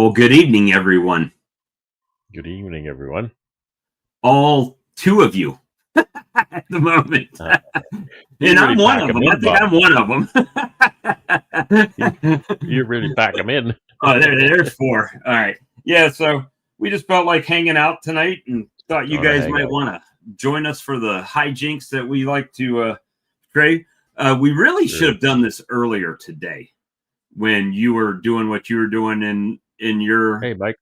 Well, good evening, everyone. Good evening, everyone. All two of you at the moment. Uh, And you I'm really one pack of them them. I in, think Bob. I'm one of You, them. you really pack them in. There's four. All right. Yeah, so we just felt like hanging out tonight and thought you On a guys might hangout. want to join us for the hijinks that we like to trade. We really should Sure. have done this earlier today when you were doing what you were doing in your Hey, Mike.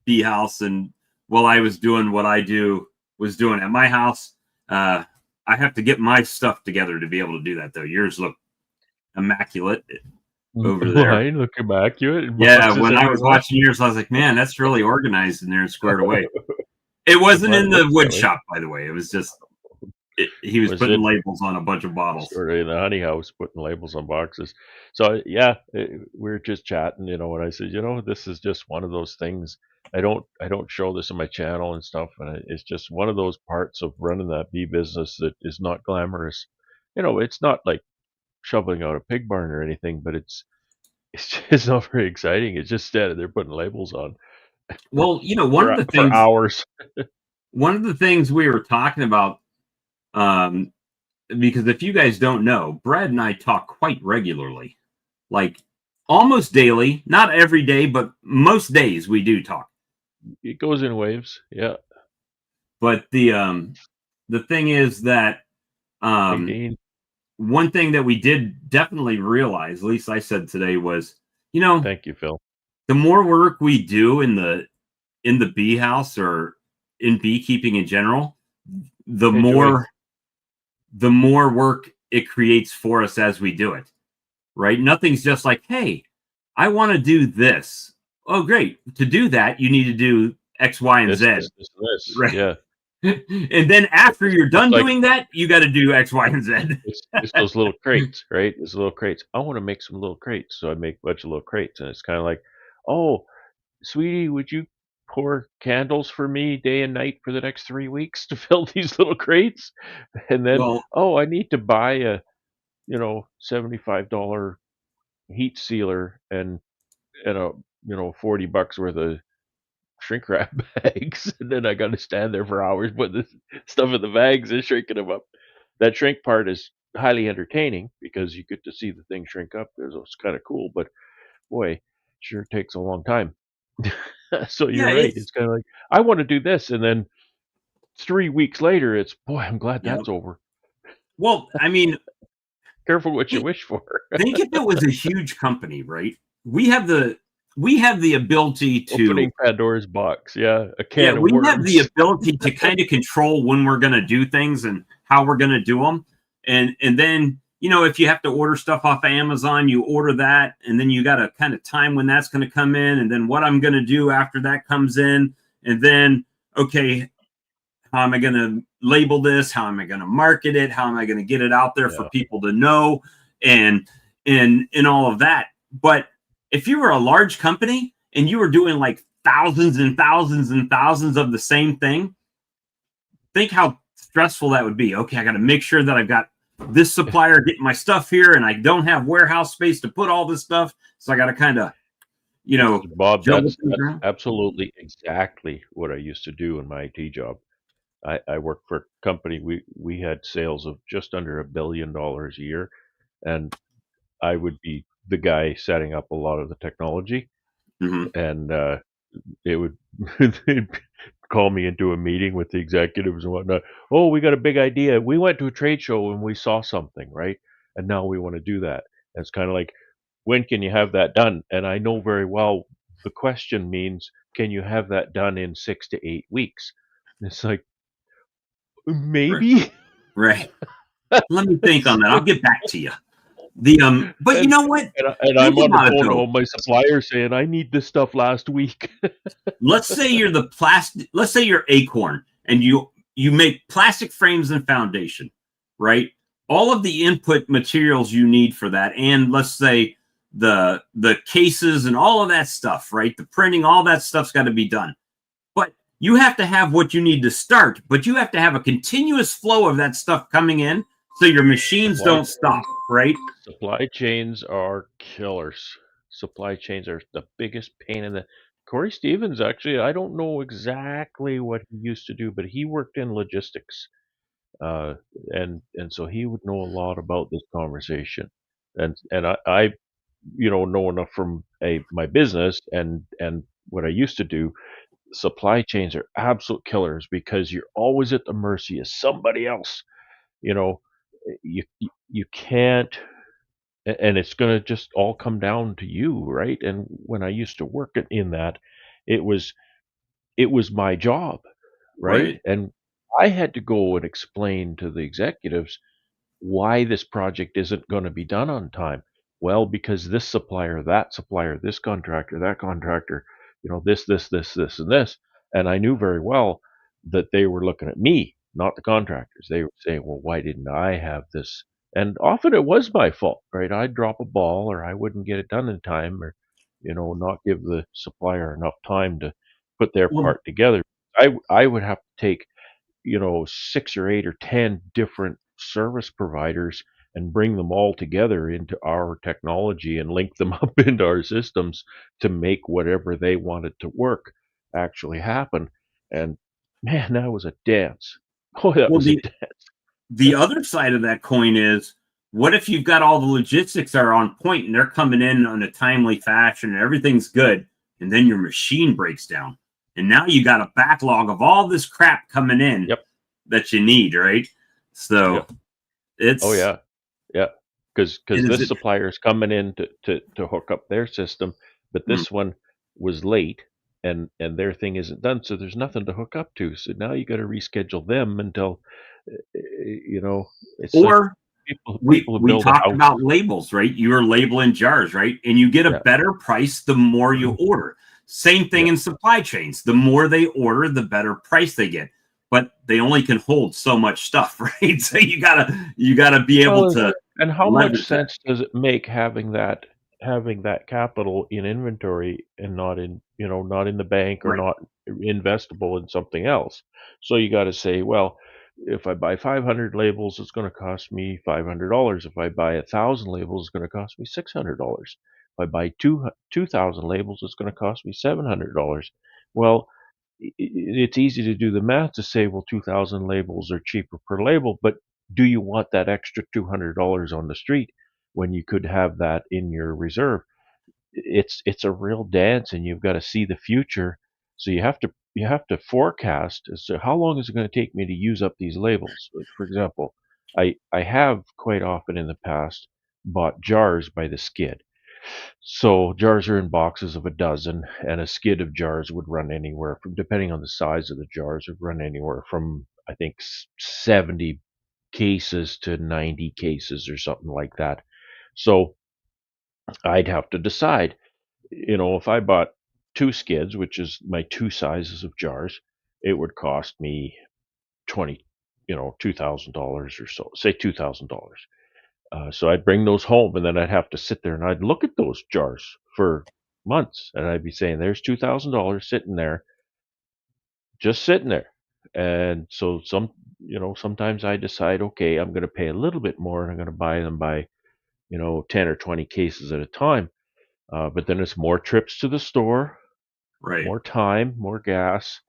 bee house, and while I was doing what I was doing at my house. I have to get my stuff together to be able to do that, though. Yours look immaculate over there. Why? Look immaculate. Yeah, Boxes when I was everywhere. watching yours, I was like, man, that's really organized in there and squared away. It I'm wasn't glad in it the looks wood that way. shop, by the way. It was just he was Was putting it labels on a bunch of bottles. sort of in the honey house putting labels on boxes? So, yeah, we were just chatting, and I said, this is just one of those things. I don't show this on my channel and stuff, and it's just one of those parts of running that bee business that is not glamorous. It's not like shoveling out a pig barn or anything, but it's just not very exciting. It's just standing there putting labels on Well, for hours. one of the things we were talking about, um, because if you guys don't know, Brad and I talk quite regularly, like almost daily, not every day, but most days we do talk. It goes in waves. Yeah. But the thing is that Hey, um, Dean. one thing that we did definitely realize, at least I said today, was Thank you, Phil. the more work we do in the bee house or in beekeeping in general, the Hey, Joy. more work it creates for us as we do it. Right? Nothing's just like, hey, I want to do this. Oh, great. To do that, you need to do X, Y, and This, Z. this, this, this. Right. Yeah. And then after you're It's done like doing that, you got to do X, Y, and Z. it's those little crates, right? It's little crates. I want to make some little crates, so I make a bunch of little crates, and it's kind of like, oh, sweetie, would you pour candles for me day and night for the next 3 weeks to fill these little crates? And then, Well, oh, I need to buy a $75 heat sealer and a $40 worth of shrink wrap bags, and then I got to stand there for hours putting this stuff in the bags and shrinking them up. That shrink part is highly entertaining because you get to see the thing shrink up. It's kind of cool, but boy, sure takes a long time. So yeah, you're right. It's kind of like I want to do this, and then 3 weeks later, it's boy, I'm glad yeah. that's over. Well, I mean, Careful what you think, wish for. think if it was a huge company, right? We have the ability to Opening Pandora's box, yeah, a yeah, can of we have the worms. ability to kind of control when we're going to do things and how we're going to do them. And then, if you have to order stuff off of Amazon, you order that, and then you got to kind of time when that's going to come in, and then what I'm going to do after that comes in, and then, okay, how am I going to label this? How am I going to market it? How am I going to get it out there for Yeah. people to know? And all of that. But if you were a large company and you were doing like thousands and thousands and thousands of the same thing, think how stressful that would be. Okay, I got to make sure that I've got this supplier getting my stuff here, and I don't have warehouse space to put all this stuff, so I got to kind of, Bob, juggle that's things that's around. absolutely exactly what I used to do in my IT job. I worked for a company. We had sales of just under $1 billion a year, and I would be the guy setting up a lot of the technology, Mm-hmm. and it would they'd call me into a meeting with the executives and whatnot. Oh, we got a big idea. We went to a trade show and we saw something, right? And now we want to do that. And it's kind of like, when can you have that done? And I know very well the question means, can you have that done in 6 to 8 weeks? And it's like, Right. maybe. Right. Let me think on that. I'll get back to you. But you and know what? and Think I'm on the about it phone to though. all my suppliers saying, I need this stuff last week. Let's say you're the plastic. Let's say you're Acorn, and you make plastic frames and foundation, right? All of the input materials you need for that, and let's say the cases and all of that stuff, right? The printing, all that stuff's got to be done. But you have to have what you need to start, but you have to have a continuous flow of that stuff coming in so your machines Supply don't stop, right? Supply chains are killers. Supply chains are the biggest pain in the Corey Stevens, actually, I don't know exactly what he used to do, but he worked in logistics, uh, and so he would know a lot about this conversation, and I know enough from my business and what I used to do. Supply chains are absolute killers because you're always at the mercy of somebody else. You know, you can't, and it's going to just all come down to you, right? And when I used to work in that, it was it was my job, right? Right. And I had to go and explain to the executives why this project isn't going to be done on time. Well, because this supplier, this contractor, that contractor, this, and this. And I knew very well that they were looking at me, not the contractors. They were saying, well, why didn't I have this? And often it was my fault, right? I'd drop a ball or I wouldn't get it done in time or, not give the supplier enough time to put their Well, part together. I would have to take 6 or 8 or 10 different service providers and bring them all together into our technology and link them up into our systems to make whatever they wanted to work actually happen. And man, that was a dance. Oh, that well, was a the dance. the other side of that coin is, what if you've got all the logistics are on point and they're coming in on a timely fashion and everything's good, and then your machine breaks down, and now you got a backlog of all this crap coming in Yep. that you need, right? So Yep. Oh it's yeah. Yeah. Because it is this it. supplier is coming in to hook up their system, but Hmm. this one was late and their thing isn't done, so there's nothing to hook up to. So now you got to reschedule them until you know it's like Or we people who we build a talked house. about labels, right? You're labeling jars, right? And you get a Yeah. better price the more you order. Same thing Yeah. in supply chains. The more they order, the better price they get. But they only can hold so much stuff, right? So you gotta be able Well, to and how much leverage that. sense does it make having that capital in inventory and not in the bank or Right, not investable in something else? So you got to say, well, if I buy 500 labels, it's going to cost me $500. If I buy 1,000 labels, it's going to cost me $600. If I buy 2,000 labels, it's going to cost me $700. Well, it's easy to do the math to say, well, 2,000 labels are cheaper per label, but do you want that extra $200 on the street when you could have that in your reserve? It's a real dance, and you've got to see the future. So you have to forecast as to how long is it going to take me to use up these labels. Like, for example, I have quite often in the past bought jars by the skid. So jars are in boxes of a dozen, and a skid of jars would run anywhere from, depending on the size of the jars, would run anywhere from I think 70 cases to 90 cases or something like that. So I'd have to decide, if I bought two skids, which is my two sizes of jars, it would cost me 20, $2,000 or so, say $2,000. So I'd bring those home and then I'd have to sit there and I'd look at those jars for months and I'd be saying, there's $2,000 sitting there, just sitting there. And so sometimes I decide, okay, I'm going to pay a little bit more and I'm going to buy them by 10 or 20 cases at a time. But then it's more trips to the store, right. more time, more gas.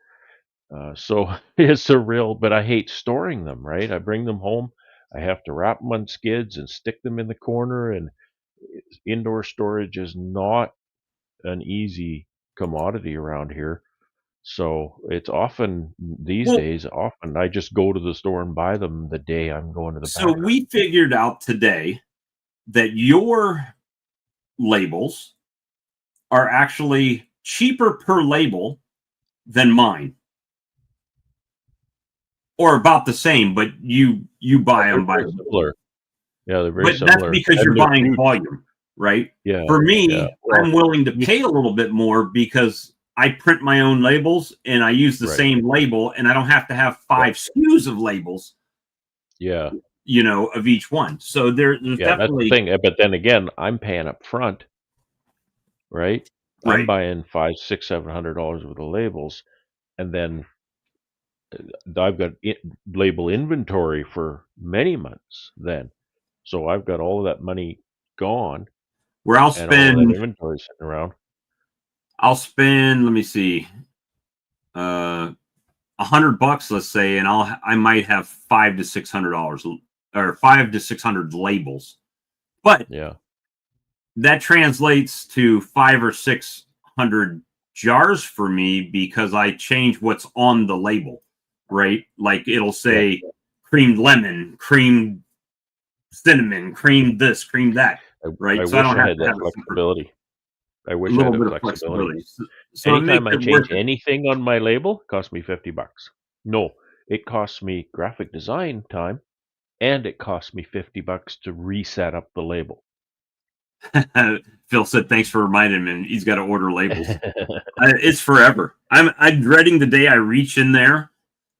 So it's a real, but I hate storing them, right? I bring them home. I have to wrap them on skids and stick them in the corner. And indoor storage is not an easy commodity around here. So it's often these Well, days, often I just go to the store and buy them the day I'm going to the so bathroom. we figured out today that your labels are actually cheaper per label than mine, or about the same, but you Yeah, buy they're them by very the similar. Yeah, they're very but that's similar, because you're and they're buying huge. volume, right? Yeah, For yeah. me, Well, I'm willing to you pay a little bit more because I print my own labels and I use the right. same label and I don't have to have Yeah, 5 SKUs of labels, yeah, of each one. So there's yeah, that's the definitely thing, but then again, I'm paying up front, right? I'm right. buying 5, 6, $700 worth of labels, and then I've got label inventory for many months then. So I've got all of that money gone Where I'll and all of that spend inventory sitting around. I'll spend, let me see, uh, $100, let's say, and I might have $500 to $600 or 500 to 600 labels, but Yeah. that translates to 500 or 600 jars for me because I change what's on the label, right? Like it'll Yep. say creamed lemon, creamed cinnamon, creamed this, creamed that, I right? So I wish don't I have had to that have a separate, flexibility. I a wish I had little that bit of flexibility. flexibility. So it makes Anytime I it worth change it. anything on my label, it costs me $50. No, it costs me graphic design time, and it costs me $50 to reset up the label. Phil said, "Thanks for reminding him. He's got to order labels. It's forever. I'm dreading the day I reach in there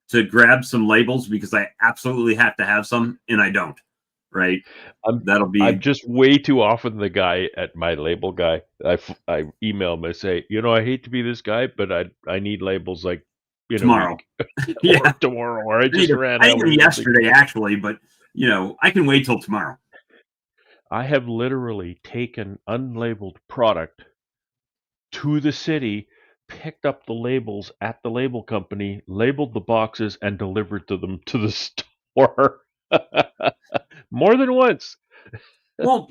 to grab some labels because I absolutely have to have some, and I don't. Right? I'm That'll I'm be just way too often the guy at my label guy. I email him. I say, I hate to be this guy, but I need labels like in a tomorrow. week or Yeah, tomorrow, or I I need just them. ran I need out them or something. yesterday, actually, but I can wait till tomorrow. I have literally taken unlabeled product to the city, picked up the labels at the label company, labeled the boxes, and delivered to them to the store. More than once. Well,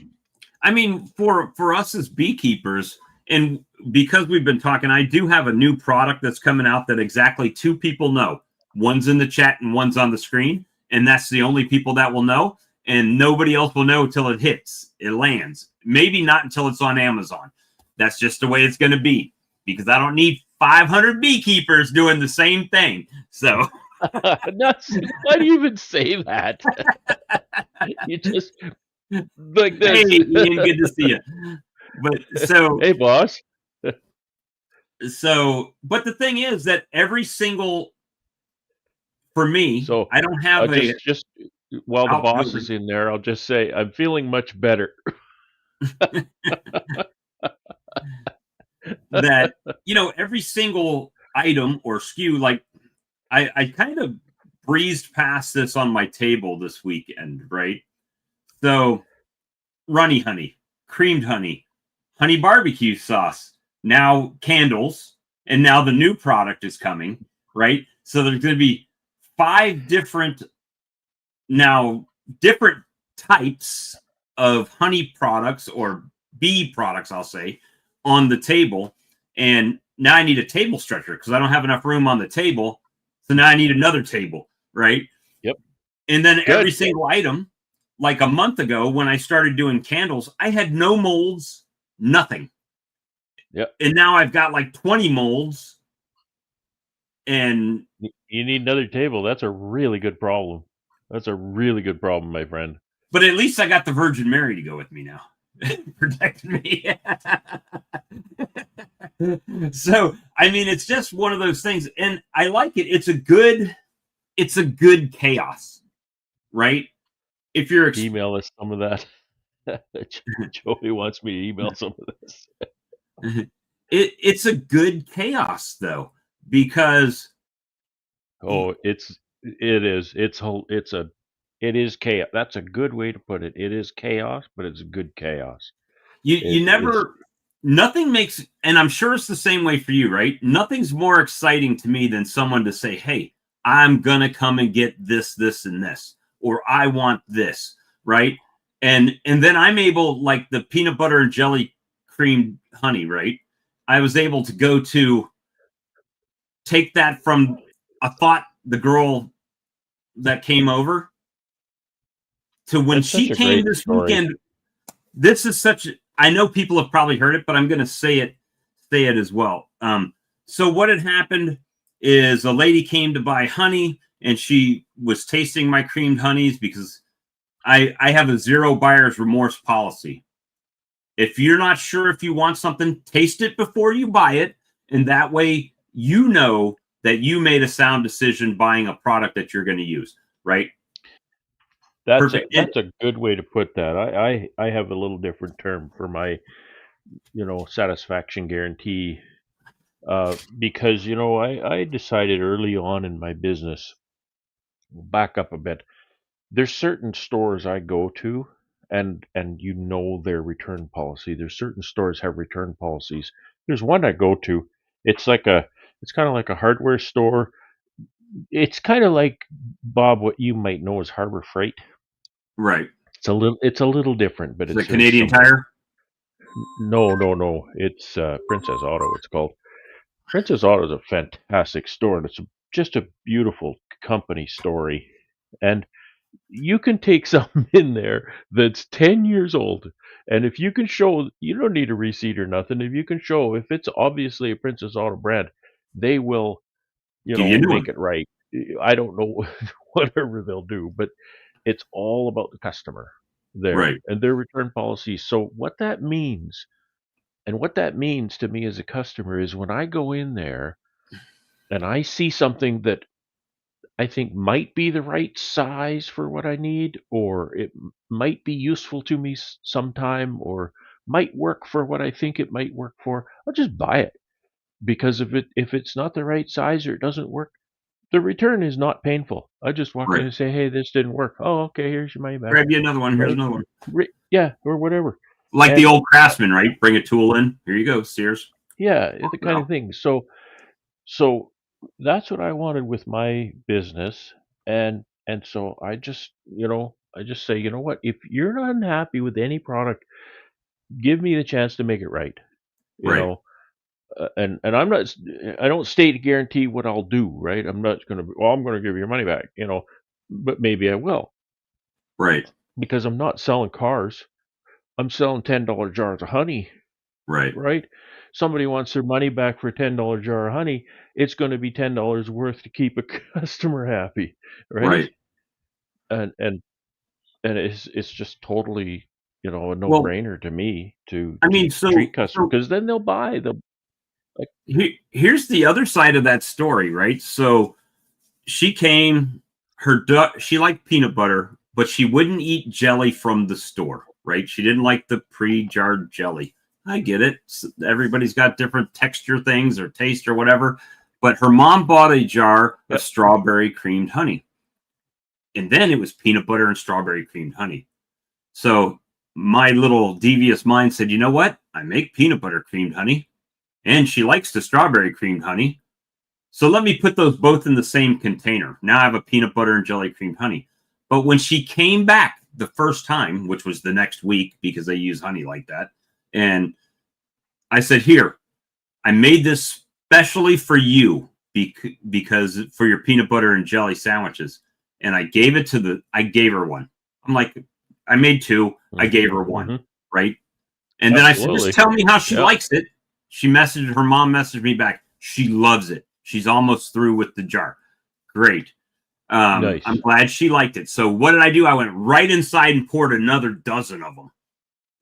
I mean, for us as beekeepers, and because we've been talking, I do have a new product that's coming out that exactly two people know. One's in the chat and one's on the screen, and that's the only people that will know. And nobody else will know until it hits, it lands. Maybe not until it's on Amazon. That's just the way it's going to be because I don't need 500 beekeepers doing the same thing. So, Nuts. Why do you even say that? You just like hey, this. Ian, good to see you. But Hey, boss. but the thing is that every single for me, So, I don't have a just while the boss is outbuilding in there, I'll just say I'm feeling much better. that every single item or SKU. Like I kind of breezed past this on my table this weekend, right? So runny honey, creamed honey barbecue sauce, now candles, and now the new product is coming, right? So there's going to be five now different types of honey products or bee products, I'll say, on the table. And now I need a table stretcher because I don't have enough room on the table. So now I need another table, right? Yep. And then every Good. single item, like a month ago when I started doing candles, I had no molds, nothing. Yep. And now I've got like 20 molds. And You need another table. That's a really good problem. That's a really good problem, my friend. but at least I got the Virgin Mary to go with me now. Protecting me. So I mean, it's just one of those things, and I like it. It's a good chaos, right? If you're Email us some of that. Joey wants me to email some of this. it's a good chaos though, because Oh, it is. It is chaos. That's a good way to put it. It is chaos, but it's good chaos. you It's never nothing makes, and I'm sure it's the same way for you, right? Nothing's more exciting to me than someone to say, hey, I'm gonna come and get this and this, or I want this, right? And then I'm able, like the peanut butter and jelly cream honey, right? I was able to go to take that from I thought the girl that came over to when that's she such a came great this story. weekend. This is such, I know people have probably heard it, but I'm going to say it as well. So what had happened is a lady came to buy honey and she was tasting my creamed honeys because I have a zero buyer's remorse policy. If you're not sure if you want something, taste it before you buy it. And that way you know that you made a sound decision buying a product that you're going to use, right? Perfect. And That's a good way to put that. I have a little different term for my satisfaction guarantee. Because I decided early on in my business, back up a bit. There's certain stores I go to, and their return policy. There's certain stores have return policies There's one I go to. It's like it's kind of like a hardware store. It's kind of like, Bob, what you might know as Harbor Freight. Right. It's a little different, but Is it it's very Canadian similar. Tire? No, no, no. It's Princess Auto. It's called Princess Auto is a fantastic store, and it's just a beautiful company story. And you can take something in there that's 10 years old, and if you can show, you don't need a receipt or nothing. If you can show, if it's obviously a Princess Auto brand, they will, Give you a new make one. it right. I don't know whatever they'll do, but it's all about the customer there Right. and their return policy. So what that means to me as a customer is when I go in there and I see something that I think might be the right size for what I need, or it might be useful to me sometime, or might work for what I think it might work for, I'll just buy it. Because if it's not the right size or it doesn't work, the return is not painful. I just walk in Right. and say, "Hey, this didn't work." "Oh, okay, here's your money back." Grab you another one. Here's Right? another one. Yeah, or whatever. Like the And old Craftsman, right? Bring a tool in. Here you go, Sears. yeah, Walk the it kind of out. thing. So that's what I wanted with my business, and so I just say, you know what? If you're not unhappy with any product, give me the chance to make it right. You Right. know, and I don't state a guarantee what I'll do. Right? I'm not going to. Well, I'm going to give you your money back. But maybe I will Right. because I'm not selling cars. I'm selling $10 jars of honey. Right. Right? Somebody wants their money back for a $10 jar of honey, it's going to be $10 worth to keep a customer happy, right? Right. And it's just totally, a Well, no-brainer to me to I mean, treat so customers because then they'll buy. They'll like, here's the other side of that story, right? So she came, she liked peanut butter, but she wouldn't eat jelly from the store, right? She didn't like the pre-jarred jelly. I get it. Everybody's got different texture things or taste or whatever. But her mom bought a jar yeah, of strawberry creamed honey. And then it was peanut butter and strawberry creamed honey. So my little devious mind said, you know what? I make peanut butter creamed honey, and she likes the strawberry creamed honey. So let me put those both in the same container. Now I have a peanut butter and jelly creamed honey. But when she came back the first time, which was the next week because they use honey like that, and I said, here, I made this specially for you because for your peanut butter and jelly sandwiches. And I gave her one. I'm like, I made two. I gave her one. mhm, Right. And then I said, just absolutely. tell me how she Yep. likes it. Her mom messaged me back. She loves it. She's almost through with the jar. Great. I'm Nice. glad she liked it. So what did I do? I went right inside and poured another dozen of them.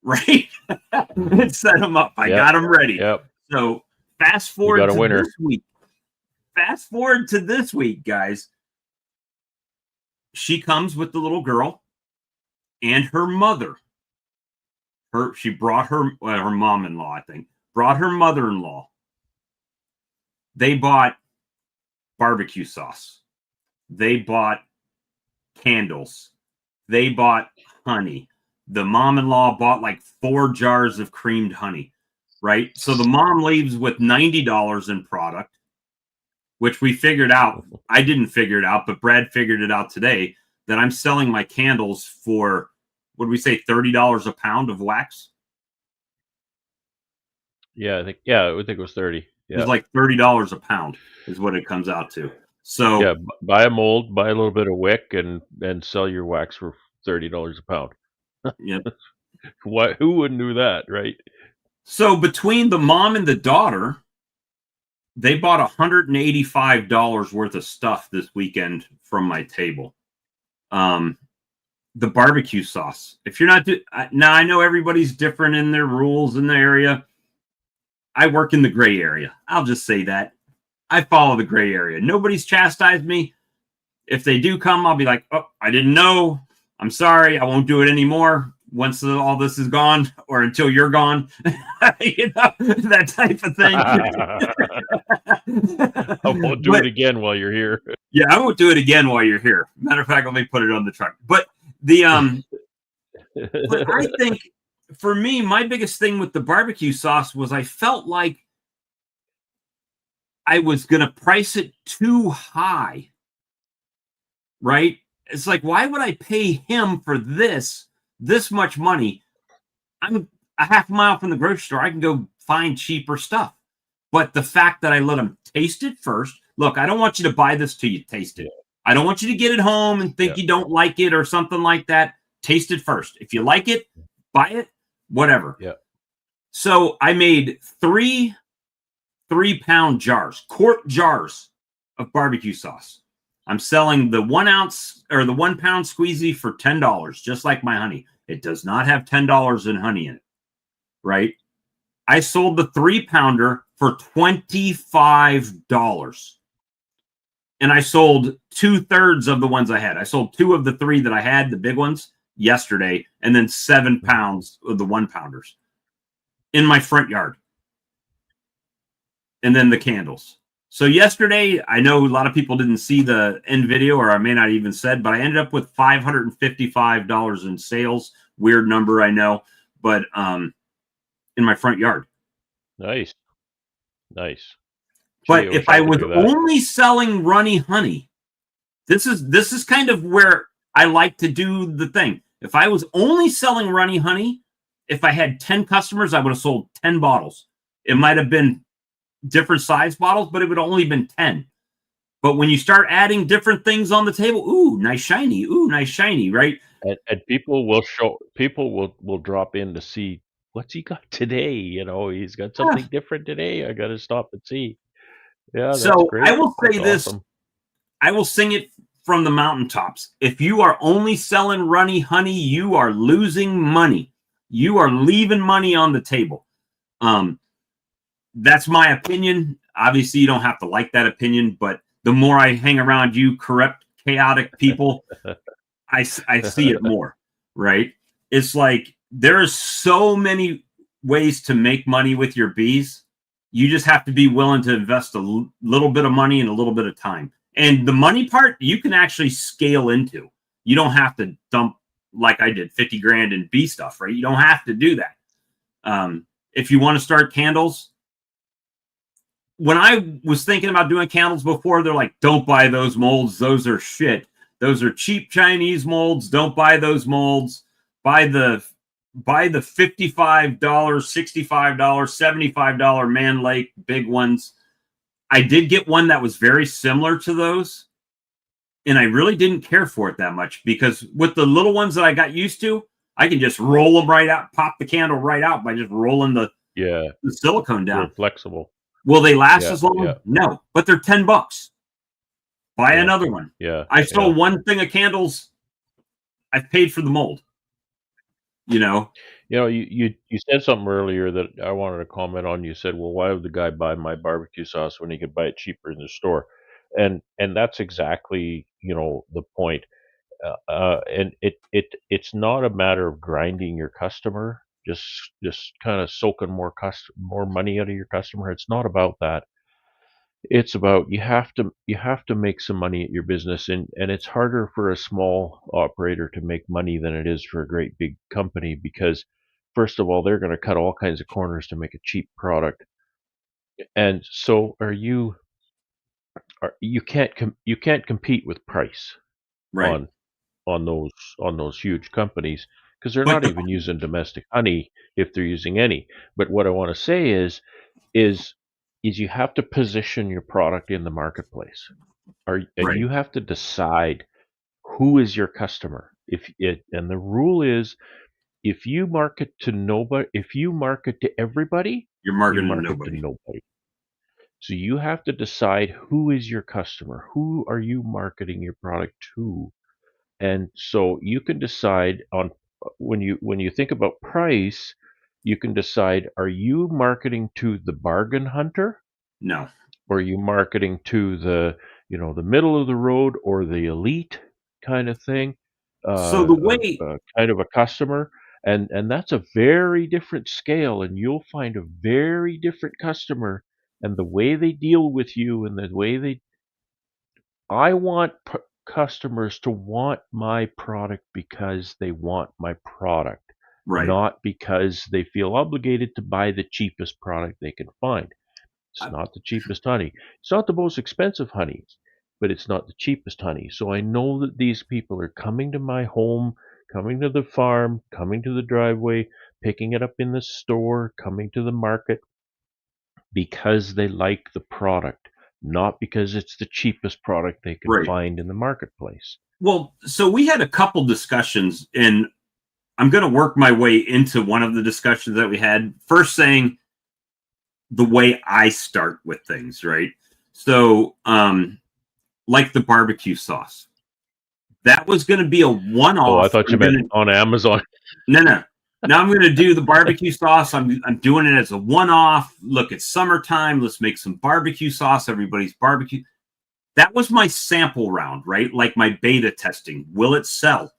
Right. And set them up. I Yep. got them ready. Yep. So fast You forward got a to winner. this week. Fast forward to this week, guys. She comes with the little girl and her mother. She brought her mom-in-law, I think, brought her mother-in-law. They bought barbecue sauce. They bought candles. They bought honey. The mom-in-law bought like 4 jars of creamed honey, right? So the mom leaves with $90 in product, which we figured out. I didn't figure it out, but Brad figured it out today that I'm selling my candles for, what did we say, $30 a pound of wax? Yeah, I think it was 30. It was Yeah. like $30 a pound is what it comes out to. Yeah, So, buy a mold, buy a little bit of wick, and sell your wax for $30 a pound. yeah. What? Who wouldn't do that, right? So between the mom and the daughter, they bought $185 worth of stuff this weekend from my table. The barbecue sauce. If you're not now, I know everybody's different in their rules in the area. I work in the gray area. I'll just say that. I follow the gray area. Nobody's chastised me. If they do come, I'll be like, oh, I didn't know. I'm sorry. I won't do it anymore once all this is gone or until you're gone. That type of thing. I won't do it again while you're here. Yeah, I won't do it again while you're here. Matter of fact, let me put it on the truck. But but I think for me, my biggest thing with the barbecue sauce was I felt like I was going to price it too high, right? It's like, why would I pay him for this much money? I'm a half mile from the grocery store. I can go find cheaper stuff. But the fact that I let him taste it first, look, I don't want you to buy this till you taste Yeah. it. I don't want you to get it home and think Yeah. you don't like it or something like that. Taste it first. If you like it, buy it, whatever. Yeah. So I made 3 pound jars, quart jars of barbecue sauce. I'm selling the 1 ounce or the 1 pound squeezy for $10, just like my honey. It does not have $10 in honey in it, right? I sold the 3 pounder for $25. And I sold 2/3 of the ones I had. I sold 2 of the 3 that I had, the big ones, yesterday, and then 7 pounds of the 1 pounders in my front yard. And then the candles. So yesterday, I know a lot of people didn't see the end video, or I may not even said, but I ended up with $555 in sales. Weird number, I know, but in my front yard. Nice. Nice. Gee, But I if wish I I could was do that. only selling runny honey, this is kind of where I like to do the thing. If I was only selling runny honey, if I had 10 customers, I would have sold 10 bottles. It might have been different size bottles, but it would have only been 10. But when you start adding different things on the table, ooh, nice shiny, right? And people will drop in to see what's he got today. He's got Yeah. something different today. I got to stop and see. Yeah, that's So I great. will That's say this, awesome. I will sing it from the mountaintops. If you are only selling runny honey, you are losing money. You are leaving money on the table. Um, that's my opinion. Obviously, you don't have to like that opinion, but the more I hang around you corrupt, chaotic people, I see it more, right? It's like there's so many ways to make money with your bees. You just have to be willing to invest a little bit of money and a little bit of time. And the money part, you can actually scale into. You don't have to dump like I did 50 grand in bee stuff, right? You don't have to do that. If you want to start candles, when I was thinking about doing candles before, they're like, don't buy those molds. Those are shit. Those are cheap Chinese molds. Don't buy those molds. Buy the $55, $65, $75 Man Lake big ones. I did get one that was very similar to those, and I really didn't care for it that much because with the little ones that I got used to, I can just roll them right out, pop the candle right out by just rolling Yeah, the silicone real down. flexible. Will they last Yeah, as long? yeah, No, but they're $10. Buy yeah, another one. yeah, I yeah. sold one thing of candles. I've paid for the mold. You know, You said something earlier that I wanted to comment on. You said, "Well, why would the guy buy my barbecue sauce when he could buy it cheaper in the store?" And that's exactly the point. And it's not a matter of grinding your customer, just kind of soaking more money out of your customer. It's not about that. It's about you have to make some money at your business, and it's harder for a small operator to make money than it is for a great big company because first of all, they're going to cut all kinds of corners to make a cheap product. And so you can't compete with price right? on on those huge companies because they're But not even using domestic honey if they're using any. But what I want to say is is you have to position your product in the marketplace. And right, you have to decide who is your customer. If it and the rule is if you market to nobody, if you market to everybody, you're you marketing to market to nobody. nobody. So you have to decide who is your customer. Who are you marketing your product to? And so you can decide on when you think about price, you can decide, are you marketing to the bargain hunter, No. or are you marketing to the middle of the road or the elite kind of thing, So the way, kind of a customer? And that's a very different scale, and you'll find a very different customer, and the way they deal with you and the way they I want customers to want my product because they want my product, right, not because they feel obligated to buy the cheapest product they can find. It's not the cheapest honey. It's not the most expensive honey, but it's not the cheapest honey. So I know that these people are coming to my home, coming to the farm, coming to the driveway, picking it up in the store, coming to the market because they like the product, not because it's the cheapest product they can Right. find in the marketplace. Well, so we had a couple discussions, and I'm going to work my way into one of the discussions that we had. First, saying the way I start with things, right? So, like the barbecue sauce, that was going to be a Oh, I one-off. thought you meant on Amazon. No. Now I'm going to do the barbecue sauce. I'm doing it as a one-off. Look, it's summertime. Let's make some barbecue sauce. Everybody's barbecue. That was my sample round, right? Like my beta testing. Will it sell?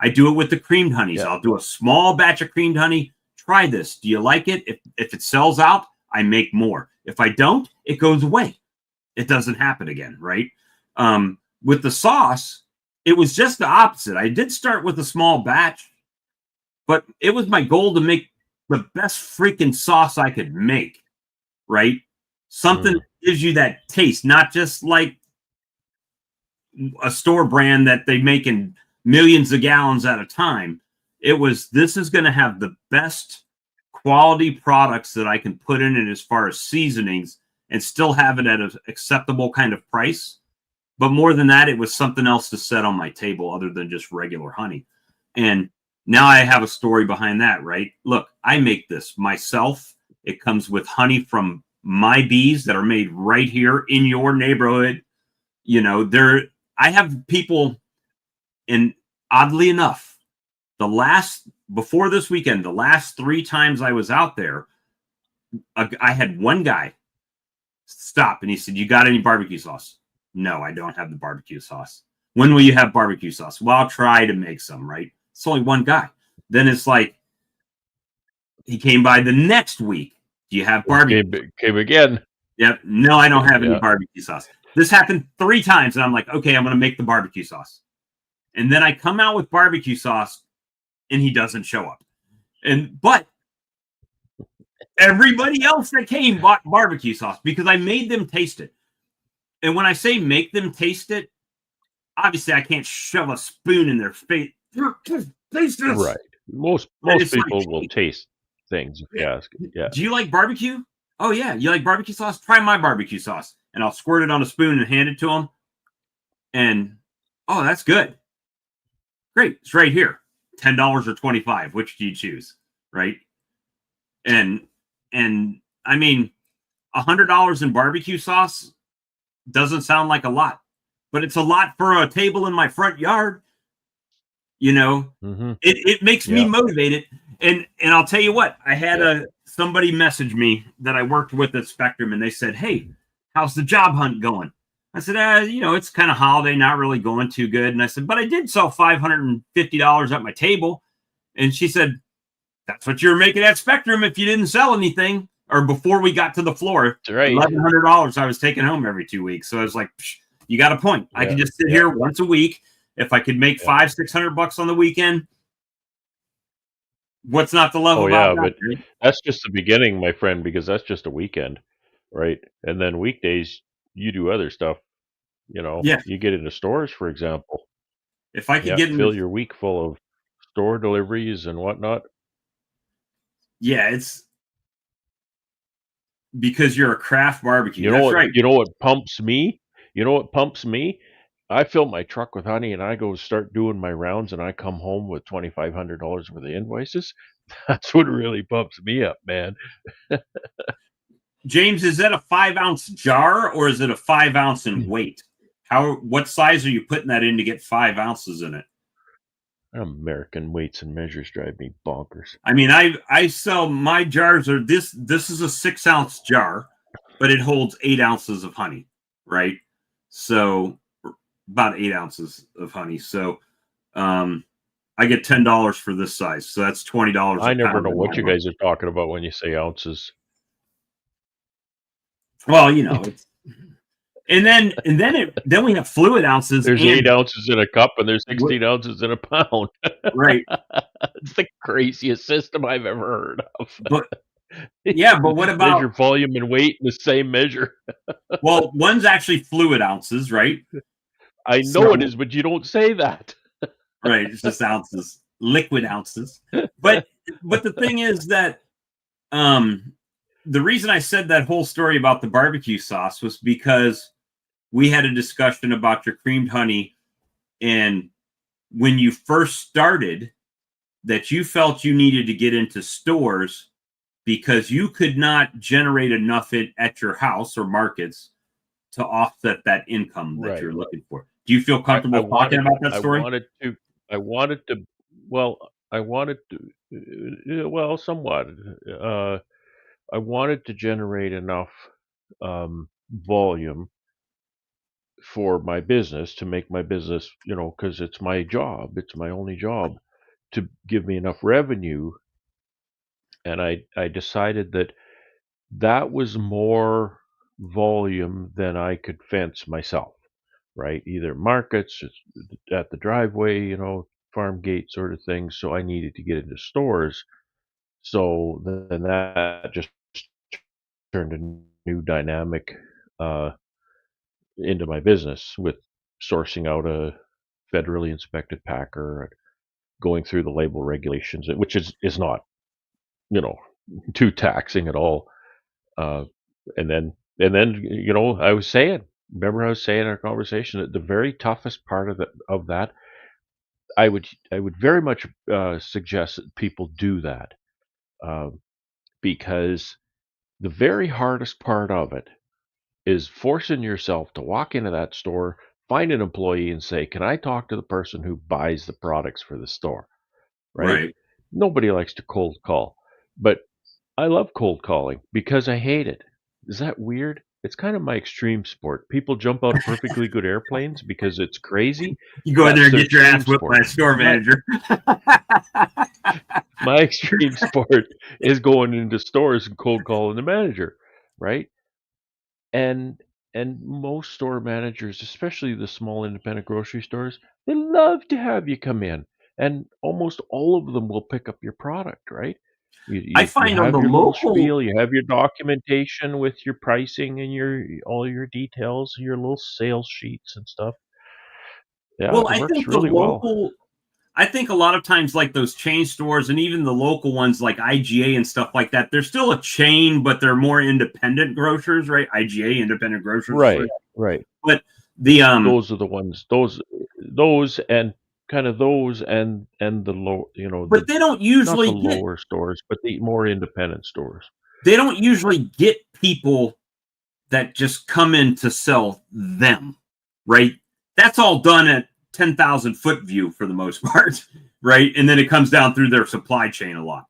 I do it with the creamed honeys. Yeah. I'll do a small batch of creamed honey. Try this. Do you like it? If it sells out, I make more. If I don't, it goes away. It doesn't happen again, right? With the sauce, it was just the opposite. I did start with a small batch, but it was my goal to make the best freaking sauce I could make, right? Something that gives you that taste, not just like a store brand that they make in millions of gallons at a time. It was, this is going to have the best quality products that I can put in it as far as seasonings and still have it at an acceptable kind of price. But more than that, it was something else to set on my table other than just regular honey. And now I have a story behind that, right? Look, I make this myself. It comes with honey from my bees that are made right here in your neighborhood. You know, I have people, and oddly enough, before this weekend, the last 3 times I was out there, I had one guy stop and he said, "You got any barbecue sauce?" "No, I don't have the barbecue sauce." "When will you have barbecue sauce?" "Well, I'll try to make some," right? It's only one guy. Then it's like, he came by the next week. "Do you have barbecue?" Came again. "Yep." "No, I don't have any Yeah. barbecue sauce." This happened 3 times, and I'm like, okay, I'm going to make the barbecue sauce. And then I come out with barbecue sauce, and he doesn't show up. But everybody else that came bought barbecue sauce because I made them taste it. And when I say make them taste it, obviously I can't shove a spoon in their face. Taste this. Right. Most people will taste things if you ask. Yeah. "Do you like barbecue?" "Oh yeah." "You like barbecue sauce? Try my barbecue sauce." And I'll squirt it on a spoon and hand it to them. And, "Oh, that's good. Great. It's right here. $10 or $25. Which do you choose?" Right. And I mean, $100 in barbecue sauce doesn't sound like a lot, but it's a lot for a table in my front yard. You know, it makes me motivated. And I'll tell you what, I had somebody message me that I worked with at Spectrum, and they said, "Hey, how's the job hunt going?" I said, it's kind of holiday, not really going too good. And I said, "But I did sell $550 at my table." And she said, "That's what you were making at Spectrum if you didn't sell anything." Or before we got to the floor, That's right. $1,100 I was taking home every 2 weeks. So I was like, you got a point. I can just sit here once a week. If I could make $500-600 on the weekend, what's not to love about that? But that's just the beginning, my friend, because that's just a weekend, right? And then weekdays, you do other stuff. You get into stores, for example. If I could fill your week full of store deliveries and whatnot. Yeah, it's because you're a craft barbecue. That's right. You know what pumps me? I fill my truck with honey and I go start doing my rounds and I come home with $2,500 worth of invoices. That's what really pumps me up, man. James, is that a 5-ounce jar or is it a 5-ounce in weight? What size are you putting that in to get 5 ounces in it? American weights and measures drive me bonkers. I mean, I sell my jars are this is a 6-ounce jar, but it holds 8 ounces of honey, right? So about 8 ounces of honey. So I get $10 for this size. So that's $20. I never know what you guys are talking about when you say ounces. Well, it's, and then we have fluid ounces. There's 8 ounces in a cup and there's 16 ounces in a pound. Right. It's the craziest system I've ever heard of. Yeah, but what Measure about, volume and weight in the same measure. well, one's actually fluid ounces, right? I know it So, is, but you don't say that. right, it's just ounces, liquid ounces. But the thing is that um the reason I said that whole story about the barbecue sauce was because we had a discussion about your creamed honey, and when you first started, that you felt you needed to get into stores because you could not generate enough it at your house or markets to offset that income that Right. you're looking for. Do you feel I comfortable talking wanted about that I story? wanted to I wanted to well, I wanted to well, somewhat. Uh, I wanted to generate enough volume for my business to make my business, because it's my job, it's my only job to give me enough revenue. And I decided that that was more volume than I could fence myself, right? Either markets, at the driveway, farm gate sort of thing. So I needed to get into stores. So then that just turned a new dynamic uh, into my business with sourcing out a federally inspected packer, going through the label regulations, which is not, you know, too taxing at all. Uh, and then I was saying, remember I was saying in our conversation that the very toughest part of that, I would very much suggest that people do that, um, because the very hardest part of it is forcing yourself to walk into that store, find an employee, and say, "Can I talk to the person who buys the products for the store?" Right? Right. Nobody likes to cold call, but I love cold calling because I hate it. Is that weird? It's kind of my extreme sport. People jump out of perfectly good airplanes because it's crazy. You go in there That's and their get your extreme ass whipped by sport. a store My manager. my extreme sport is going into stores and cold calling the manager, right? And most store managers, especially the small independent grocery stores, they love to have you come in, and almost all of them will pick up your product, right? You I you find on have the your little local, spiel, you have your documentation with your pricing and your all your details, your little sales sheets and stuff. Yeah, well, it I works think the really well. local, I think a lot of times, like those chain stores and even the local ones like IGA and stuff like that, they're still a chain, but they're more independent grocers, right? IGA, independent grocers. Right, right. But the Those are the ones. Those and kind of those and the low, but the they don't not the usually get, lower stores, but the more independent stores. they don't usually get people that just come in to sell them, right? That's all done at 10,000 foot view for the most part, right? And then it comes down through their supply chain a lot.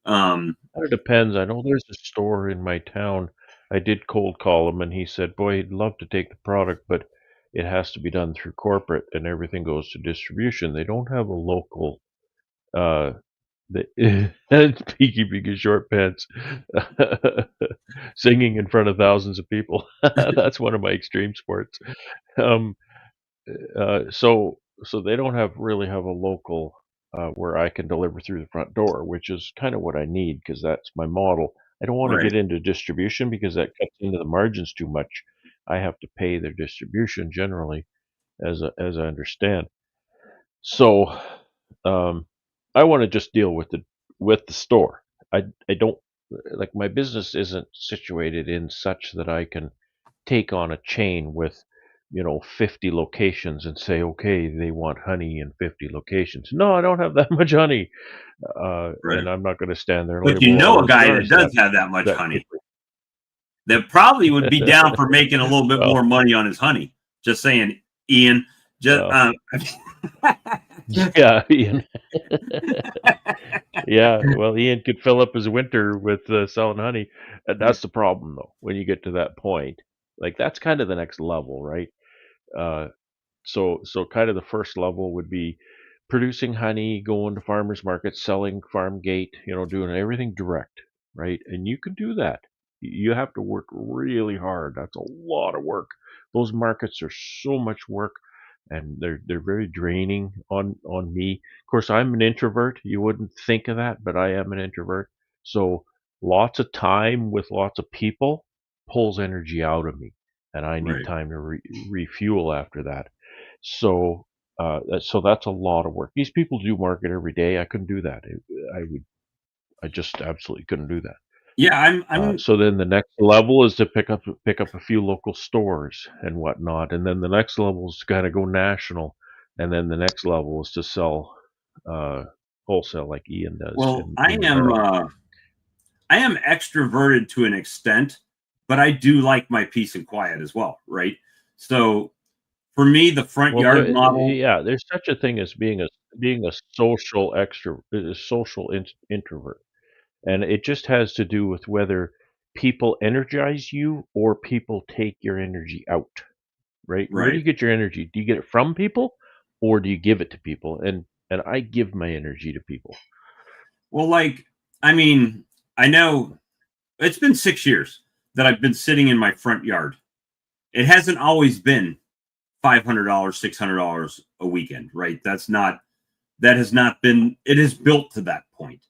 Um, It depends. I know there's a store in my town. I did cold call him, and he said, "Boy, he'd love to take the product, but it has to be done through corporate, and everything goes to distribution. They don't have a local." Uh, Beekeeping in short pants, singing in front of thousands of people. That's one of my extreme sports. Um, so they don't have a local where I can deliver through the front door, which is kind of what I need because that's my model. I don't want to right, get into distribution because that cuts into the margins too much. I have to pay their distribution generally, as I understand. So, um, I want to just deal with the store. I don't like my business isn't situated in such that I can take on a chain with 50 locations and say, okay, they want honey in 50 locations. No, I don't have that much honey, right. and I'm not going to stand there and But label you all know a those guy that jars that does have that much that honey quickly. that probably would be down for making a little bit more Well, money on his honey. Just saying, Ian. Just well, yeah, Ian. Yeah, well, Ian could fill up his winter with selling honey. And that's the problem, though. When you get to that point, like that's kind of the next level, right? Uh, so kind of the first level would be producing honey, going to farmers markets, selling farm gate, doing everything direct, right? And you can do that. You have to work really hard. That's a lot of work. Those markets are so much work, and they're very draining on me. Of course, I'm an introvert. You wouldn't think of that, but I am an introvert. So lots of time with lots of people pulls energy out of me, and I need Right. time to refuel after that. So, so that's a lot of work. These people do market every day. I couldn't do that. I just absolutely couldn't do that. Yeah, I'm So then the next level is to pick up a few local stores and whatnot, and then the next level is to kind of go national, and then the next level is to sell uh, wholesale like Ian does well, in America. I am extroverted to an extent, but I do like my peace and quiet as well, right? So for me, the front Well, yard model, yeah, there's such a thing as being a social a social introvert, and it just has to do with whether people energize you or people take your energy out. Right? Where do right? you get your energy? Do you get it from people or do you give it to people? And I give my energy to people. Well, like, I mean, I know it's been 6 years that I've been sitting in my front yard. It hasn't always been $500, $600 a weekend, right? That has not been, it is built to that point,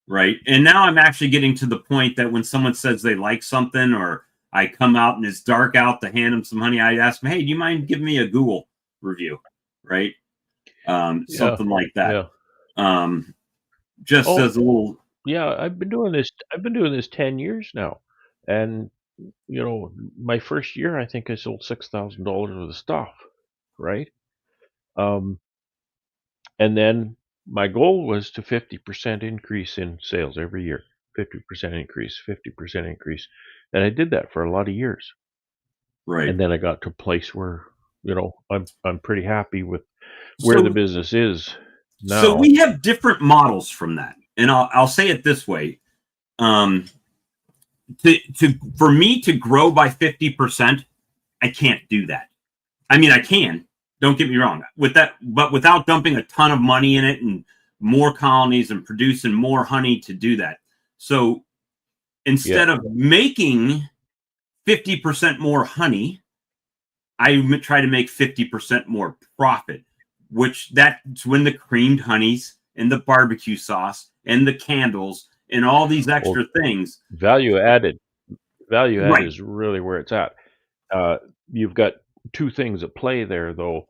right? And now I'm actually getting to the point that when someone says they like something, or I come out and it's dark out to hand them some honey, I ask them, hey, do you mind giving me a Google review, right? Yeah. Something like that. Yeah. Um, just Oh, as a little, yeah, I've been doing this 10 years now. And my first year I think I sold $6,000 worth of stuff, right? Um and then my goal was to 50% increase in sales every year. 50% increase, 50% increase. And I did that for a lot of years. right. And then I got to a place where, I'm pretty happy with where the So, business is so now. we have different models from that. And I'll say it this way. Um, for me to grow by 50%, I can't do that. I mean, I can. Don't get me wrong. With that, but without dumping a ton of money in it and more colonies and producing more honey to do that. So Yeah. instead of making 50% more honey, I try to make 50% more profit, which that's when the creamed honeys and the barbecue sauce and the candles and all these Well, extra things. value added value added Right, is really where it's at. Uh, you've got two things at play there, though.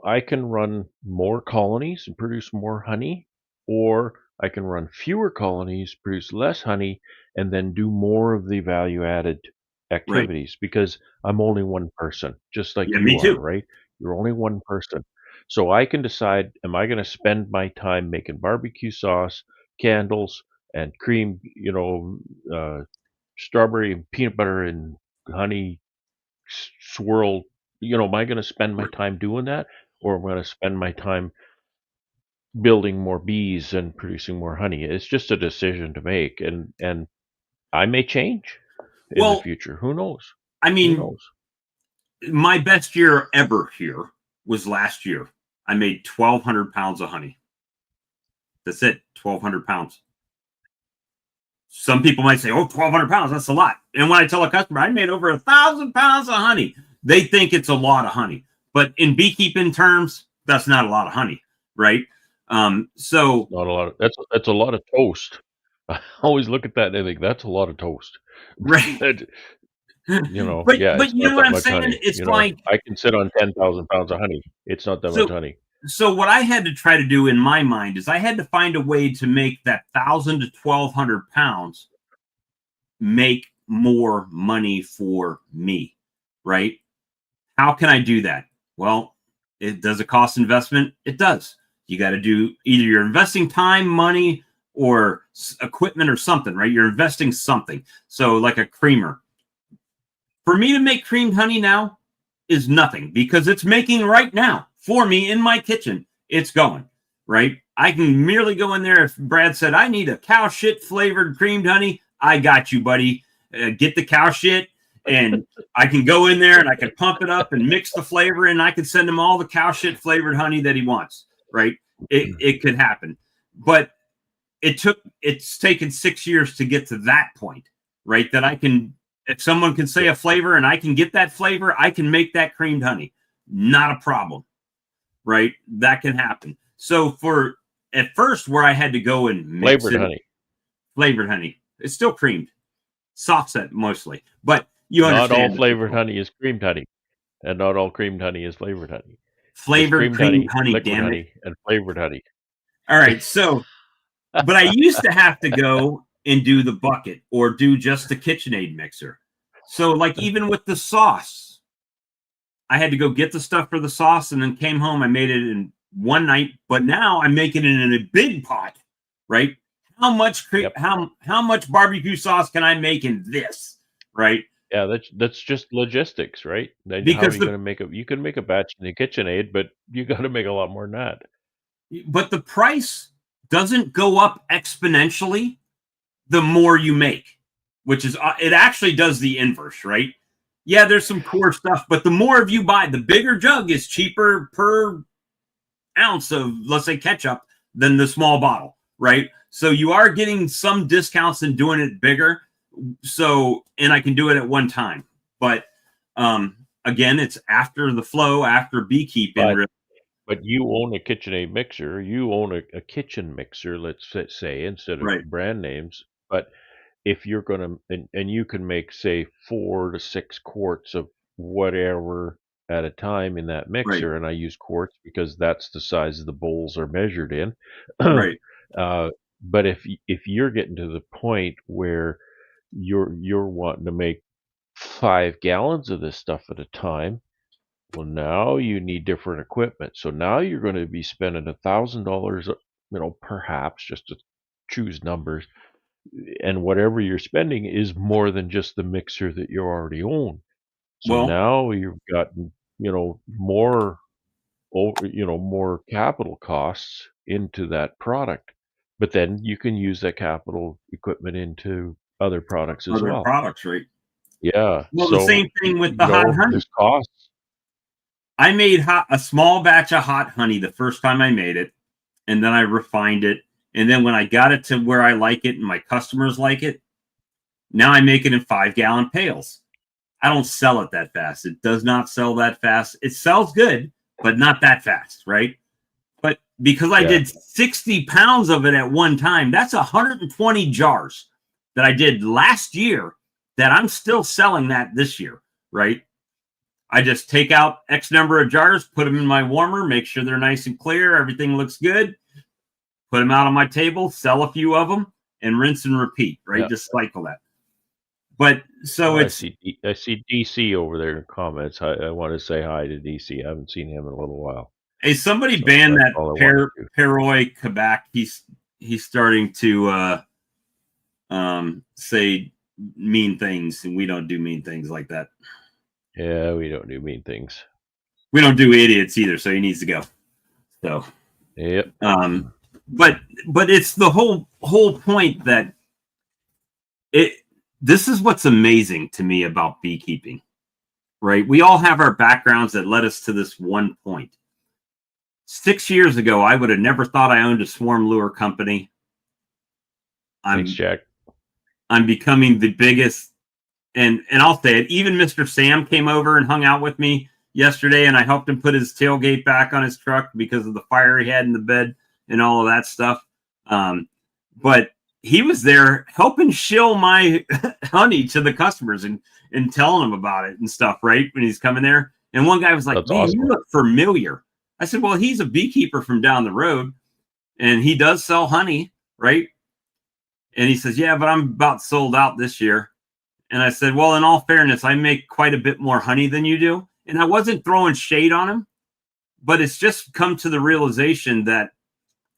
I can run more colonies and produce more honey, or I can run fewer colonies, produce less honey, and then do more of the value added right. activities because I'm only one person, just like Yeah, you me are, too. right? You're only one person. So I can decide, am I going to spend my time making barbecue sauce, candles, and cream, strawberry and peanut butter and honey swirl, am I going to spend my time doing that, or am I going to spend my time building more bees and producing more honey? It's just a decision to make, and I may change in the Well, future. Who knows? I Who mean, knows? my best year ever here was last year. I made 1,200 pounds of honey. That's it, 1,200 pounds. Some people might say, oh, 1,200 pounds, that's a lot. And when I tell a customer I made over 1,000 pounds of honey, they think it's a lot of honey. But in beekeeping terms, that's not a lot of honey, right? It's So, not a lot. That's a lot of toast. I always look at that and I think that's a lot of toast. right. But, but yeah, but it's you not know what that I'm much saying? honey. It's like, I can sit on 10,000 pounds of honey. It's not that much so honey. so what I had to try to do in my mind is I had to find a way to make that 1,000 to 1,200 pounds make more money for me, right? How can I do that? Well, it does a cost investment. It does. You got to do either you're investing time, money, or equipment or something, right? You're investing something. So, like a creamer. For me to make creamed honey now is nothing because it's making right now for me in my kitchen. It's going, right? I can merely go in there. If Brad said, I need a cow shit flavored creamed honey, I got you, buddy. Get the cow shit, and I can go in there and I can pump it up and mix the flavor, and I can send him all the cow shit flavored honey that he wants, right? It could happen. But it's taken 6 years to get to that point, right? That I can, if someone can say Yeah. a flavor and I can get that flavor, I can make that creamed honey. Not a problem, right? That can happen. So for at first where I had to go and mix Flavored it, honey. flavored honey. It's still creamed, soft set mostly, but you Not all understand the flavored principle. honey is creamed honey, and not all creamed honey is flavored honey. There's Flavored creamed creamed honey, honey, liquid damn it. honey, and flavored honey. All right, so but I used to have to go and do the bucket or do just the KitchenAid mixer. So like even with the sauce, I had to go get the stuff for the sauce and then came home. I made it in one night, but now I'm making it in a big pot, right? How much Yep. how much barbecue sauce can I make in this, right? Yeah, that's just logistics, right? Then how are Because you gonna make a you can make a batch in the KitchenAid, but you gotta make a lot more than that. the price doesn't go up exponentially the more you make, which is it actually does the inverse, right? Yeah, there's some core stuff, but the more of you buy, the bigger jug is cheaper per ounce of, let's say, ketchup than the small bottle, right? So you are getting some discounts and doing it bigger. So, and I can do it at one time, but again, it's after the flow, after beekeeping. But but you own a KitchenAid mixer, you own a kitchen mixer, let's say, instead of Right, brand names. But if you're gonna and you can make, say, 4 to 6 quarts of whatever at a time in that right, mixer, and I use quarts because that's the size the bowls are measured in. right, Uh, but if you're getting to the point where you're wanting to make 5 gallons of this stuff at a time, well, now you need different equipment. So now you're gonna be spending $1,000, perhaps, just to choose numbers, and whatever you're spending is more than just the mixer that you already own. So well, now you've got, more more capital costs into that product, but then you can use that capital equipment into other products as other well. products, right? Yeah, Well, the so, same thing with the hot honey. there's costs. I made a small batch of hot honey the first time I made it, and then I refined it. And then when I got it to where I like it and my customers like it, now I make it in 5-gallon pails. I don't sell it that fast. It does not sell that fast. It sells good, but not that fast, right? But because I Yeah, did 60 pounds of it at one time, that's 120 jars that I did last year that I'm still selling that this year, right? I just take out X number of jars, put them in my warmer, make sure they're nice and clear, everything looks good, put them out on my table, sell a few of them, and rinse and repeat, right? yeah. Just cycle that. But Oh, so it's I see DC over there in the comments. I wanna say hi to DC. I haven't seen him in a little while, somebody so banned that's that all I wanted to. Perroy Quebec. He's starting to say mean things, and we don't do mean things like that. Yeah, we don't do mean things. We don't do idiots either, so he needs to go. So Yep. um but it's the whole point that it this is what's amazing to me about beekeeping, right? We all have our backgrounds that led us to this one point. 6 years ago, I would have never thought I owned a swarm lure company. Thanks, I'm Jack. I'm becoming the biggest, and I'll say it. Even Mr. Sam came over and hung out with me yesterday, and I helped him put his tailgate back on his truck because of the fire he had in the bed and all of that stuff. But he was there helping shill my honey to the customers and telling them about it and stuff, right? When he's coming there. And one guy was like, That's "Man, you awesome. look familiar." I said, "Well, he's a beekeeper from down the road and he does sell honey, right?" And he says, "Yeah, but I'm about sold out this year." And I said, "Well, in all fairness, I make quite a bit more honey than you do." And I wasn't throwing shade on him, but it's just come to the realization that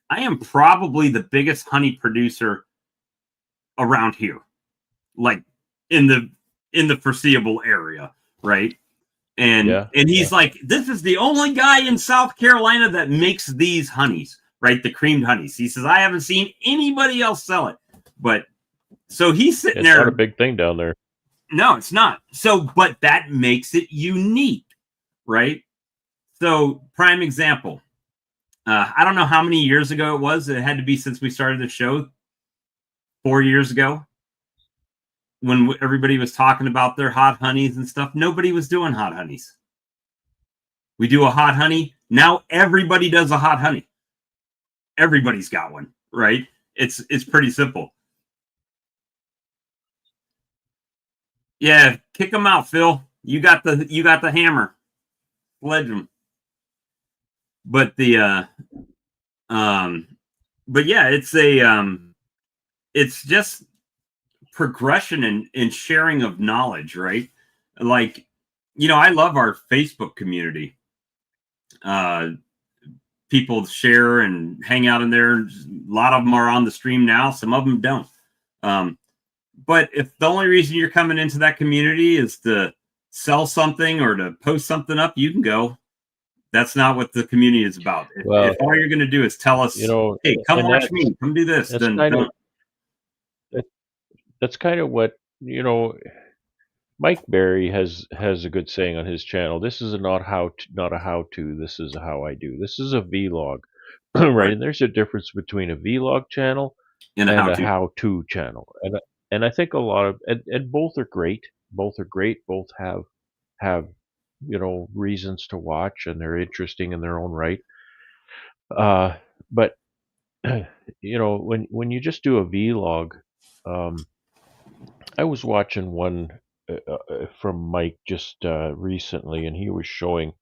I am probably the biggest honey producer around here, like in the foreseeable area, right? And Yeah, yeah. he's like, "This is the only guy in South Carolina that makes these honeys, right? The creamed honeys." He says, "I haven't seen anybody else sell it." But so he's sitting It's not a there. big thing down there. No, it's not. So, but that makes it unique, right? So, prime example. I don't know how many years ago it was. It had to be since we started the show 4 years ago when everybody was talking about their hot honeys and stuff. Nobody was doing hot honeys. We do a hot honey. Now everybody does a hot honey. Everybody's got one, right? It's pretty simple. Yeah, kick them out, Phil. You got the hammer. Sledge them. But um, but yeah, it's just progression and sharing of knowledge, right? Like, I love our Facebook community. Uh, People share and hang out in there. A lot of them are on the stream now. Some of them don't. Um, but if the only reason you're coming into that community is to sell something or to post something up, you can go. That's not what the community is about. If Well, all you're going to do is tell us, hey, come and watch me, come do this, that's then kind of don't. that, that's kind of what Mike Berry has a good saying on his channel. This is not a how to. This is a how I do. This is a vlog, right? Right. And there's a difference between a vlog channel In a and how a to. how to channel, and I think a lot of and both are great. Both are great. Both have reasons to watch, and they're interesting in their own right. But when you just do a vlog, um, I was watching one from Mike just recently, and he was showing.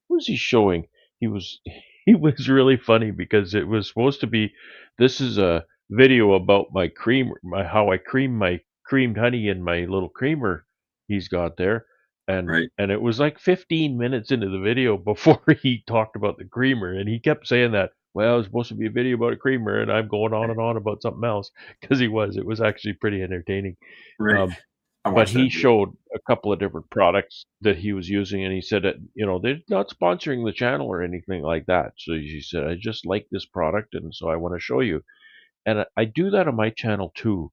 What was he showing? He was he was really funny because it was supposed to be. This is a video about my creamer, how I cream my creamed honey in my little creamer he's got there, Right. and it was like 15 minutes into the video before he talked about the creamer, and he kept saying that. Well, it's supposed to be a video about a creamer, and I'm going on and on about something else because it was actually pretty entertaining. Right. Um, I but watched that he video. showed a couple of different products that he was using, and he said that they're not sponsoring the channel or anything like that. So he said, I just like this product, and so I want to show you. And I do that on my channel too.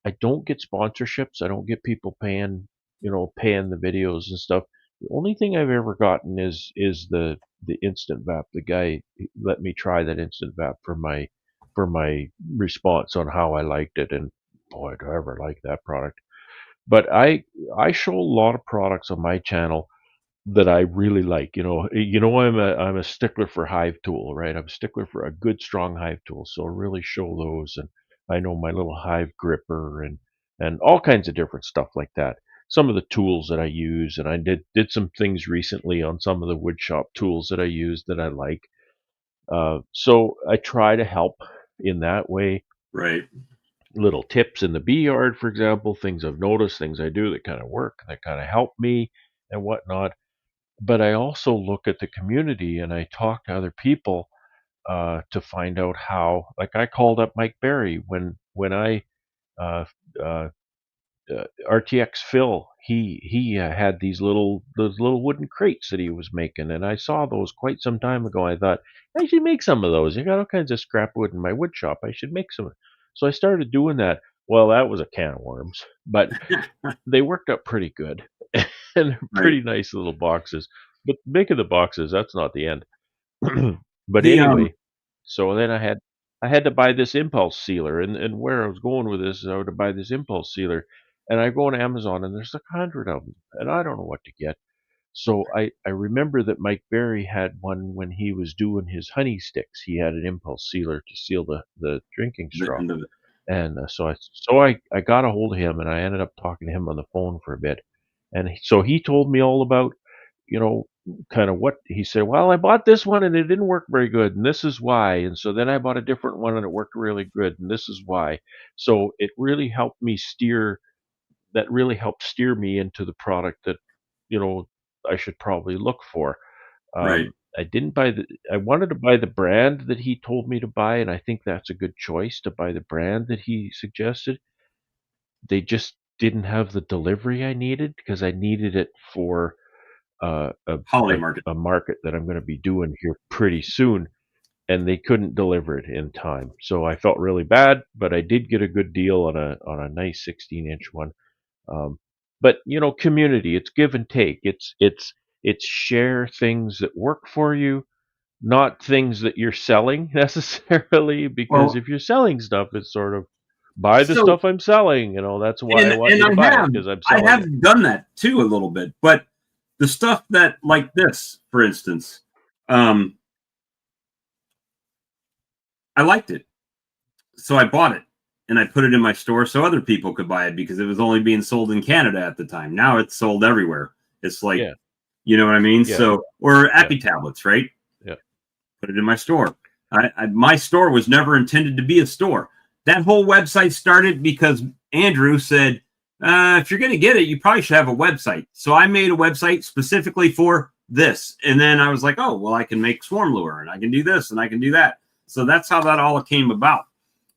I don't get sponsorships. I don't get people paying the videos and stuff. The only thing I've ever gotten is the instant vap. The guy let me try that instant vap for my response on how I liked it, and boy, do I ever like that product. But I show a lot of products on my channel that I really like. I'm a stickler for hive tool, right? I'm a stickler for a good strong hive tool, so I really show those. And I know my little hive gripper and all kinds of different stuff like that. Some of the tools that I use, and I did some things recently on some of the woodshop tools that I use that I like. So I try to help in that way. Right. Little tips in the bee yard, for example, things I've noticed, things I do that kind of work, that kind of help me and whatnot. But I also look at the community and I talk to other people to find out how. Like I called up Mike Berry when I uh, uh, RTX Phil. He had those little wooden crates that he was making, and I saw those quite some time ago. I thought I should make some of those. I got all kinds of scrap wood in my wood shop. I should make some. So I started doing that. Well, that was a can of worms, but they worked out pretty good, and they're Right. pretty nice little boxes. But making the boxes, that's not the end. But The anyway, so then I had to buy this impulse sealer, and where I was going with this is I had to buy this impulse sealer, and I go on Amazon and there's like 100 of them, and I don't know what to get. So I remember that Mike Berry had one when he was doing his honey sticks. He had an impulse sealer to seal the drinking straw. end of it. And so I got a hold of him, and I ended up talking to him on the phone for a bit. And so he told me all about, you know, kind of what he said. Well, I bought this one and it didn't work very good, and this is why. And so then I bought a different one and it worked really good, and this is why. So it really helped me steer. That really helped steer me into the product that you know I should probably look for. Right. I didn't buy the. I wanted to buy the brand that he told me to buy, and I think that's a good choice to buy the brand that he suggested. They just didn't have the delivery I needed because I needed it for uh, a, Holiday a market. a market that I'm going to be doing here pretty soon, and they couldn't deliver it in time. So I felt really bad, but I did get a good deal on a nice 16-inch one. Um, but community, it's give and take. It's share things that work for you, not things that you're selling necessarily, because Well, if you're selling stuff, it's sort of buy the so stuff I'm selling. That's why I want and you to buy it because I'm I selling it. have done that too a little bit, but the stuff that like this, for instance, um, I liked it, so I bought it. and I put it in my store so other people could buy it because it was only being sold in Canada at the time. Now it's sold everywhere. It's like, Yeah. you know what I mean? Yeah. So, or Yeah. Appy tablets, right? Yeah. Put it in my store. My store was never intended to be a store. That whole website started because Andrew said, if you're going to get it, you probably should have a website. So I made a website specifically for this. And then I was like, oh, well, I can make swarm lure and I can do this and I can do that. So that's how that all came about.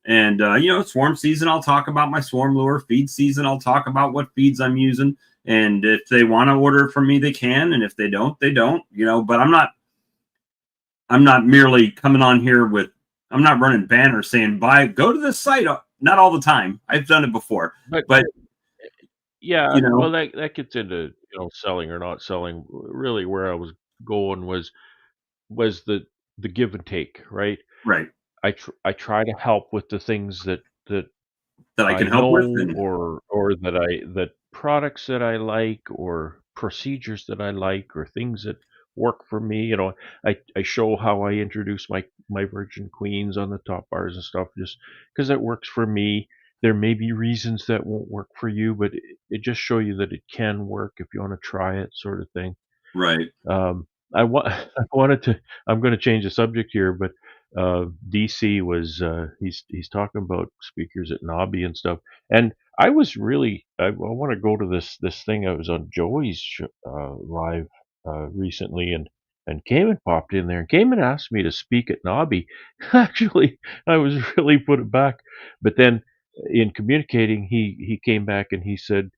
And, swarm season, I'll talk about my swarm lure. Feed season, I'll talk about what feeds I'm using. And if they want to order from me, they can. And if they don't, they don't, but I'm not merely coming on here I'm not running banners saying, go to this site. Not all the time. I've done it before, but yeah, well, that gets into, selling or not selling. Really where I was going was the give and take, right? right. I try to help with the things that That I I can help with. know, And or that products that I like, or procedures that I like, or things that work for me. I show how I introduce my Virgin Queens on the top bars and stuff, just because it works for me. There may be reasons that won't work for you, but it just show you that it can work if you want to try it, sort of thing. right. I wanted to. I'm going to change the subject here, but DC was he's talking about speakers at Nobby and stuff, and I was really I want to go to this thing. I was on Joey's live recently, and Cayman popped in there, and Cayman asked me to speak at Nobby. Actually, I was really put aback, but then in communicating, he came back and he said,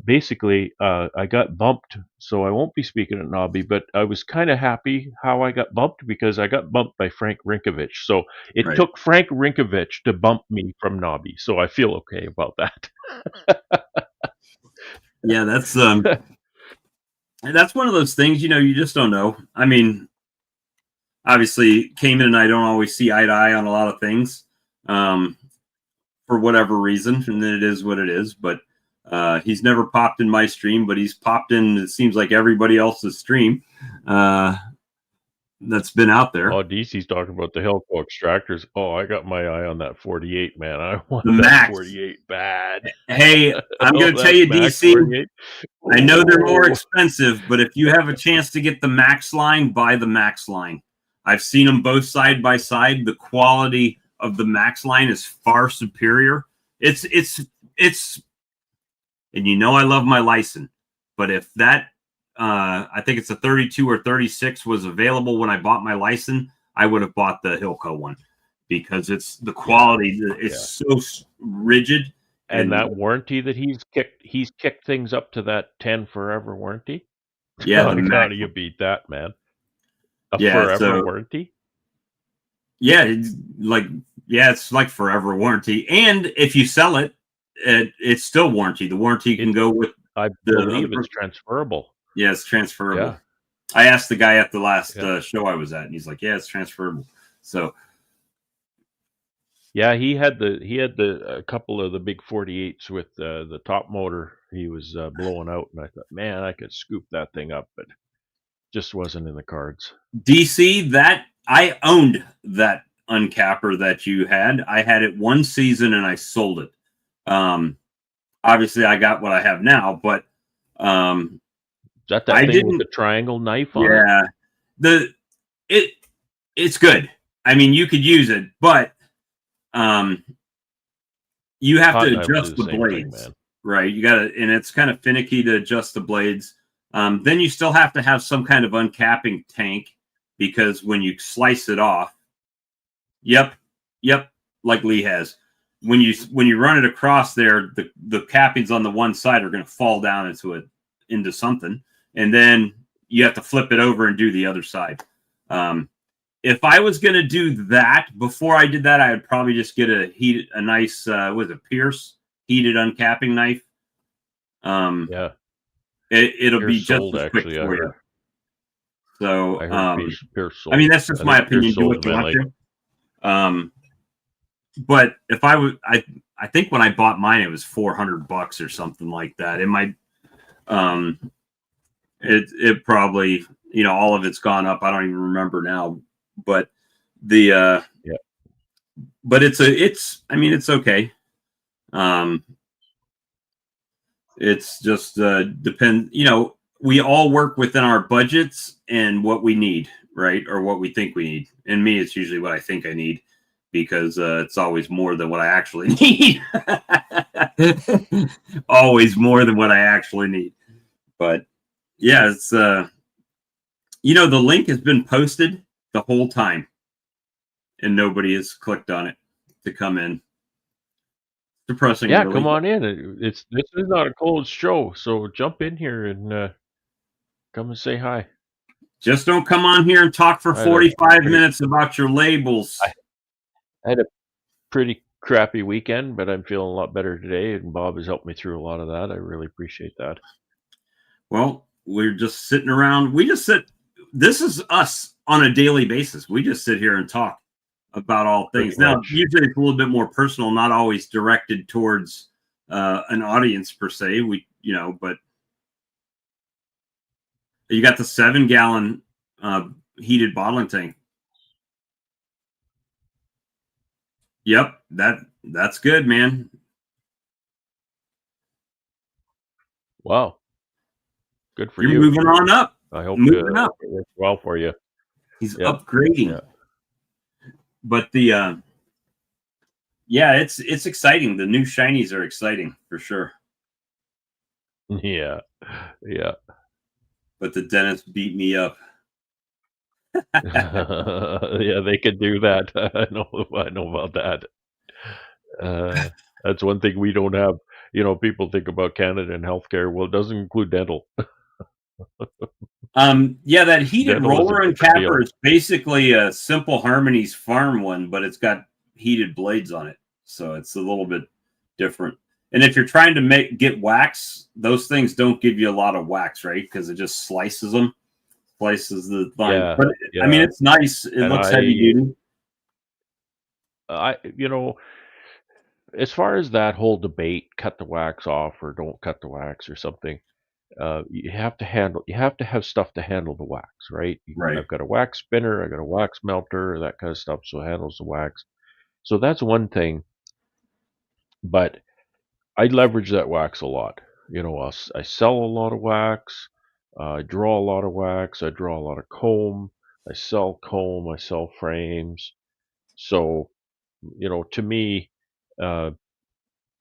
basically, I got bumped, so I won't be speaking at Nobby, but I was kind of happy how I got bumped because I got bumped by Frank Rinkovich. So it Right. took Frank Rinkovich to bump me from Nobby. So I feel okay about that. Yeah. That's one of those things, you just don't know. I mean, obviously Cayman and I don't always see eye to eye on a lot of things. For whatever reason, and then it is what it is. But he's never popped in my stream, but he's popped in, it seems like, everybody else's stream that's been out there. Oh, DC's talking about the Hilco extractors. Oh, I got my eye on that 48, man. I want The that Max. 48 bad. Hey, I'm going to tell you, DC, I know they're more expensive, but if you have a chance to get the Max line, buy the Max line. I've seen them both side by side. The quality of the Max line is far superior. It's and I love my license, but if that I think it's a 32 or 36 was available when I bought my license, I would have bought the Hilco one because it's the quality is so rigid. And that warranty that he's kicked things up to that 10 forever warranty. Yeah, how do you beat that, man? A forever warranty? Yeah, it's like forever warranty. And if you sell it, it's still warranty. The warranty can go with. I believe it's transferable. Yeah, it's transferable. Yeah. I asked the guy at the last show I was at, and he's like, "Yeah, it's transferable." So. Yeah, he had a couple of the big 48s with the top motor. He was blowing out, and I thought, man, I could scoop that thing up, but just wasn't in the cards. DC, that I owned that uncapper that you had. I had it one season and I sold it. Obviously, I got what I have now, but is that thing with the triangle knife on it? Yeah, it's good. I mean, you could use it, but you have to adjust the blades, thing, right? You got to, and it's kind of finicky to adjust the blades. Then you still have to have some kind of uncapping tank because when you slice it off, yep, like Lee has. When you run it across there, the cappings on the one side are going to fall down into something, and then you have to flip it over and do the other side. If I was going to do that, before I did that, I would probably just get a nice, Pierce heated uncapping knife. Yeah. It'll be just as quick for you. So, Pierce I mean, that's just my opinion. Do what you want to. But if I think when I bought mine, it was $400 or something like that. It might, it probably, all of it's gone up. I don't even remember now. But but it's I mean it's okay. Um, it's just depend. You know, we all work within our budgets and what we need, right, or what we think we need. And me, it's usually what I think I need because it's always more than what I actually need. Always more than what I actually need. But yeah, it's you know, the link has been posted the whole time and nobody has clicked on it to come in. Depressing, Yeah, come really. on in. This is not a closed show, so jump in here and come and say hi. Just don't come on here and talk for I had a 45 pretty minutes about your I labels. had a pretty crappy weekend, but I'm feeling a lot better today, and Bob has helped me through a lot of that. I really appreciate that. Well, we're just sitting around. We just sit. This is us on a daily basis. We just sit here and talk about all Pretty things. Now, much. usually it's a little bit more personal, not always directed towards an audience per se. We, you know, but you got the 7-gallon heated bottling tank. Yep, that's good, man. Wow, good for You're you. moving on up. I hope Moving up. it works well for you. He's Yeah, upgrading. yeah. But the yeah, it's exciting. The new shinies are exciting for sure. Yeah, yeah. But the dentist beat me up. Yeah, they could do that. I know about that. Uh, that's one thing we don't have. You know, people think about Canada and healthcare. Well, it doesn't include dental. Yeah, that heated Dental is a roller and different deal. capper is basically a Simple Harmonies farm one, but it's got heated blades on it, so it's a little bit different. And if you're trying to get wax, those things don't give you a lot of wax, right? Because it just slices the line. Yeah, But I mean, yeah. it's nice. It And looks heavy duty. you know, as far as that whole debate, cut the wax off or don't cut the wax or something, you have to have stuff to handle the wax, right? Right. I've got a wax spinner, I got a wax melter, that kind of stuff, so it handles the wax. So that's one thing, but I leverage that wax a lot. You know, I sell a lot of wax, I draw a lot of wax, I draw a lot of comb, I sell frames. So, you know, to me, uh,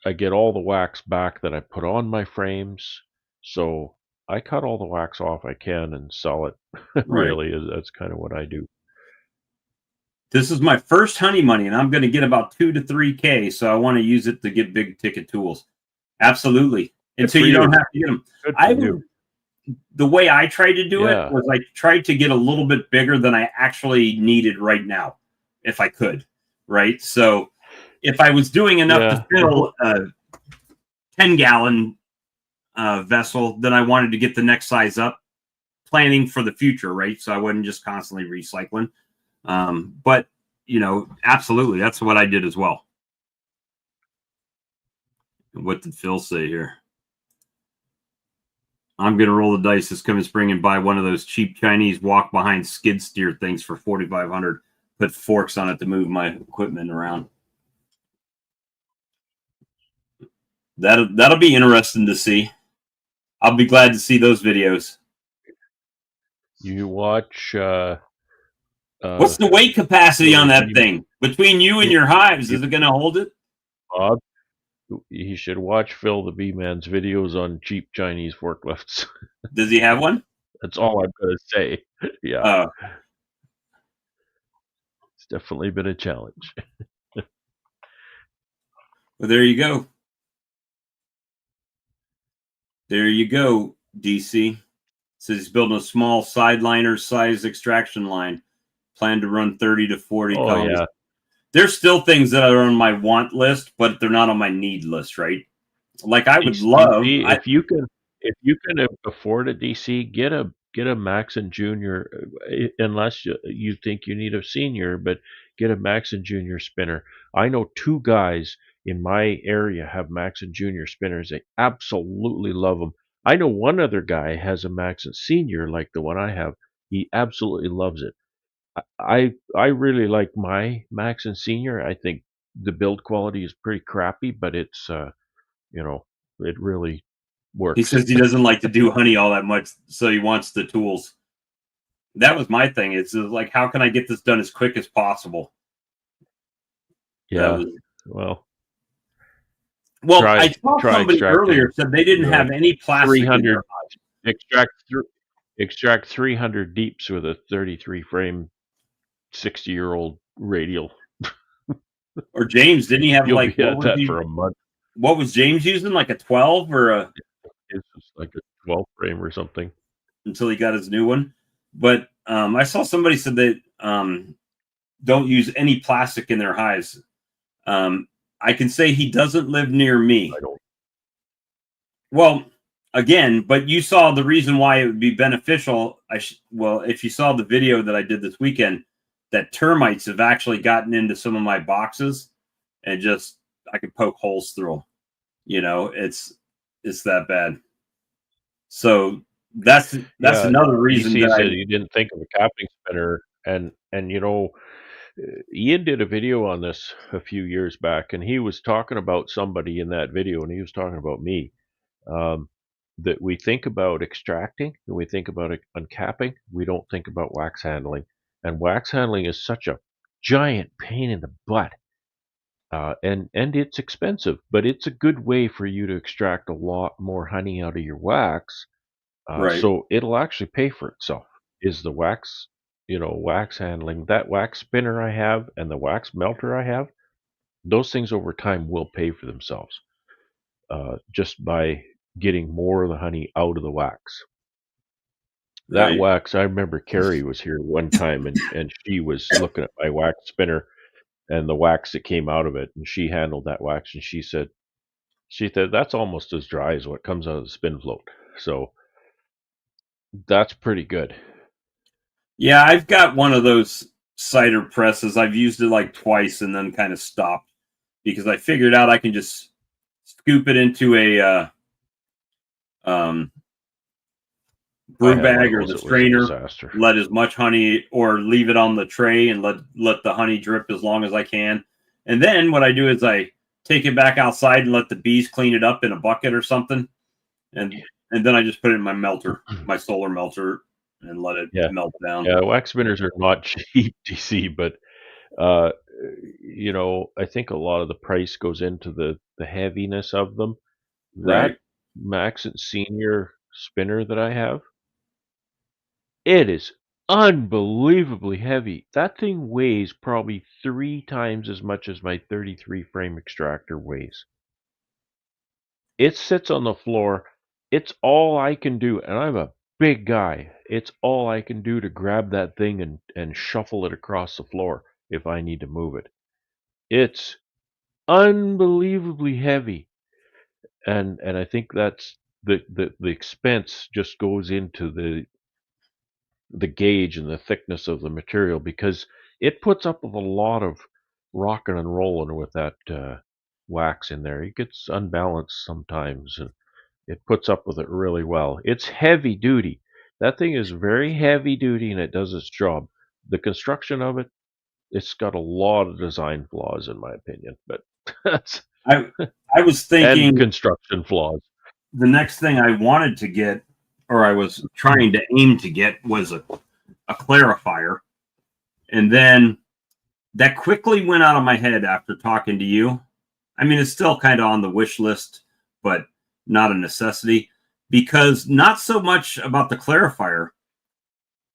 I get all the wax back that I put on my frames. So I cut all the wax off I can and sell it. Right. Really, that's kind of what I do. This is my first honey money, and I'm going to get about 2 to 3K. So I want to use it to get big ticket tools. Absolutely. Good Until for you don't you. have to get them. Good for I you. would the way I tried to do it Yeah. was I tried to get a little bit bigger than I actually needed right now, if I could. Right. So if I was doing enough to Yeah. fill a 10-gallon vessel, then I wanted to get the next size up, planning for the future. Right. So I wasn't just constantly recycling. But, you know, absolutely. That's what I did as well. What did Phil say here? I'm going to roll the dice this coming spring and buy one of those cheap Chinese walk behind skid steer things for 4,500. Put forks on it to move my equipment around. That'll be interesting to see. I'll be glad to see those videos. You watch What's the weight capacity Phil on the that Bee thing? Between you and you, your hives, you is it going to hold it? Bob, you should watch Phil the Bee Man's videos on cheap Chinese forklifts. Does he have one? That's all I'm gonna say. Yeah, Uh, it's definitely been a challenge. well, there you go. There you go, DC. Says he's building a small sideliner size extraction line. Plan to run 30 to 40 Oh columns. yeah. There's still things that are on my want list, but they're not on my need list, right? Like I would love. DC, if you can afford a DC, get a Max and Junior, unless you think you need a senior, but get a Max and Junior spinner. I know two guys in my area have Max and Junior spinners. They absolutely love them. I know one other guy has a Max and Senior like the one I have. He absolutely loves it. I really like my Max and Senior. I think the build quality is pretty crappy, but it's you know, it really He works. says he doesn't like to do honey all that much, so he wants the tools. That was my thing. It's like, how can I get this done as quick as possible? That Yeah. was Well, well. I saw try somebody earlier extracting, said they didn't have any plastic in their 300 extract extract 300 deeps with a 33 frame 60-year-old radial. or James didn't he have You'll like be at that for a month. what was James using, like a 12 or a It's just like a 12 frame or something. until he got his new one. But I saw somebody said that don't use any plastic in their hives. Um, I can say he doesn't live near me. I don't. Well, again, but you saw the reason why it would be beneficial. Well, if you saw the video that I did this weekend, that termites have actually gotten into some of my boxes, and just I could poke holes through them. You know, it's that bad. So that's Yeah, another reason DC that said he didn't think of a capping spinner, and Ian did a video on this a few years back, and he was talking about somebody in that video, and he was talking about me. Um, that we think about extracting, and we think about uncapping. We don't think about wax handling, and wax handling is such a giant pain in the butt. And it's expensive, but it's a good way for you to extract a lot more honey out of your wax. right, So it'll actually pay for itself. Is the wax, wax handling, that wax spinner I have and the wax melter I have, those things over time will pay for themselves just by getting more of the honey out of the wax. That right. wax, I remember Carrie was here one time and she was looking at my wax spinner and the wax that came out of it, and she handled that wax and she said that's almost as dry as what comes out of the spin float. So that's pretty good. Yeah, I've got one of those cider presses. I've used it like twice and then kind of stopped because I figured out I can just scoop it into a um, I brew had one of bag or those the that was a strainer, disaster. let as much honey or leave it on the tray and let the honey drip as long as I can. And then what I do is I take it back outside and let the bees clean it up in a bucket or something. And then I just put it in my melter, my solar melter, and let it Yeah. melt down. Yeah, wax spinners are not cheap, DC, but uh, I think a lot of the price goes into the heaviness of them. Right. That Max and Senior spinner that I have, it is unbelievably heavy. That thing weighs probably 3 times as much as my 33 frame extractor weighs. It sits on the floor. It's all I can do, and I'm a big guy. It's all I can do to grab that thing and shuffle it across the floor if I need to move it. It's unbelievably heavy, and I think that's the expense just goes into the gauge and the thickness of the material because it puts up with a lot of rocking and rolling with that wax in there. It gets unbalanced sometimes, and it puts up with it really well. It's heavy duty. That thing is very heavy duty and it does its job. The construction of it, it's got a lot of design flaws in my opinion, but that's I I was and thinking construction flaws. the next thing I wanted to get, or I was trying to aim to get, was a clarifier. And then that quickly went out of my head after talking to you. I mean, it's still kind of on the wish list, but not a necessity because not so much about the clarifier,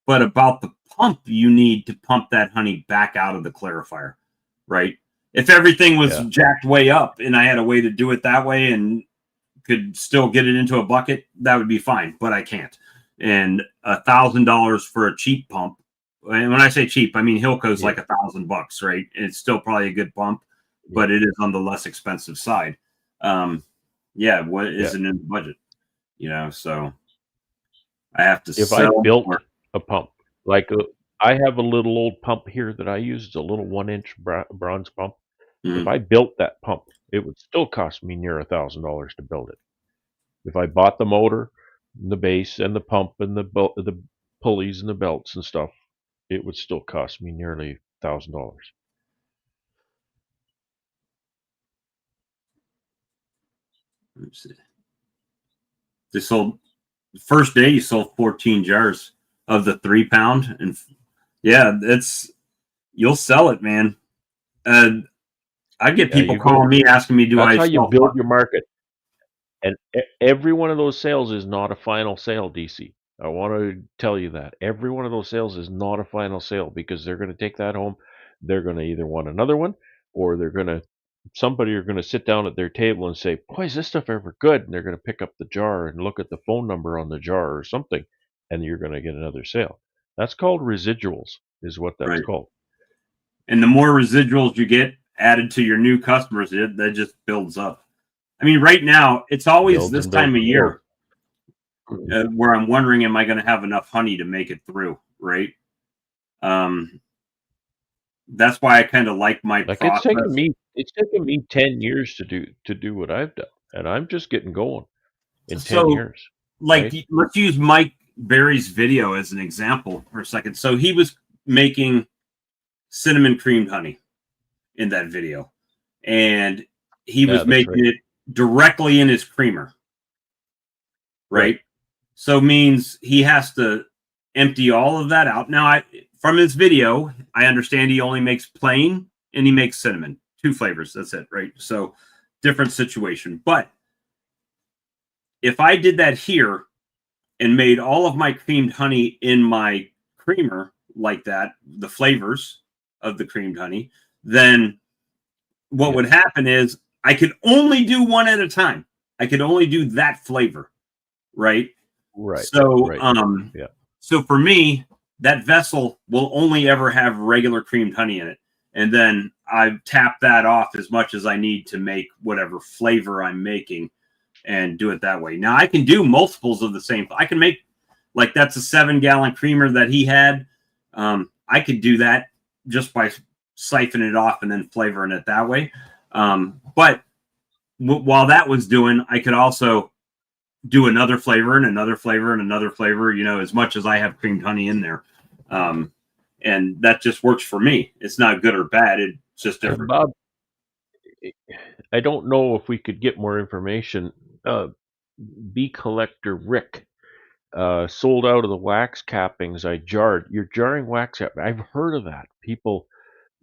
but about the pump you need to pump that honey back out of the clarifier, right? If everything was Yeah. jacked way up and I had a way to do it that way and could still get it into a bucket, that would be fine, but I can't. And $1,000 for a cheap pump. And when I say cheap, I mean Hilco's Yeah. like $1,000, right? It's still probably a good pump, Yeah. but it is on the less expensive side. Yeah, what Yeah. isn't in the budget? So I have to If I sell built more. a pump, like I have a little old pump here that I use, it's a little 1-inch bronze pump. If Mhm. I built that pump, it would still cost me near $1,000 to build it. If I bought the motor, the base, and the pump, and the pulleys and the belts and stuff, it would still cost me nearly $1,000. Let's see. They sold the first day. You sold 14 jars of the 3 pound, and yeah, you'll sell it, man. I get Yeah, people you go. calling me asking me, "Do That's I how you sell?" build your market. And every one of those sales is not a final sale, DC. I want to tell you that. Every one of those sales is not a final sale because they're going to take that home. They're going to either want another one or somebody are going to sit down at their table and say, "Boy, is this stuff ever good?" And they're going to pick up the jar and look at the phone number on the jar or something, and you're going to get another sale. That's called residuals, is what that's Right. called. And the more residuals you get added to your new customers, that just builds up. I mean, right now, it's always Builds this and builds time of and builds. year where I'm wondering, am I going to have enough honey to make it through? Right. Um, that's why I kind of like my Like process. it's taken me 10 years to do what I've done, and I'm just getting going in 10 So, years, like, right? let's use Mike Berry's video as an example for a second. So he was making cinnamon creamed honey in that video, and he Yeah, was that's making right. it directly in his creamer, Right. right? So means he has to empty all of that out. Now, from his video, I understand he only makes plain and he makes cinnamon, 2 flavors. That's it, right? So different situation. But if I did that here and made all of my creamed honey in my creamer like that, the flavors of the creamed honey, then what Yeah. would happen is I could only do one at a time. I could only do that flavor, right? Right. So, Right. Yeah. so for me, that vessel will only ever have regular creamed honey in it, and then I tap that off as much as I need to make whatever flavor I'm making, and do it that way. Now I can do multiples of the same. I can make like that's a 7-gallon creamer that he had. I could do that just by siphoning it off and then flavoring it that way. But while that was doing, I could also do another flavor and another flavor and another flavor, as much as I have creamed honey in there. And that just works for me. It's not good or bad. It's just And different. Bob, I don't know if we could get more information. Bee collector Rick sold out of the wax cappings I jarred. You're jarring wax cap. I've heard of that. People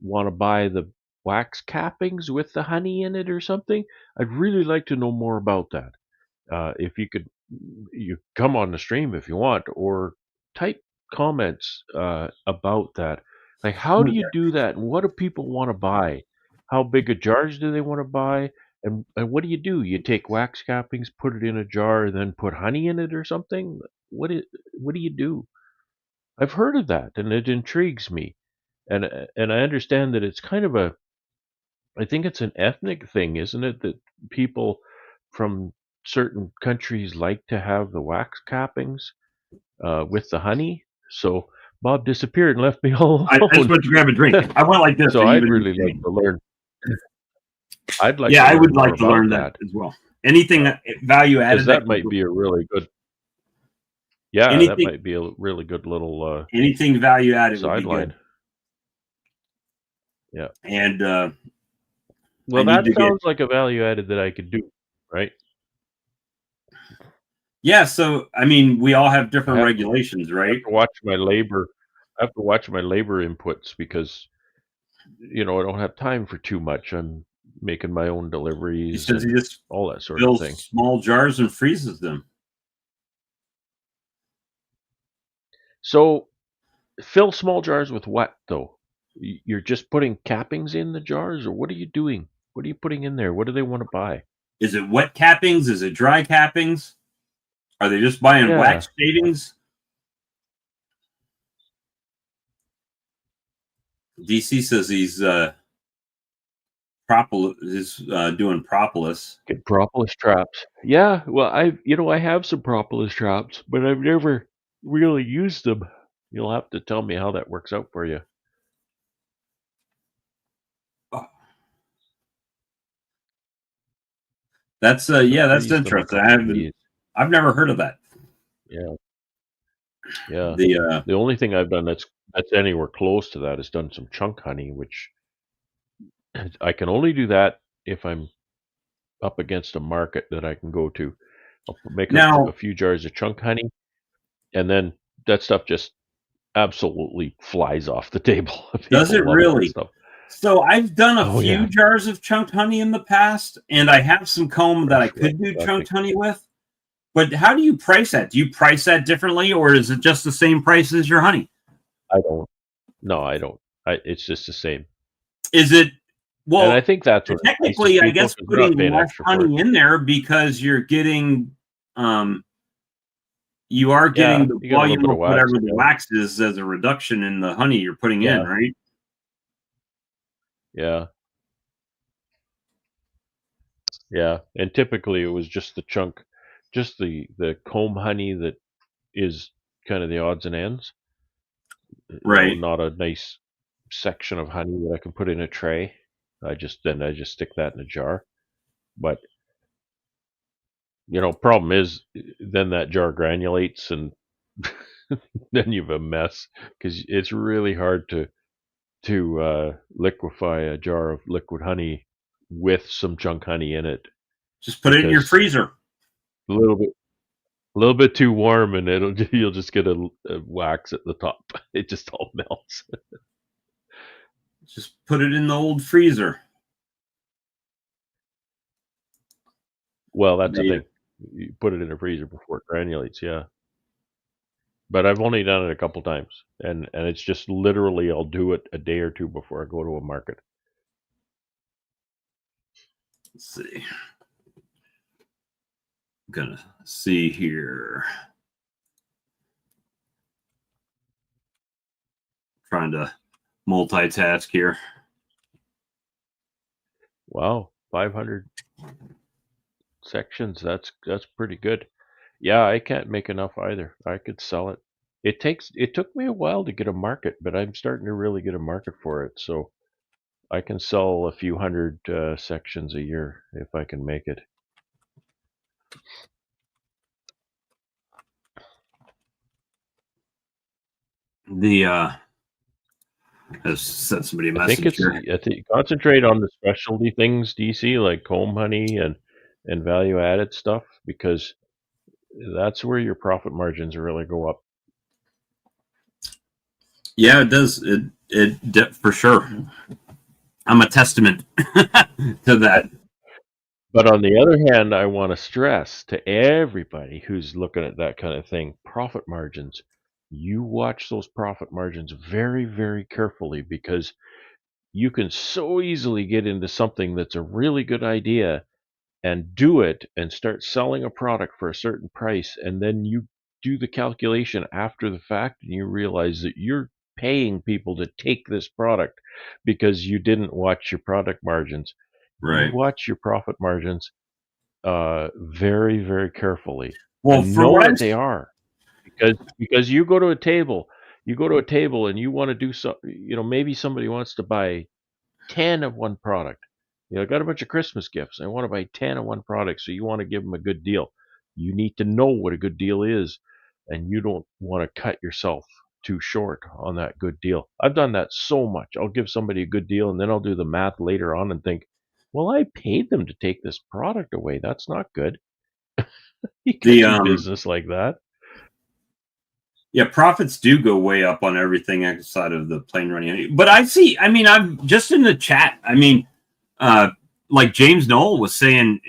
want to buy the wax cappings with the honey in it or something. I'd really like to know more about that. If you come on the stream if you want, or type comments about that. Like, how do you do that, and what do people want to buy? How big a jars do they want to buy? And what do? You take wax cappings, put it in a jar, and then put honey in it or something? What do you do? I've heard of that, and it intrigues me. And I understand that it's kind of I think it's an ethnic thing, isn't it? That people from certain countries like to have the wax cappings with the honey. So Bob disappeared and left me all I just alone. went to grab a drink. I went like this. So And I'd even really like to learn. I'd like yeah, to I learn would more like to about learn that that as well. Anything value because added that that can might go, be a really good. Yeah, that anything might be a really good little anything value added would be sideline. good. Yeah. And I Well, need that to get sounds like a value added that I could do, right? yeah. So I mean, we all have I different have to regulations, I have right? to watch my labor. I have to watch my labor inputs because I don't have time for too much. I'm making my own He deliveries says he and just all that sort of fills thing. small jars and freezes them. So, fill small jars with what though? You're just putting cappings in the jars, or what are you doing? What are you putting in there? What do they want to buy? Is it wet cappings? Is it dry cappings? Are they just buying Yeah. wax shavings? DC says he's doing propolis. Get propolis traps. Yeah, well, I have some propolis traps, but I've never really used them. You'll have to tell me how that works out for you. That's To that's freeze them a interesting. couple of days. I've never heard of that. Yeah, yeah. The The only thing I've done that's anywhere close to that is done some chunk honey, which I can only do that if I'm up against a market that I can go to. I'll make a Now, few jars of chunk honey, and then that stuff just absolutely flies off the table. does People it love that really? stuff. So I've done a Oh yeah, few jars of chunked honey in the past, and I have some comb that I fresh could do exotic. chunked honey with. But how do you price that? Do you price that differently, or is it just the same price as your honey? I don't. No, I don't. It's just the same. Is it And I well? think that's what entices Technically, I people guess because they're not putting paying less extra for it. honey in there because um, you are Yeah, getting the you get a little volume bit of of wax whatever in the there. wax is as a reduction in the honey you're putting in, Yeah, right? yeah, yeah. And typically it was just the chunk, just the comb honey that is kind of the odds and ends. Right. Not a nice section of honey that I can put in a tray. I just stick that in a jar. But problem is then that jar granulates and then you have a mess because it's really hard to liquefy a jar of liquid honey with some chunk honey in it Just put it in your because freezer. a little bit too warm and you'll just get a wax at the top. It just all melts. Just put it in the old freezer. Well, that's the Made thing. You put it in a freezer before it granulates, yeah. But I've only done it a couple times, and it's just literally I'll do it a day or two before I go to a market. Let's see. I'm gonna see here. Trying to multitask here. Wow, 500 sections. That's pretty good. Yeah, I can't make enough either. I could sell it. It took me a while to get a market, but I'm starting to really get a market for it. So I can sell a few hundred sections a year if I can make it. The I sent somebody a message here. I think concentrate on the specialty things, DC, like comb honey and value added stuff, because that's where your profit margins really go up. Yeah, it does. For sure. I'm a testament to that. But on the other hand, I want to stress to everybody who's looking at that kind of thing, profit margins. You watch those profit margins very, very carefully because you can so easily get into something that's a really good idea and do it and start selling a product for a certain price, and then you do the calculation after the fact and you realize that you're paying people to take this product because you didn't watch your product margins. You Right. watch your profit margins very, very carefully Well, and for know what what I've they are, because you go to a table and you want to do so. Maybe somebody wants to buy 10 of one product. I got a bunch of Christmas gifts. I want to buy 10 of one product, so you want to give them a good deal. You need to know what a good deal is, and you don't want to cut yourself too short on that good deal. I've done that so much. I'll give somebody a good deal, and then I'll do the math later on and think, well, I paid them to take this product away. That's not good. You can't the do business like that. Yeah, profits do go way up on everything outside of the plain running. But I'm just in the chat. Uh, like James Knoll was saying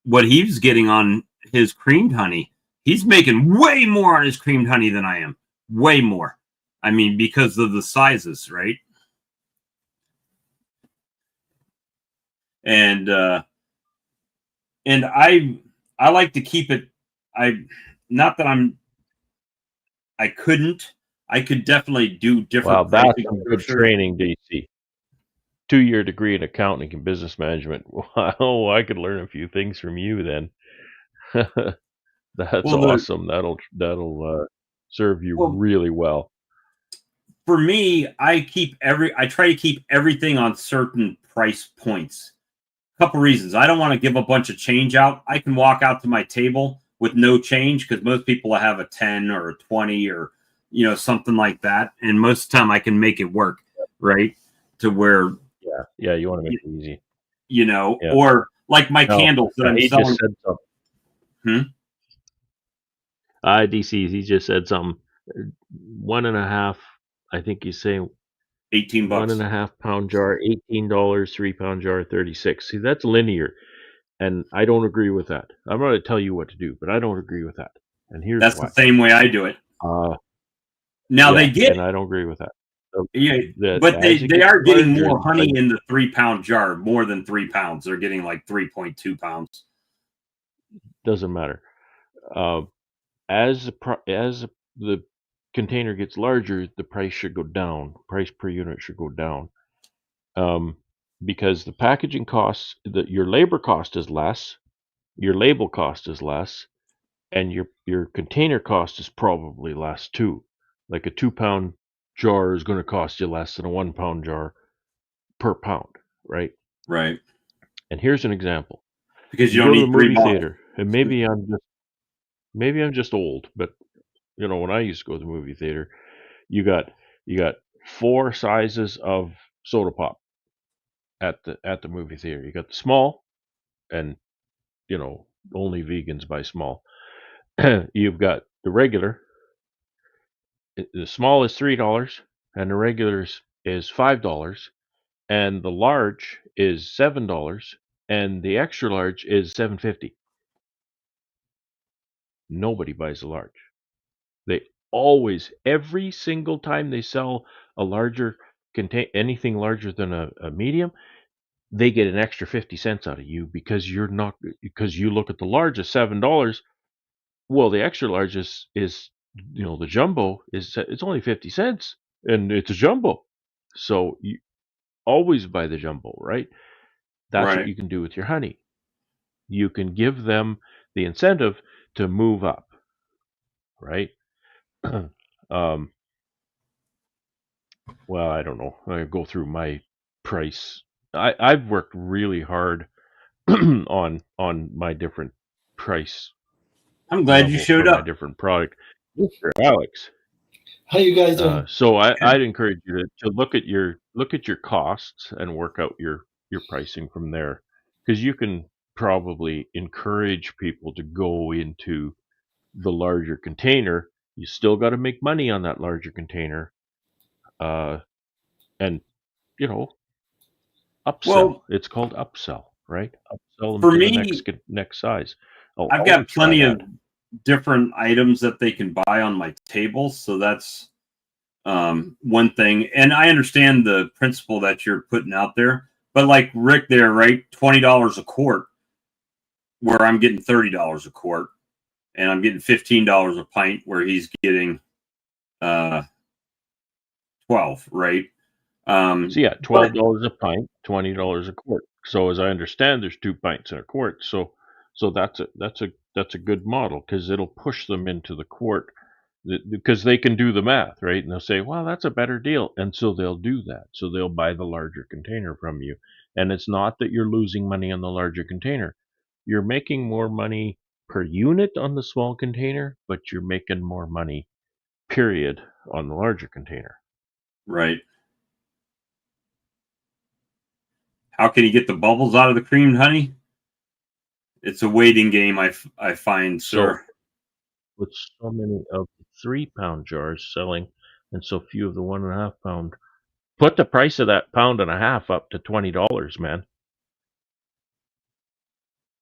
what he was getting on his creamed honey. He's making way more on his creamed honey than I am. Way more. Because of the sizes, right? And I like to keep it. I not that I couldn't. I could definitely do Wow, different that's pricing some for good sure. training, DC. 2-year degree in accounting and business management. Wow, I could learn a few things from you then. That's Well, the awesome. That'll serve you well really well. for me, I try to keep everything on certain price points. A couple reasons. I don't want to give a bunch of change out. I can walk out to my table with no change because most people have a 10 or a 20 or something like that. And most of the time I can make it work, right? To where Yeah, you wanna make it easy. Yeah. or like my No, candles that I'm he selling. just said something. DC, he just said something. 1.5. I think he's saying $18. 1.5 pound jar, $18. 3 pound jar, 36. See, that's linear, and I don't agree with that. I'm going to tell you what to do, but I don't agree with that, and here's That's the why. same way I do it. Now they Yeah, get and I don't agree with that. So yeah, that but as it they gets are getting larger, more the honey price in the 3 pound jar, more than 3 pounds. They're getting like 3.2 pounds. doesn't matter. Uh, as the container gets larger, the price should go down. Price per unit should go down, um, because the packaging costs, your labor cost is less, your label cost is less, and your container cost is probably less too. Like a 2 pound jar is going to cost you less than a 1 pound jar per pound, right? Right. And here's an example. Because you You don't go to the need 3 movie bottles. theater, and maybe I'm just old, but when I used to go to the movie theater, you got four sizes of soda pop at the movie theater. You got the small, and only vegans buy small. You've got the regular. The small is $3, and the regular is $5, and the large is $7, and the extra large is $7.50. Nobody buys a large. They always, every single time they sell a larger anything larger than a medium, they get an extra 50 cents out of you because you look at the large as $7. Well, the extra large is the jumbo it's only 50 cents, and it's a jumbo. So you always buy the jumbo, right? That's what Right. you can do with your honey. You can give them the incentive to move up, right? um, well, I don't know. I go through my price. I've worked really hard on my different price I'm glad you levels showed for my up. different product. Mr. Alex. How you guys doing? So I'd encourage you to look at your costs and work out your pricing from there, because you can probably encourage people to go into the larger container. You still got to make money on that larger container, uh, and you know upsell. Well, It's called upsell, right? Upsell them for to the me, next size. I'll I've got always try plenty of that. different items that they can buy on my table, so that's one thing. And I understand the principle that you're putting out there, but like Rick there, right? $20 a quart, where I'm getting $30 a quart, and I'm getting $15 a pint, where he's getting uh 12, right? So yeah, But $12 a pint, $20 a quart. So as I understand, there's 2 pints in a quart. So that's a good model, because it'll push them into the quart, because they can do the math, right? And they'll say, well, that's a better deal, and so they'll do that. So they'll buy the larger container from you, and it's not that you're losing money on the larger container. You're making more money per unit on the small container, but you're making more money, period, on the larger container. right, how can you get the bubbles out of the creamed honey? It's a waiting game, I find, So sir. with so many of the 3 pound jars selling and so few of the 1.5 pound, put the price of that pound and a half up to $20, man.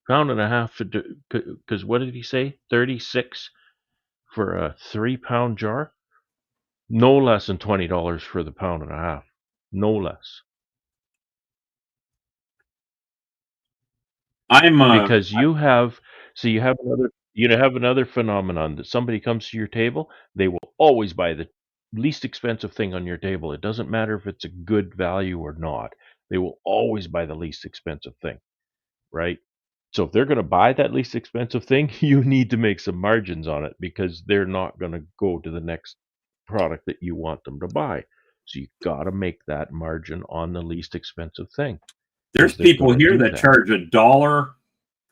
Pound and a half, because what did he say? 36 for a 3 pound jar? No less than $20 for the pound and a half. No less. I'm Because you have another phenomenon that somebody comes to your table, they will always buy the least expensive thing on your table. It doesn't matter if it's a good value or not. They will always buy the least expensive thing, right? So if they're going to buy that least expensive thing, you need to make some margins on it, because they're not going to go to the next product that you want them to buy. So you got to make that margin on the least expensive thing, There's because they're people going to here do that that. charge $1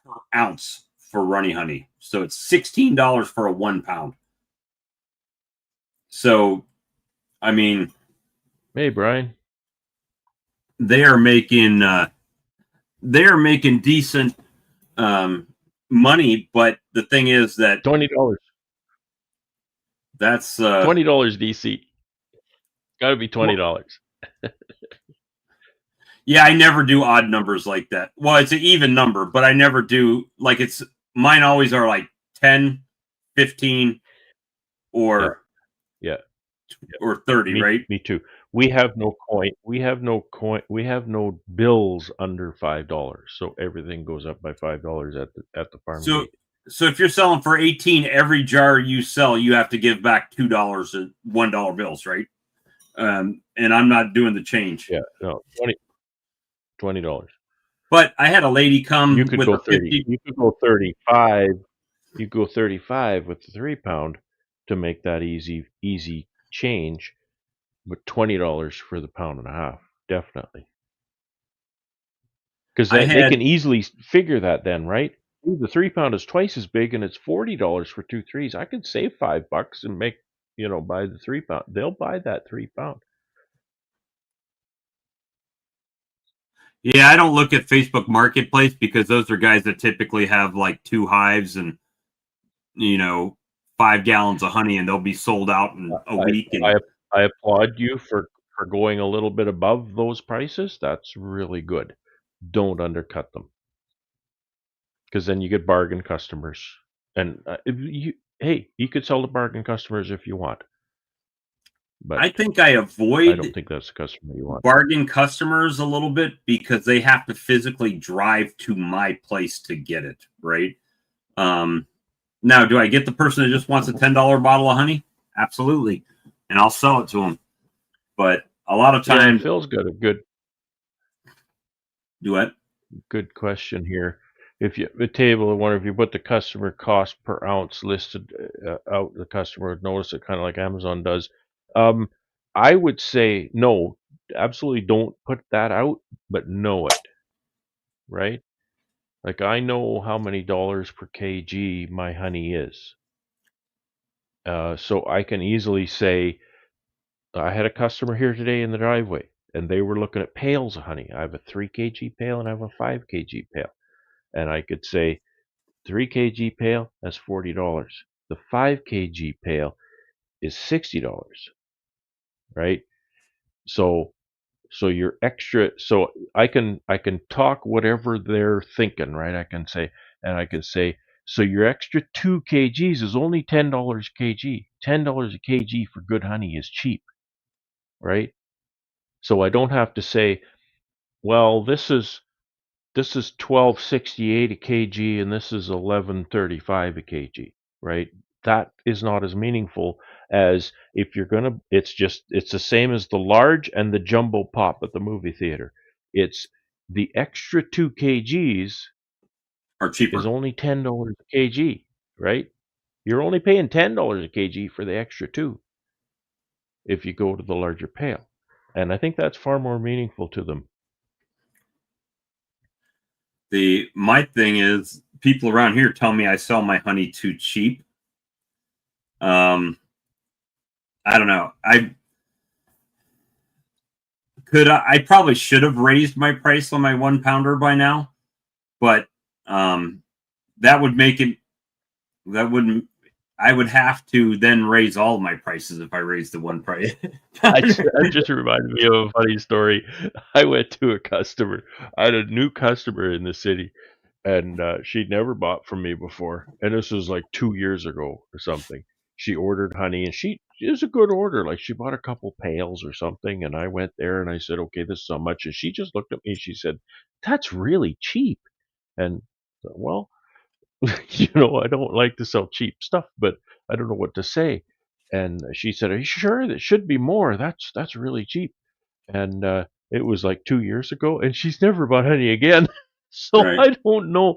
per ounce for runny honey, so it's $16 for a 1 pound. So, I mean, Hey, Brian. they are making they're making decent money, but the thing is that $20. that's $20 DC. Got to be $20. Yeah, I never do odd numbers like that. Well, it's an even number, but I never do like it's mine always are like 10, 15 or yeah. or 30, right? Me too. We have no coin. We have no bills under $5. So everything goes up by $5 at the farm gate. So if you're selling for 18, every jar you sell, you have to give back $2 and $1 bills, right? And I'm not doing the change. Yeah, no, $20. But I had a lady come You could with go a 30. 50. You could go 35. You go 35 with the 3-pound to make that easy change, but $20 for the pound and a half, definitely. Because they can easily figure that then, right? The 3-pound is twice as big, and it's $40 for 2 threes. I could save $5 and make, buy the 3-pound. They'll buy that 3-pound. Yeah, I don't look at Facebook Marketplace because those are guys that typically have like 2 hives and 5 gallons of honey, and they'll be sold out in a week. I applaud you for going a little bit above those prices. That's really good. Don't undercut them, because then you get bargain customers. And you could sell to bargain customers if you want. But I think I avoid. I don't think that's the customer you want. Bargain customers a little bit because they have to physically drive to my place to get it, right? Now, do I get the person that just wants a $10 bottle of honey? Absolutely, and I'll sell it to them. But a lot of times, Phil's got a good. Do what? Good question here. If you the table, I wonder if you put the customer cost per ounce listed out, the customer would notice it, kind of like Amazon does. I would say no, absolutely don't put that out, but know it, right? Like, I know how many dollars per kg my honey is. So I can easily say, I had a customer here today in the driveway, and they were looking at pails of honey. I have a 3 kg pail and I have a 5 kg pail. And I could say, 3 kg pail, that's $40. The 5 kg pail is $60, right? So your extra, so I can talk whatever they're thinking, right? I can say, so your extra 2 kgs is only $10 a kg. $10 a kg for good honey is cheap, right? So I don't have to say, well, this is $12.68 a kg and this is $11.35 a kg, right? That is not as meaningful as if you're gonna. It's the same as the large and the jumbo pop at the movie theater. It's the extra 2 kgs are cheaper. Is only $10 a kg, right? You're only paying $10 a kg for the extra 2 if you go to the larger pail, and I think that's far more meaningful to them. My thing is, people around here tell me I sell my honey too cheap. I don't know. I probably should have raised my price on my 1 pounder by now, but that would make it. That wouldn't. I would have to then raise all my prices if I raised the one price. That just reminded me of a funny story. I went to a customer. I had a new customer in the city, and she'd never bought from me before. And this was like 2 years ago or something. She ordered honey, and it was a good order. Like, she bought a couple pails or something, and I went there and I said, okay, this is how much. And she just looked at me and she said, that's really cheap. And well, I don't like to sell cheap stuff, but I don't know what to say. And she said, are you sure? That should be more. That's really cheap. And it was like 2 years ago, and she's never bought honey again. So right. I don't know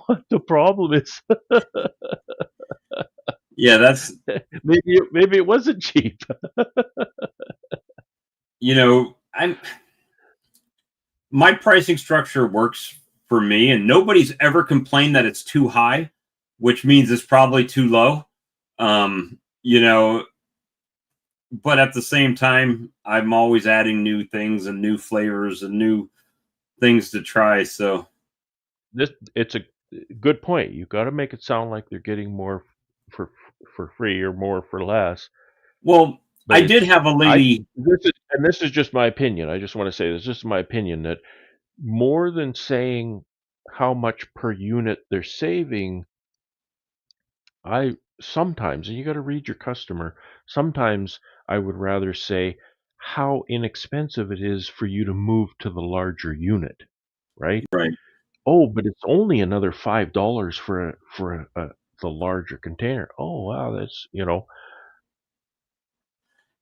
what the problem is. Yeah, that's maybe it wasn't cheap. My pricing structure works for me, and nobody's ever complained that it's too high, which means it's probably too low. But at the same time, I'm always adding new things and new flavors and new things to try. So it's a good point. You got to make it sound like they're getting more for free or more for less. well, But I did have a lady. This is just my opinion. I just want to say this is my opinion that more than saying how much per unit they're saving, I sometimes, and you got to read your customer, sometimes I would rather say how inexpensive it is for you to move to the larger unit, right? Right. Oh, but it's only another $5 for the larger container. Oh, wow, that's,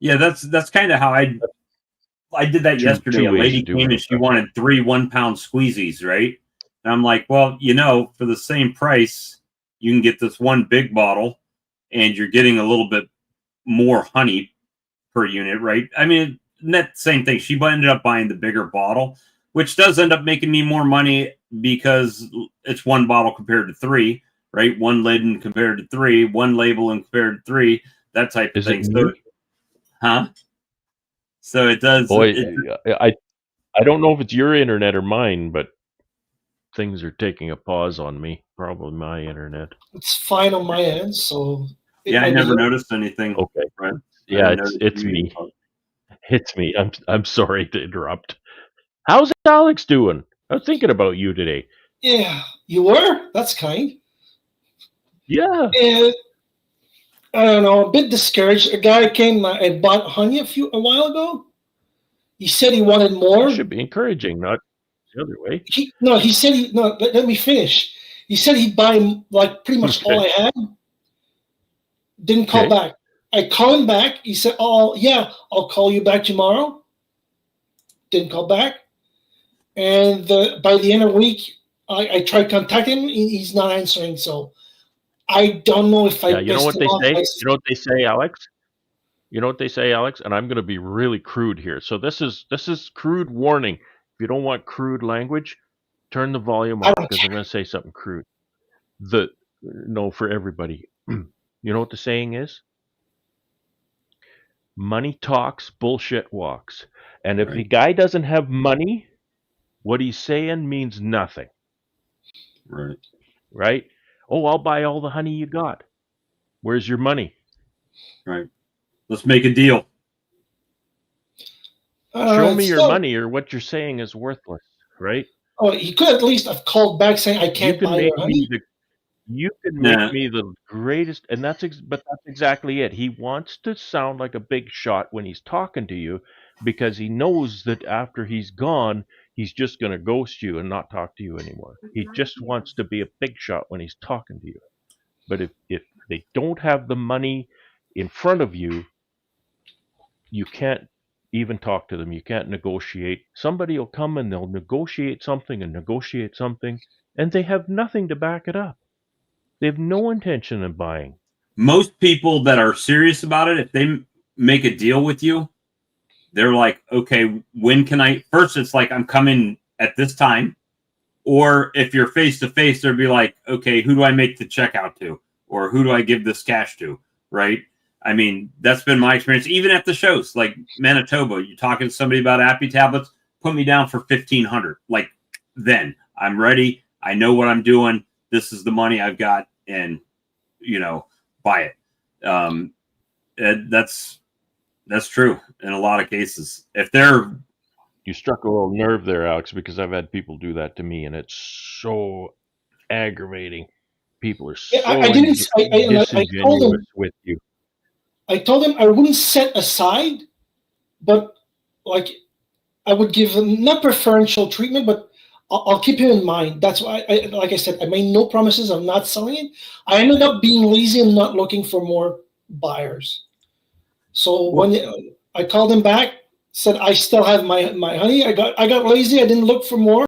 Yeah, that's kind of how I did that yesterday. two A ways lady of came doing and it. she wanted 3 1-pound squeezies, right? And I'm like, well, for the same price, you can get this one big bottle, and you're getting a little bit more honey per unit, right? I mean, net same thing. She ended up buying the bigger bottle, which does end up making me more money because it's one bottle compared to 3, right? One lid and compared to 3, one label and compared to 3, that type of Is it thing. So, me? huh? So it does. Boy, I don't know if it's your internet or mine, but things are taking a pause on me. Probably my internet. It's fine on my end, so it Yeah, I might be never you. noticed anything. Okay. Right? I Yeah, didn't notice it's you. me. It's me. I'm sorry to interrupt. How's Alex doing? I was thinking about you today. Yeah, you were? That's kind. Yeah. And I don't know, a bit discouraged. A guy came and bought honey a while ago. He said he wanted That more. should be encouraging, not the other way. He said no. Let me finish. He said he'd buy like pretty much all Okay. I had. Didn't call Okay. back. I called him back. He said, "Oh yeah, I'll call you back tomorrow." Didn't call back. And by the end of the week, I tried contacting him. He's not answering. So I don't know if I Yeah, you know pissed what him they off. say? You know what they say, Alex? You know what they say, Alex? And I'm going to be really crude here. So this is crude warning. If you don't want crude language, turn the volume I off don't because I'm care. going to say something crude. No, for everybody. You know what the saying is? Money talks, bullshit walks. And if the Right. guy doesn't have money, what he's saying means nothing, Right. right? Oh, I'll buy all the honey you got. Where's your money? Right. Let's make a deal. Show me It's your still. money or what you're saying is worthless, right? Oh, he could at least have called back saying, "I You can't can buy make your me honey." the You can make Nah. me the greatest, and but that's exactly it. He wants to sound like a big shot when he's talking to you because he knows that after he's gone, he's just going to ghost you and not talk to you anymore. He just wants to be a big shot when he's talking to you. But if they don't have the money in front of you, you can't even talk to them. You can't negotiate. Somebody will come and they'll negotiate something and negotiate something, and they have nothing to back it up. They have no intention of buying. Most people that are serious about it, if they make a deal with you, they're like, okay, when can I? First, it's like, I'm coming at this time. Or if you're face to face, they'd be like, okay, who do I make the check out to? Or who do I give this cash to? Right. I mean, that's been my experience, even at the shows like Manitoba. You're talking to somebody about Appy tablets, put me down for 1,500. Like, then I'm ready. I know what I'm doing. This is the money I've got, and buy it. That's true in a lot of cases. If they're You struck a little nerve there, Alex, because I've had people do that to me, and it's so aggravating. People are Yeah, so I didn't. I told disingenuous him. with you. I told him I wouldn't set aside, but like I would give him not preferential treatment, but I'll keep him in mind. That's why, like I said, I made no promises of not selling it. I ended up being lazy and not looking for more buyers. So when I called him back, said I still have my honey. I got lazy. I didn't look for more.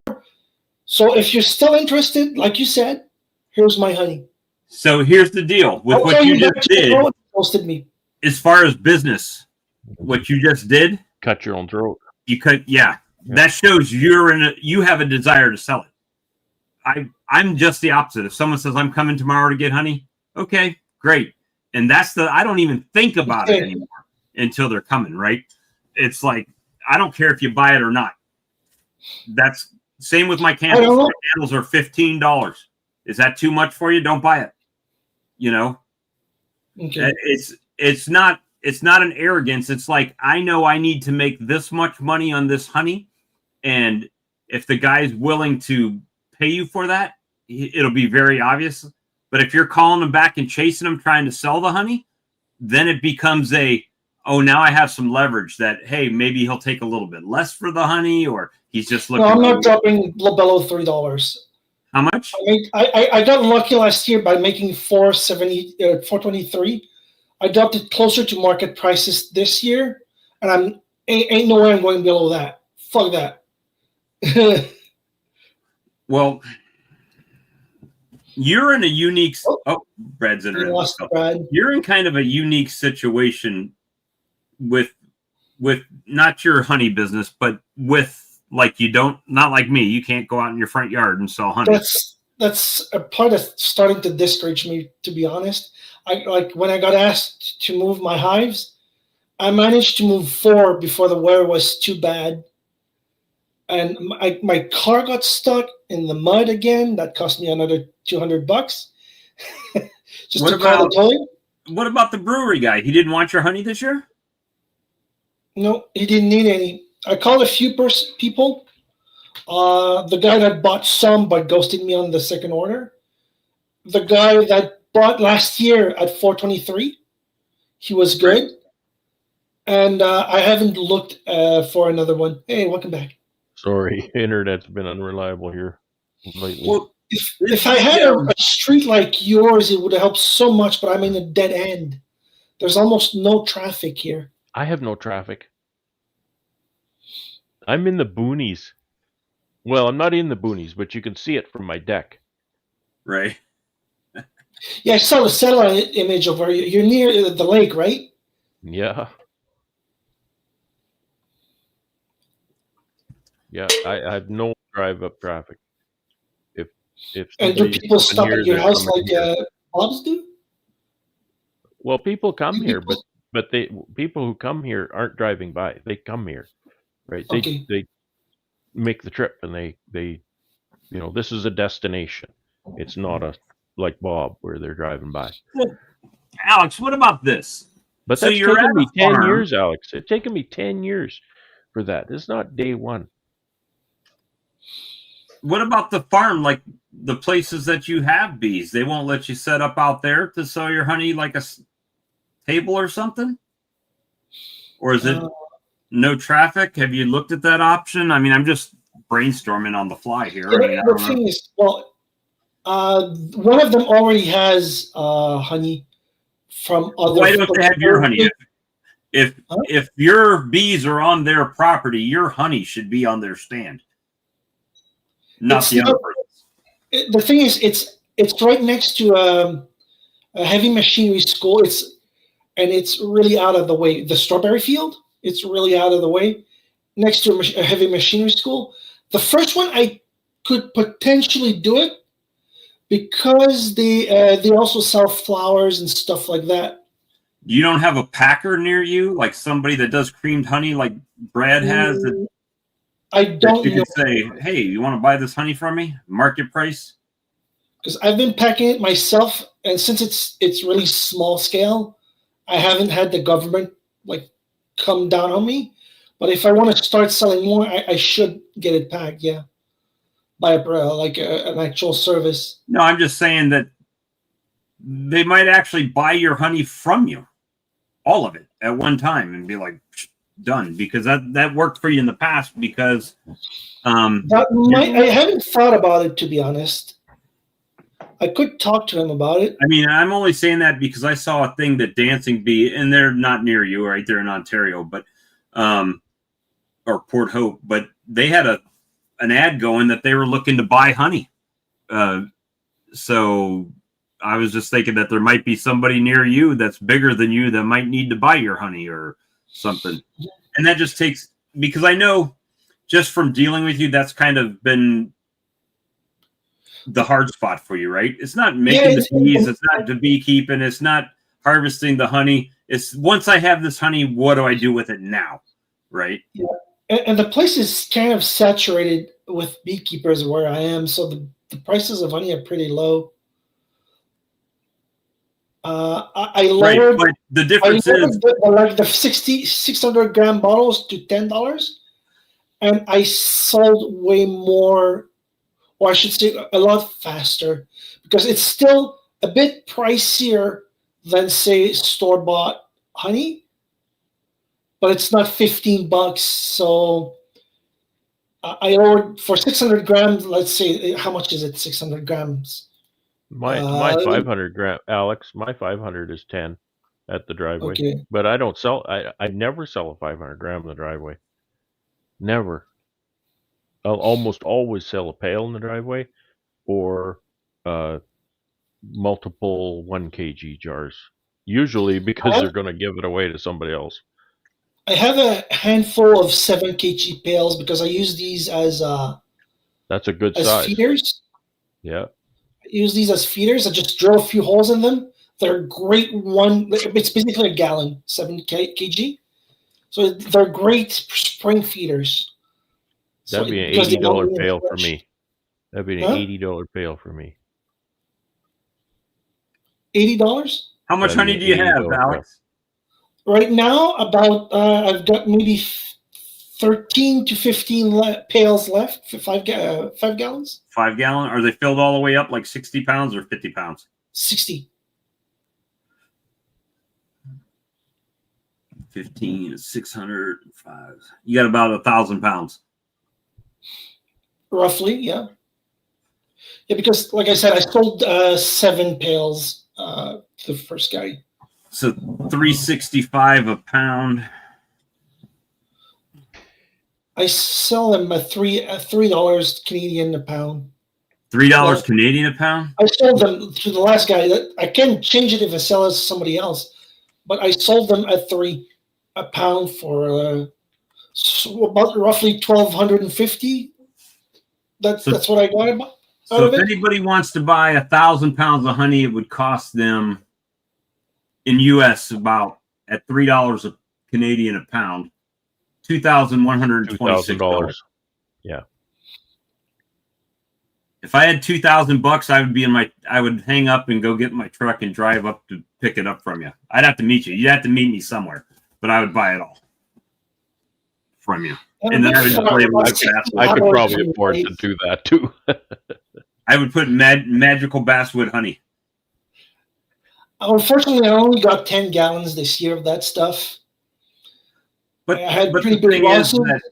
So if you're still interested, like you said, here's my honey. So here's the deal with I'll what call you you just back did. tomorrow. Posted me. As far as business, what you just did, Cut your own throat. you could, yeah. That shows you have a desire to sell it. I'm just the opposite. If someone says I'm coming tomorrow to get honey, okay, great. And I don't even think about it anymore until they're coming, right? It's like, I don't care if you buy it or not. Same with my I candles. don't know. My candles are $15. Is that too much for you? Don't buy it. You know, Okay. it's not an arrogance. It's like, I know I need to make this much money on this honey, and if the guy's willing to pay you for that, it'll be very obvious. But if you're calling him back and chasing him, trying to sell the honey, then it becomes oh, now I have some leverage that, hey, maybe he'll take a little bit less for the honey, or he's just looking. No, I'm not dropping below $3. How much? I got lucky last year by making 423. I dropped it closer to market prices this year, and ain't no way I'm going below that. Fuck that. Well, you're in a unique. Oh, Brad's in. You're in kind of a unique situation with not your honey business, but with, like, not like me. You can't go out in your front yard and sell honey. That's a part that's starting to discourage me, to be honest. When I got asked to move my hives, I managed to move 4 before the weather was too bad. And my car got stuck in the mud again. That cost me another $200 just to call the toilet. What about the brewery guy? He didn't want your honey this year? No, he didn't need any. I called a few people. The guy that bought some but ghosted me on the second order. The guy that bought last year at 423, he was good. And I haven't looked for another one. Hey, welcome back. Sorry, internet's been unreliable here lately. Well, if I had a street like yours, it would have helped so much, but I'm in a dead end. There's almost no traffic here. I have no traffic. I'm in the boonies. Well, I'm not in the boonies, but you can see it from my deck. Right. Yeah, I saw the satellite image of where you're near the lake, right? Yeah. Yeah, I have no drive-up traffic. If and do people stop at your house like Bob's do? Well, people come here, but people who come here aren't driving by. They come here, right? Okay. They make the trip, and they this is a destination. It's not like Bob where they're driving by. Well, Alex, what about this? But that's taken me 10 years, Alex. It's taken me 10 years for that. It's not day one. What about the farm, like the places that you have bees? They won't let you set up out there to sell your honey, like a table or something? Or is it no traffic? Have you looked at that option? I mean, I'm just brainstorming on the fly here. The thing is, well, one of them already has honey from other. Why don't they have your honey? If your bees are on their property, your honey should be on their stand. Not the other person. The thing is, it's right next to a heavy machinery school. It's really out of the way. The strawberry field, it's really out of the way, next to a heavy machinery school. The first one, I could potentially do it because they also sell flowers and stuff like that. You don't have a packer near you, like somebody that does creamed honey, like Brad has. I don't know. You can say, hey, you want to buy this honey from me? Market price? Because I've been packing it myself, and since it's really small scale, I haven't had the government come down on me. But if I want to start selling more, I should get it packed, yeah, by an actual service. No, I'm just saying that they might actually buy your honey from you, all of it at one time, and be like, done, because that worked for you in the past. Because I haven't thought about it, to be honest. I could talk to him about it. I mean, I'm only saying that because I saw a thing that Dancing Bee, and they're not near you, right? They're in Ontario, but or Port Hope, but they had an ad going that they were looking to buy honey. So I was just thinking that there might be somebody near you that's bigger than you that might need to buy your honey or something. And that just takes, because I know just from dealing with you, that's kind of been the hard spot for you, right? It's not making the bees, it's not the beekeeping, it's not harvesting the honey. It's once I have this honey, what do I do with it now? Right? Yeah. And the place is kind of saturated with beekeepers where I am, so the prices of honey are pretty low. I Right, lowered but the difference is like the 600 gram bottles to $10, and I sold way more, or I should say a lot faster, because it's still a bit pricier than, say, store-bought honey, but it's not $15. So I ordered for 600 grams. Let's say, how much is it? 600 grams. My 500 gram, Alex. My 500 is 10 at the driveway. Okay. But I don't sell. I never sell a 500 gram in the driveway. Never. I'll almost always sell a pail in the driveway, or multiple 1 kg jars. Usually because they're going to give it away to somebody else. I have a handful of 7 kg pails because I use these as That's a good size. feeders. Yeah. I use these as feeders. I just drill a few holes in them. They're great. It's basically a gallon, 7 kg. So they're great spring feeders. That'd be an $80 pail for me. That'd be an $80 pail for me. $80? how much honey do you have, Alex? Right now, about I've got maybe 13 to 15 pails left for 5 gallons. 5 gallon? Are they filled all the way up, like 60 pounds or 50 pounds? 60. 15 is 605. You got about 1,000 pounds. Roughly, yeah. Yeah, because like I said, I sold 7 pails to the first guy. So $3.65 a pound. I sell them at $3 Canadian a pound. $3 Canadian a pound? I sold them to the last guy. I can change it if I sell it to somebody else, but I sold them at $3 a pound for about roughly $1,250. That's what I got about. So if anybody wants to buy 1,000 pounds of honey, it would cost them in US about at $3 a Canadian a pound, $2,126. Yeah. If I had $2,000, I would hang up and go get in my truck and drive up to pick it up from you. I'd have to meet you. You'd have to meet me somewhere, but I would buy it all from you. And then I would play I could probably afford to do that too. I would put magical basswood honey. Unfortunately, I only got 10 gallons this year of that stuff. But I had the pretty big thing is losses. that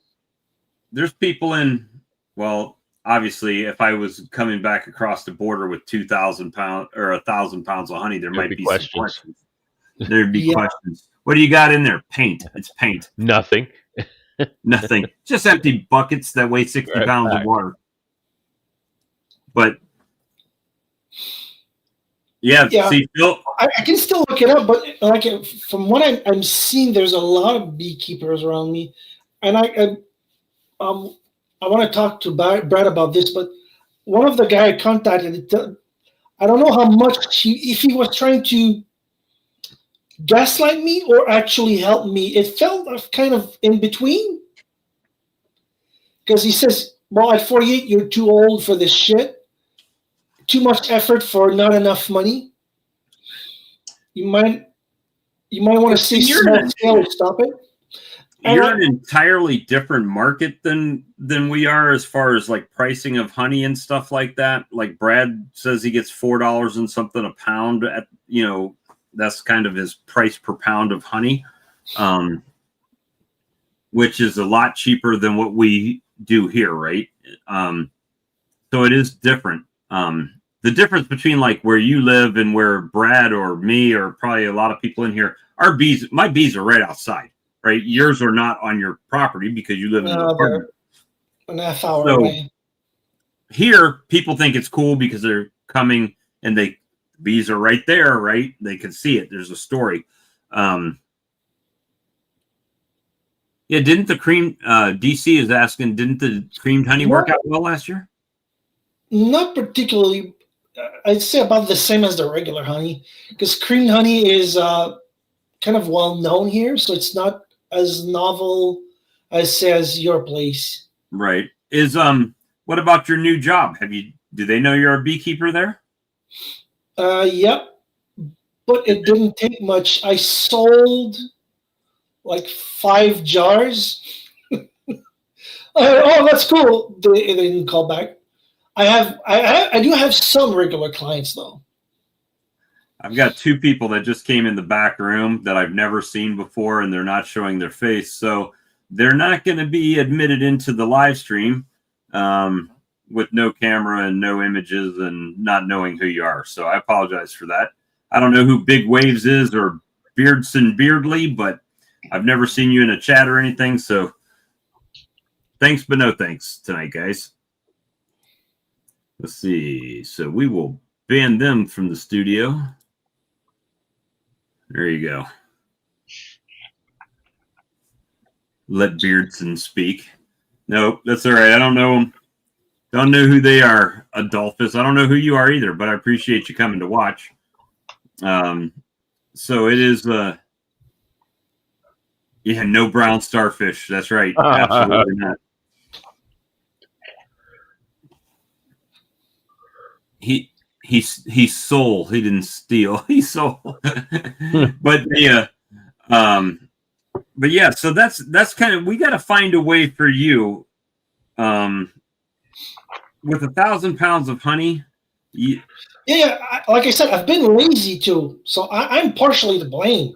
there's people in, well, obviously, if I was coming back across the border with 2,000 pounds or 1,000 pounds of honey, there might be some questions. There'd be questions. What do you got in there? Paint. It's paint. Nothing. Nothing. Just empty buckets that weigh 60 pounds of water. But yeah. See, Phil, I can still look it up, but like from what I'm seeing, there's a lot of beekeepers around me, and I want to talk to Brad about this. But one of the guy I contacted, I don't know how much if he was trying to gaslight me or actually help me. It felt kind of in between, because he says, "Well, at 48, you're too old for this shit. Too much effort for not enough money. You might want to see small scale or stop it." You're an entirely different market than we are as far as like pricing of honey and stuff like that. Like Brad says he gets $4 and something a pound at, that's kind of his price per pound of honey, which is a lot cheaper than what we do here, right? So it is different. The difference between like where you live and where Brad or me or probably a lot of people in here, my bees are right outside, right? Yours are not on your property because you live in an apartment. An half hour away. Here, people think it's cool because they're coming and bees are right there, right? They can see it. There's a story. Yeah, didn't the cream, DC is asking, didn't the creamed honey work out well last year? Not particularly. I'd say about the same as the regular honey, because creamed honey is kind of well known here, so it's not as novel as your place. Right. Is What about your new job? Do they know you're a beekeeper there? Yep, but it didn't take much. I sold like 5 jars. Oh, that's cool. They didn't call back. I do have some regular clients though. I've got 2 people that just came in the back room that I've never seen before, and they're not showing their face. So they're not going to be admitted into the live stream with no camera and no images and not knowing who you are. So I apologize for that. I don't know who Big Waves is or Beardson Beardley, but I've never seen you in a chat or anything. So thanks, but no thanks tonight, guys. Let's see. So we will ban them from the studio. There you go. Let Beardson speak. Nope, that's all right. I don't know them. Don't know who they are, Adolphus. I don't know who you are either, but I appreciate you coming to watch. So it is, yeah, no brown starfish. That's right. Absolutely not. He stole. He didn't steal. He stole. But yeah, but yeah. So that's kind of, we got to find a way for you, with 1,000 pounds of honey. Yeah, like I said, I've been lazy too, so I'm partially to blame.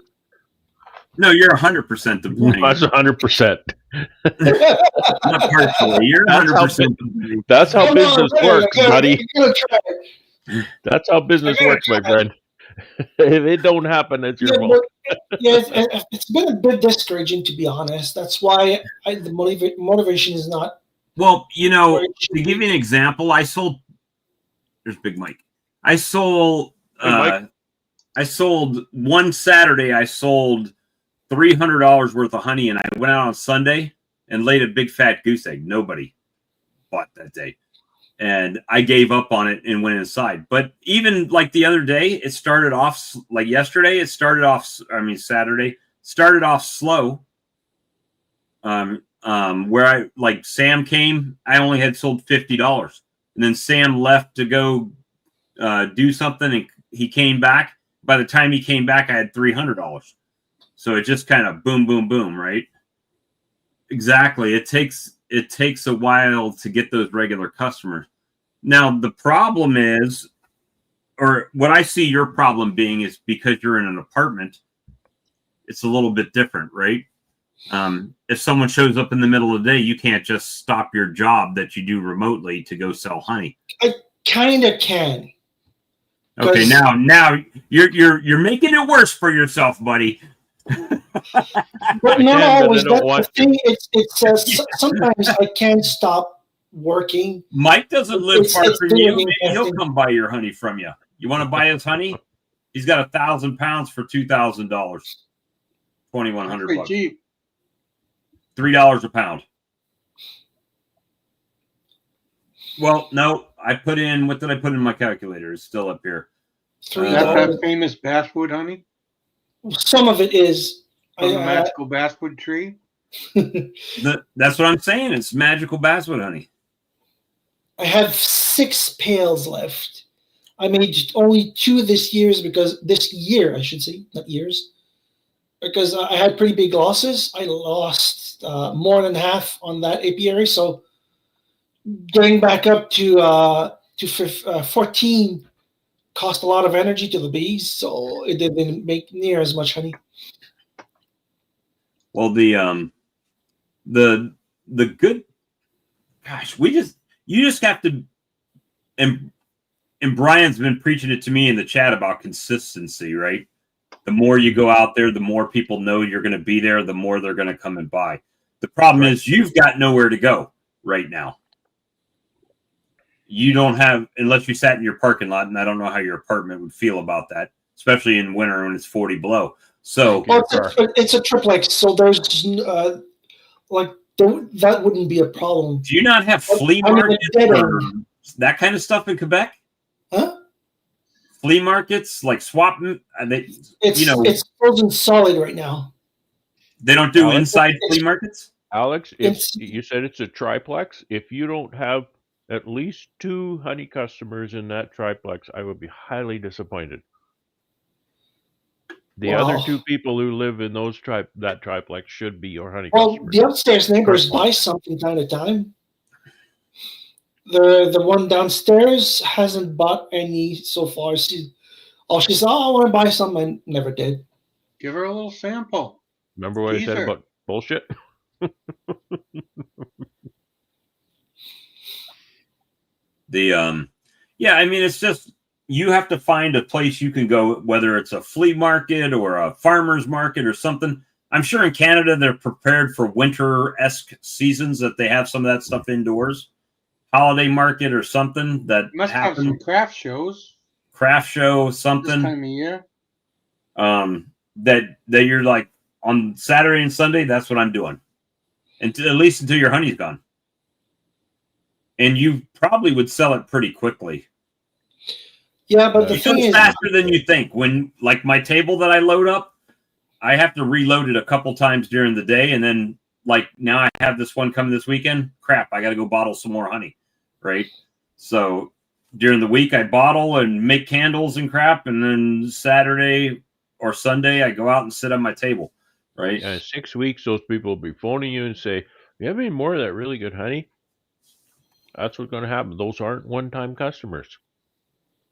No, you're 100% to blame. That's 100%. Not partially. You're 100% to blame. That's how business works, buddy. Try. That's how business works, my friend. If it don't happen, it's your fault. Yeah, it's been a bit discouraging, to be honest. That's why the motivation is not. Well, you know, to give you an example, there's Big Mike. I sold one Saturday, I sold $300 worth of honey, and I went out on Sunday and laid a big fat goose egg. Nobody bought that day. And I gave up on it and went inside. But even like the other day, it started off like yesterday. Saturday started off slow. Where Sam came, I only had sold $50, and then Sam left to go do something, and he came back. By the time he came back, I had $300. So it just kind of boom, boom, boom, right? Exactly. It takes a while to get those regular customers. Now, the problem is, or what I see your problem being, is because you're in an apartment, it's a little bit different, right? If someone shows up in the middle of the day, you can't just stop your job that you do remotely to go sell honey. I kind of can. Okay, now you're making it worse for yourself, buddy. But not always. That's the thing. It's sometimes I can't stop working. Mike doesn't live far from you. Maybe he'll come buy your honey from you. You want to buy his honey? He's got 1,000 pounds for $2,000, $2,100 bucks. $3 a pound. Well, no, what did I put in my calculator? It's still up here. Is that famous basswood honey? Some of it is. From the magical basswood tree? That's what I'm saying. It's magical basswood honey. I have 6 pails left. I made only 2 this year, I should say, not years, because I had pretty big losses. I lost more than half on that apiary, so getting back up to 14 cost a lot of energy to the bees, so it didn't make near as much honey. Well, the good, gosh, you just have to, and Brian's been preaching it to me in the chat about consistency, right? The more you go out there, the more people know you're going to be there, the more they're going to come and buy. The problem is you've got nowhere to go right now. You don't have, unless you sat in your parking lot, and I don't know how your apartment would feel about that, especially in winter when it's 40 below. So it's a triplex, so there's that wouldn't be a problem. Do you not have flea markets or that kind of stuff in Quebec? Huh? Flea markets like swap? It's frozen solid right now. They don't do inside flea markets? Alex, you said it's a triplex. If you don't have at least 2 honey customers in that triplex, I would be highly disappointed. The other 2 people who live in that triplex should be your honey customers. The upstairs neighbors Correct. buy some from time to time. The one downstairs hasn't bought any so far. She's I want to buy some, and never did. Give her a little sample. Remember what I said about bullshit? Yeah, I mean, it's just you have to find a place you can go, whether it's a flea market or a farmer's market or something. I'm sure in Canada they're prepared for winter-esque seasons, that they have some of that stuff indoors. Holiday market or something that must have some craft shows. Craft show, something. This time of year. That you're like on Saturday and Sunday, that's what I'm doing. At least until your honey's gone. And you probably would sell it pretty quickly. Yeah, but the thing is, faster than you think. When, like, my table that I load up, I have to reload it a couple times during the day, and then, like, now I have this one coming this weekend. Crap, I got to go bottle some more honey, right? So during the week, I bottle and make candles and crap, and then Saturday or Sunday, I go out and sit on my table, right? In 6 weeks, those people will be phoning you and say, "You have any more of that really good honey?" That's what's going to happen. Those aren't one-time customers.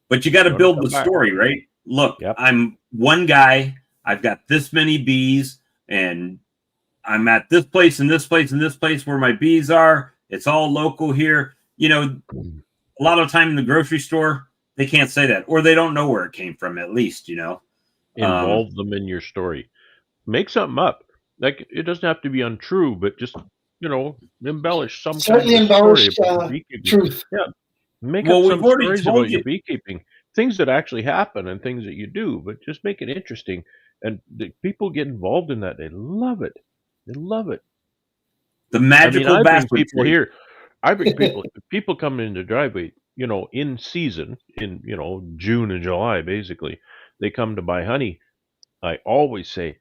But you got to build the story, right? Look, I'm one guy. I've got this many bees, and I'm at this place and this place and this place where my bees are. It's all local here. You know, a lot of time in the grocery store, they can't say that, or they don't know where it came from, at least, you know. Involve them in your story. Make something up. Like, it doesn't have to be untrue, but just, you know, embellish some certainly kind of embellish story about beekeeping. truth. Yeah. Make up some stories about your beekeeping. Things that actually happen and things that you do, but just make it interesting. And the people get involved in that. They love it. They love it. The magical I bring people here. I bring people come in the driveway, you know, in season, in, you know, June and July, basically. They come to buy honey. I always say,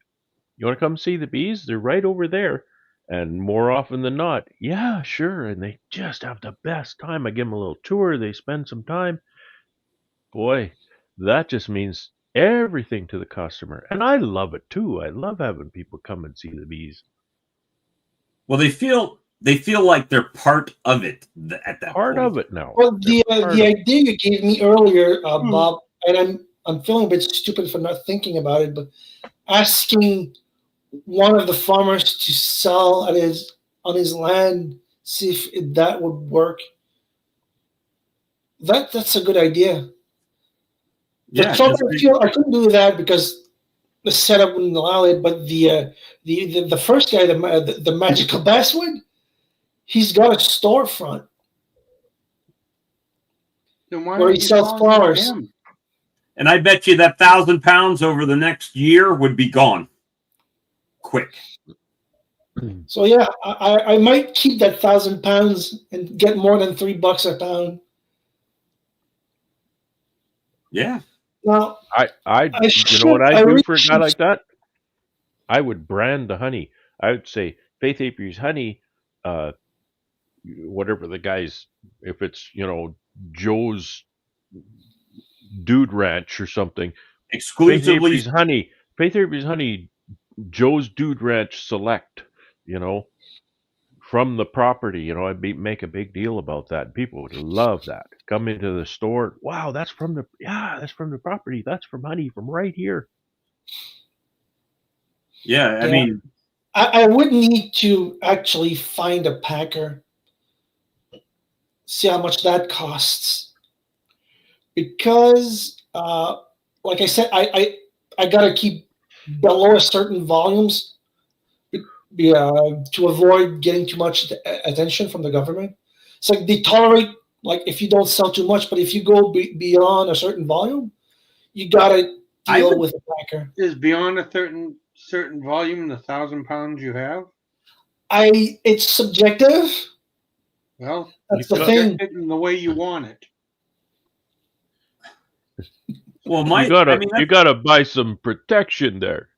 "You want to come see the bees? They're right over there." And more often than not, "Yeah, sure." And they just have the best time. I give them a little tour. They spend some time. Boy, that just means everything to the customer. And I love it too. I love having people come and see the bees. Well, they feel like they're part of it at that part point. of it now. Well, the idea you gave me earlier, Bob, and I'm feeling a bit stupid for not thinking about it, but asking one of the farmers to sell on his land, see if that would work. That's a good idea. Yeah, I couldn't do that because the setup wouldn't allow it. But the first guy, the magical basswood, he's got a storefront where he sells flowers. And I bet you that 1,000 pounds over the next year would be gone quick. So yeah, I might keep that 1,000 pounds and get more than $3 a pound. Yeah. Well, you know what I do for a guy like that? I would brand the honey. I would say Faith Apiary's honey, whatever the guy's, if it's, you know, Joe's Dude Ranch or something. Exclusively Faith Apiary's honey, Joe's Dude Ranch Select, you know, from the property. You know, I'd make a big deal about that. People would love that. Come into the store. Wow, that's from the property. That's from honey from right here. Yeah, I mean, I would need to actually find a packer, see how much that costs, because, like I said, I gotta keep below a certain volumes, to avoid getting too much attention from the government. It's like they tolerate, like, if you don't sell too much, but if you go beyond a certain volume, you gotta deal with a packer. Is beyond a certain volume the 1,000 pounds you have? It's subjective. Well, that's the thing. It in the way you want it. Well, you gotta buy some protection there.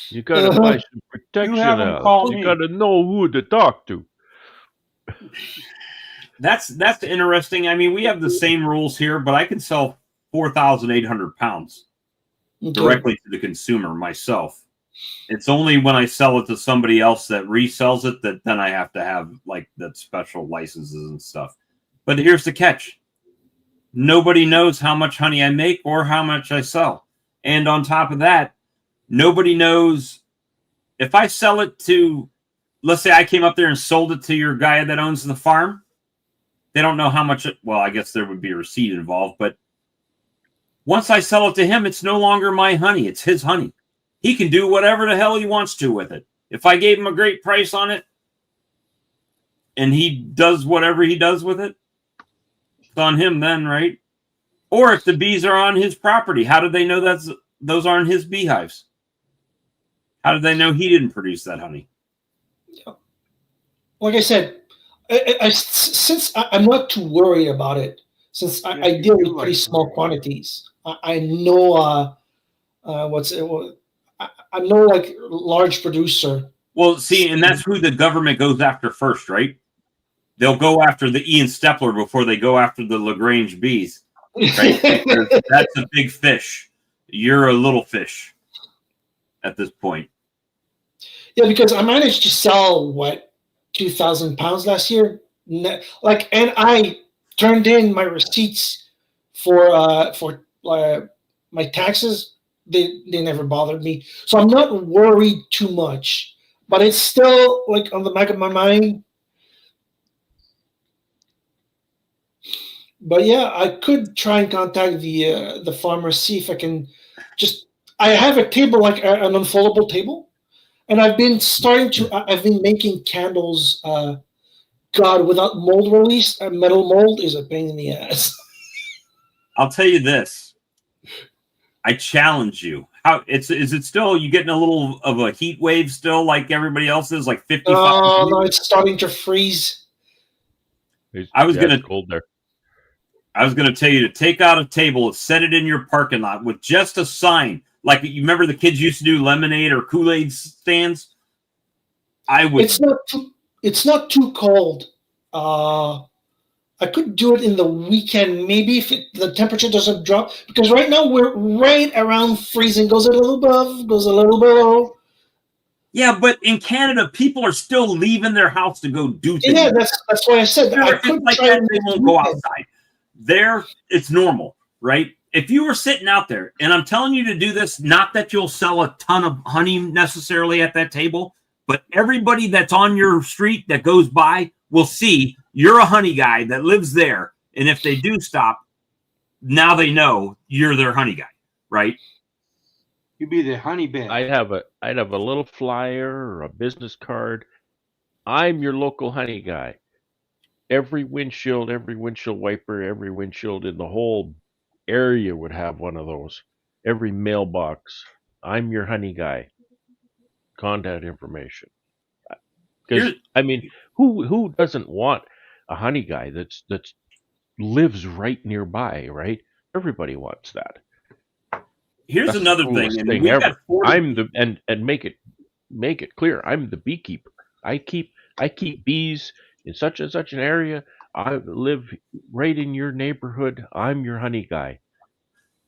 You gotta buy some protection out. You gotta know who to talk to. That's interesting. I mean, we have the same rules here, but I can sell 4,800 pounds directly to the consumer myself. It's only when I sell it to somebody else that resells it that then I have to have like that special licenses and stuff. But here's the catch. Nobody knows how much honey I make or how much I sell. And on top of that, nobody knows if I sell it to, let's say I came up there and sold it to your guy that owns the farm. They don't know how much, well, I guess there would be a receipt involved, but once I sell it to him, it's no longer my honey. It's his honey. He can do whatever the hell he wants to with it. If I gave him a great price on it and he does whatever he does with it, it's on him then, right? Or if the bees are on his property, how do they know those aren't his beehives? How did they know he didn't produce that honey? Like I said, since I'm not too worried about it, since I deal with pretty small quantities, I know I'm no like large producer. Well, see, and that's who the government goes after first, right? They'll go after the Ian Stepler before they go after the LaGrange bees, right? That's a big fish. You're a little fish at this point. Yeah, because I managed to sell 2,000 pounds last year. Like, and I turned in my receipts for my taxes. They never bothered me, so I'm not worried too much. But it's still like on the back of my mind. But yeah, I could try and contact the farmer, see if I can just. I have a table, like an unfoldable table, and I've been making candles. God, without mold release, a metal mold is a pain in the ass. I'll tell you this. I challenge you. How is it still? You getting a little of a heat wave still, like everybody else is, like 55? No, it's starting to freeze. I was cold there. I was gonna tell you to take out a table, set it in your parking lot with just a sign, like you remember the kids used to do lemonade or Kool-Aid stands. I would. It's not too cold. I could do it in the weekend, maybe if the temperature doesn't drop. Because right now we're right around freezing. Goes a little above, goes a little below. Yeah, but in Canada, people are still leaving their house to go do things. Yeah, that's why I said that. I could like that. They won't go outside. There, it's normal, right? If you were sitting out there, and I'm telling you to do this, not that you'll sell a ton of honey necessarily at that table, but everybody that's on your street that goes by will see you're a honey guy that lives there. And if they do stop, now they know you're their honey guy, right? You'd be the honey bear. I'd have a little flyer or a business card. I'm your local honey guy. Every windshield wiper, every windshield in the whole area would have one of those. Every mailbox. I'm your honey guy. Contact information. Because I mean, who doesn't want a honey guy that's lives right nearby, right? Everybody wants that. Here's another thing, and thing ever. I'm the and make it clear. I'm the beekeeper. I keep bees in such and such an area. I live right in your neighborhood. I'm your honey guy.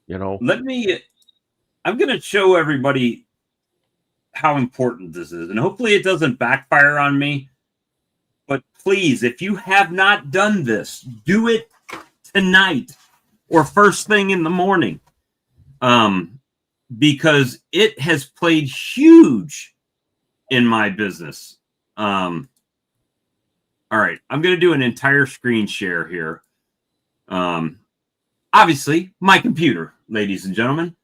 You know. I'm going to show everybody how important this is, and hopefully it doesn't backfire on me. But please, if you have not done this, do it tonight or first thing in the morning. Because it has played huge in my business. All right, I'm going to do an entire screen share here. Obviously, my computer, ladies and gentlemen.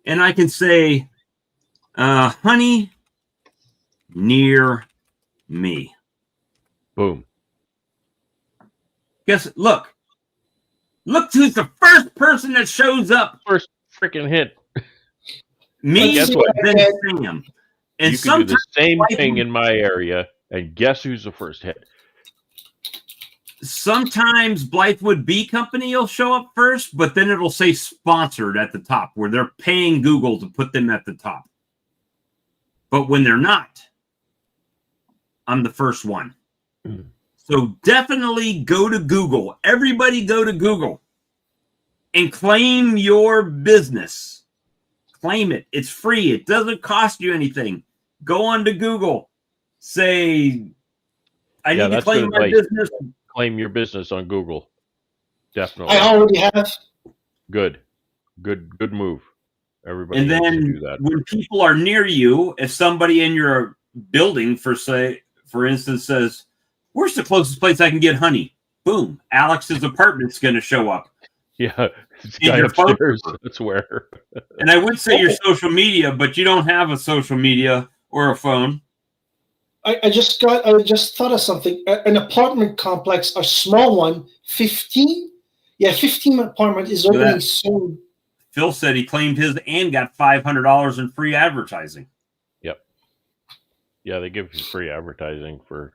And I can say, honey near me. Boom. Look who's the first person that shows up. First freaking hit. Me, guess what? Then Sam. And you can do the same thing in my area, and guess who's the first hit? Sometimes Blythewood Bee Company will show up first, but then it'll say sponsored at the top, where they're paying Google to put them at the top. But when they're not, I'm the first one. So definitely go to Google. Everybody go to Google and claim your business. Claim it. It's free. It doesn't cost you anything. Go on to Google. Say, I need to that's claim good my advice. business. Claim your business on Google. Definitely. I already have. Good move. Everybody And needs to then do that. when people are near you, if somebody in your building, for instance, says, "Where's the closest place I can get honey?" Boom, Alex's apartment's going to show up. Yeah, this In guy your phone upstairs. number. That's where. And I would say your social media, but you don't have a social media or a phone. I just thought of something. An apartment complex, a small one, 15. Yeah, 15 apartment is Look at opening that. soon. Phil said he claimed his and got $500 in free advertising. Yep. Yeah, they give you free advertising for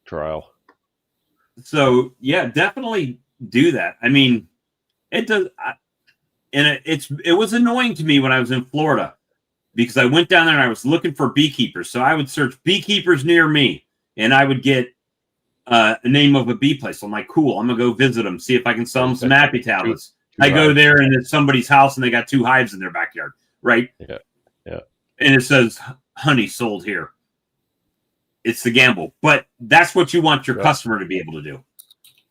trial. So yeah, definitely do that. I mean, it does, and it was annoying to me when I was in Florida because I went down there and I was looking for beekeepers. So I would search beekeepers near me, and I would get a name of a bee place. I'm like, cool, I'm gonna go visit them, see if I can sell them some happy tablets. Two I go hives. there and it's somebody's house and they got 2 hives in their backyard, right? Yeah. And it says honey sold here. It's the gamble, but that's what you want your customer to be able to do.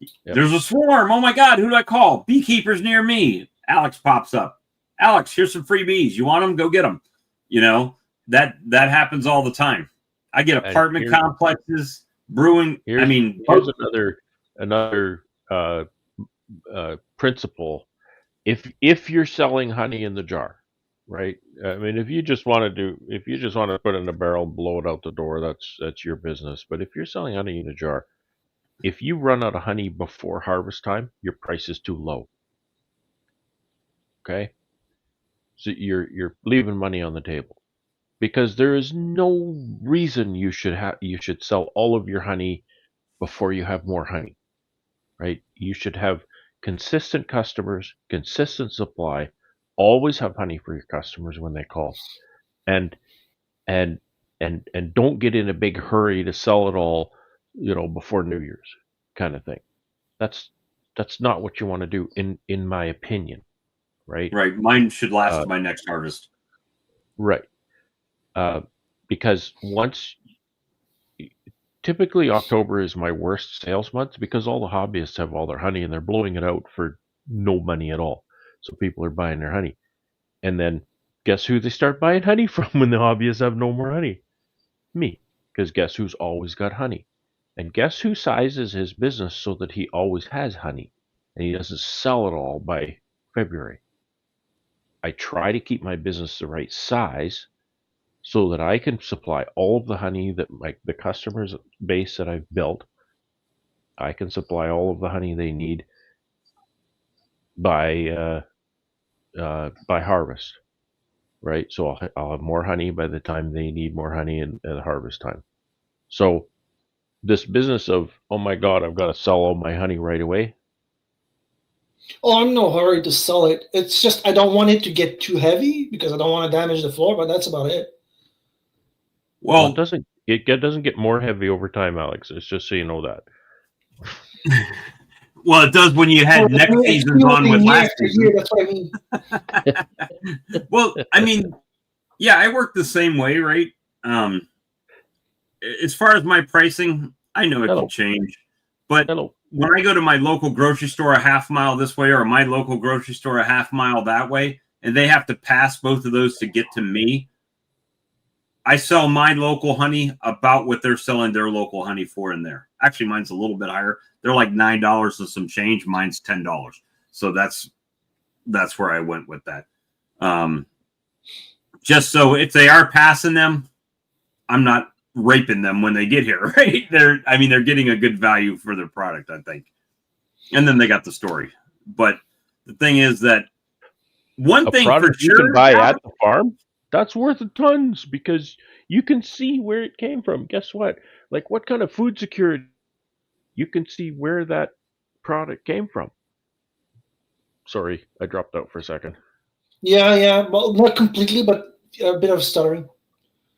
Yep. There's a swarm. Oh my God, who do I call? Beekeepers near me. Alex pops up. Alex, here's some free bees. You want them? Go get them. You know, that happens all the time. I get apartment complexes, brewing. Here's another principle. If you're selling honey in the jar, right? I mean, if you just want to put it in a barrel and blow it out the door, that's your business. But if you're selling honey in a jar, if you run out of honey before harvest time, your price is too low. Okay? So you're leaving money on the table. Because there is no reason you should sell all of your honey before you have more honey. Right? You should have consistent customers, consistent supply, always have honey for your customers when they call. And don't get in a big hurry to sell it all, before New Year's kind of thing. That's not what you want to do in my opinion, right? Right. Mine should last to my next harvest. Right. Because typically October is my worst sales month because all the hobbyists have all their honey and they're blowing it out for no money at all. So people are buying their honey. And then guess who they start buying honey from when the hobbyists have no more honey? Me. Because guess who's always got honey? And guess who sizes his business so that he always has honey and he doesn't sell it all by February? I try to keep my business the right size so that I can supply all of the honey that the customers base that I've built. I can supply all of the honey they need by harvest, right? So I'll have more honey by the time they need more honey at harvest time. So this business of, oh my God, I've got to sell all my honey right away. Oh, I'm in no hurry to sell it. It's just I don't want it to get too heavy because I don't want to damage the floor, but that's about it. Well, it doesn't get more heavy over time, Alex. It's just so you know that. Well, it does when you had next season's on with last season. That's what I mean. Well, I mean, yeah, I work the same way, right? As far as my pricing, I know it can change. But when I go to my local grocery store a half mile this way or my local grocery store a half mile that way, and they have to pass both of those to get to me, I sell my local honey about what they're selling their local honey for in there. Actually, mine's a little bit higher. They're like $9 and some change. Mine's $10. So that's where I went with that. Just so if they are passing them, I'm not raping them when they get here, right? They're getting a good value for their product, I think. And then they got the story. But the thing is that one thing for sure, you can buy at the farm, that's worth tons because you can see where it came from. Guess what? Like what kind of food security? You can see where that product came from. Sorry, I dropped out for a second. Yeah. Well, not completely, but a bit of stuttering.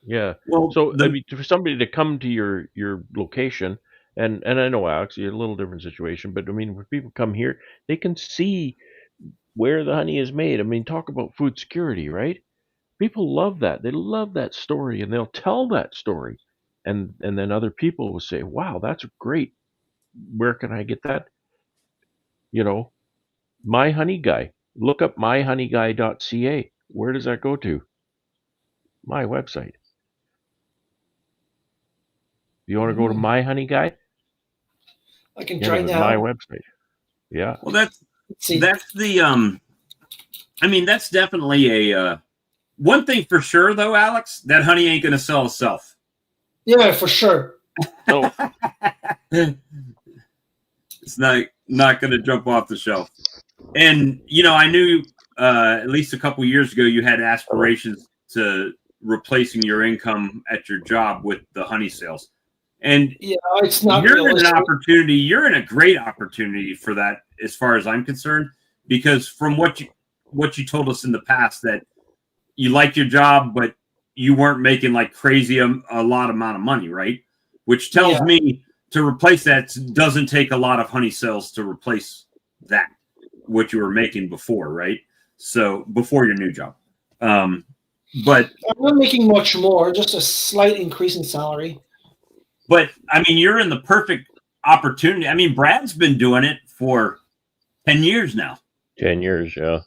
Yeah. Well, so I mean, for somebody to come to your location And I know, Alex, you're a little different situation, but I mean, when people come here, they can see where the honey is made. I mean, talk about food security, right? People love that. They love that story, and they'll tell that story, and then other people will say, "Wow, that's great. Where can I get that?" You know, My Honey Guy. Look up myhoneyguy.ca. Where does that go to? My website. You want to go to My Honey Guy? I can Yeah, try but my now. website. Yeah. Well, Let's see. that's the I mean, that's definitely a one thing for sure, though, Alex. That honey ain't gonna sell itself. Yeah, for sure. No. It's not gonna jump off the shelf. And I knew at least a couple years ago you had aspirations to replacing your income at your job with the honey sales. And Yeah, it's not you're in an realistic. opportunity. You're in a great opportunity for that, as far as I'm concerned, because from what you told us in the past, that you like your job, but you weren't making like crazy a lot amount of money, right? Which tells Yeah. me to replace that doesn't take a lot of honey sales to replace that, what you were making before, right? So before your new job. But I'm not making much more, just a slight increase in salary. I mean, you're in the perfect opportunity. I mean, Brad's been doing it for 10 years now. 10 years, yeah.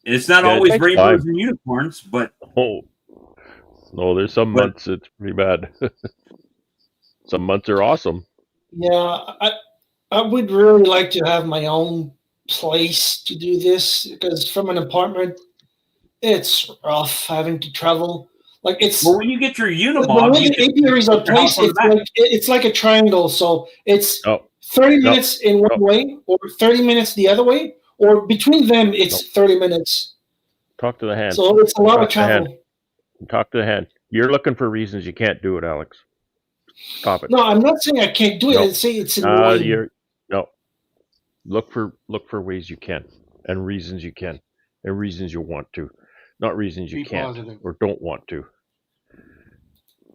It's not Yeah, it always takes rainbows time. and unicorns, but Oh, no, there's some But- months it's pretty bad. Some months are awesome. Yeah, I would really like to have my own place to do this because from an apartment, it's rough having to travel. Like it's well, when you get your the Unimog, way you the can apiaries are put your house placed, on the back. it's like a triangle. So it's Oh, 30 No. minutes in one No. way, or 30 minutes the other way, or between them it's 30 minutes. talk to the hand. So it's a lot of Talk to the hand. travel. Talk to the hand. You're looking for reasons you can't do it, Alex. Stop it. No, I'm not saying I can't do it. No. I'm saying it's annoying. No. Look for ways you can, and reasons you can, and reasons you want to, not reasons you Be can't positive. or don't want to.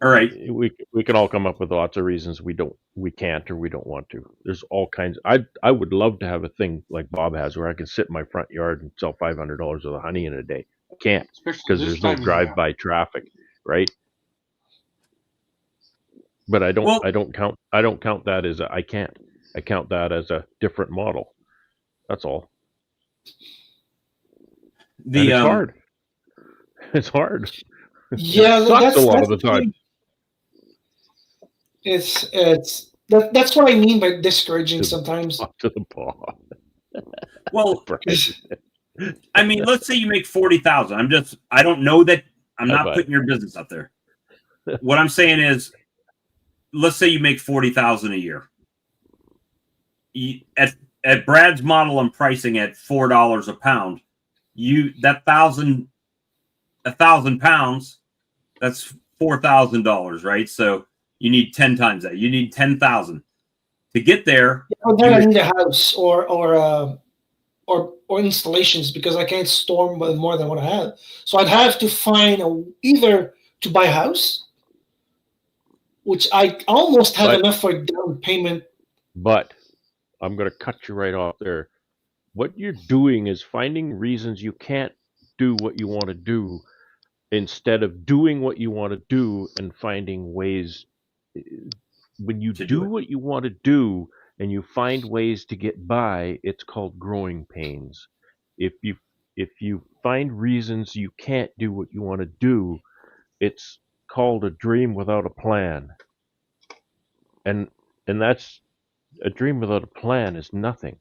All right. We can all come up with lots of reasons we can't or we don't want to. There's all kinds. I would love to have a thing like Bob has where I can sit in my front yard and sell $500 worth of honey in a day. I can't Especially because this there's no time of year. drive-by traffic, right? But I Well- don't count that as I can't. I count that as a different model. That's all. And The it's hard. It's hard. Yeah, It sucks that's a lot of that's the time. that's what I mean by discouraging sometimes. Up to the paw. well, Right. I mean, let's say you make 40,000. I don't know that. I'm not Bye-bye. putting your business up there. What I'm saying is, let's say you make 40,000 a year. At Brad's model and pricing at $4 a pound, that 1,000 pounds, that's $4,000, right? So you need 10 times that. You need 10,000 to get there. Then I need a house or installations because I can't store more than what I have. So I'd have to find either to buy a house, which I almost have But- enough for a down payment. But I'm going to cut you right off there. What you're doing is finding reasons you can't do what you want to do instead of doing what you want to do and finding ways. When you To do do it. what you want to do and you find ways to get by, it's called growing pains. If you find reasons you can't do what you want to do, it's called a dream without a plan. And that's a dream without a plan is nothing.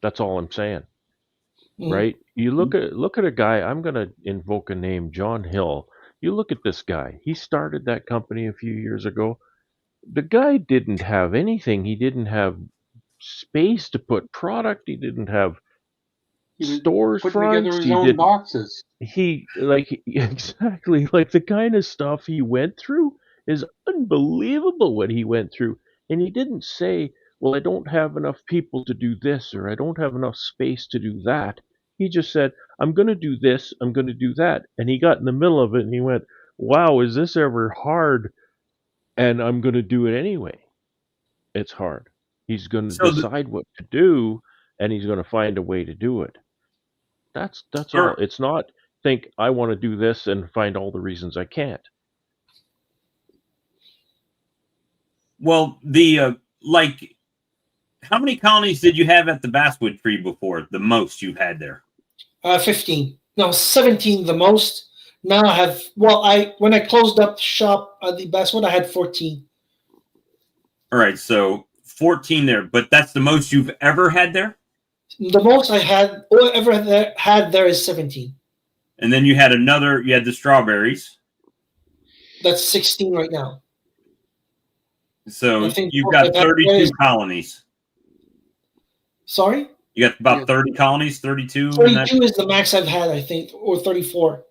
That's all I'm saying. Mm. Right? You look at a guy, I'm going to invoke a name, John Hill. You look at this guy. He started that company a few years ago. The guy didn't have anything. He didn't have space to put product. He didn't have He was stores putting together fronts. his He own did boxes. exactly like the kind of stuff he went through is unbelievable what he went through. And he didn't say, well, I don't have enough people to do this or I don't have enough space to do that. He just said, I'm going to do this, I'm going to do that. And he got in the middle of it and he went, wow, is this ever hard? and I'm going to do it anyway. It's hard. He's going to So decide what to do, and he's going to find a way to do it. That's all. sure. It's not think I want to do this and find all the reasons I can't. Well, like, how many colonies did you have at the basswood tree before? The most you had there? 15. No, 17 the most. Now I have, when I closed up shop at the Basswood, I had 14. All right, so 14 there, but that's the most you've ever had there? The most I had or ever had there is 17. And then you had the strawberries. That's 16 right now. So I think you've got 32 is, colonies. Sorry? You got about 30 colonies, 32? 32 is the max I've had, I think, or 34.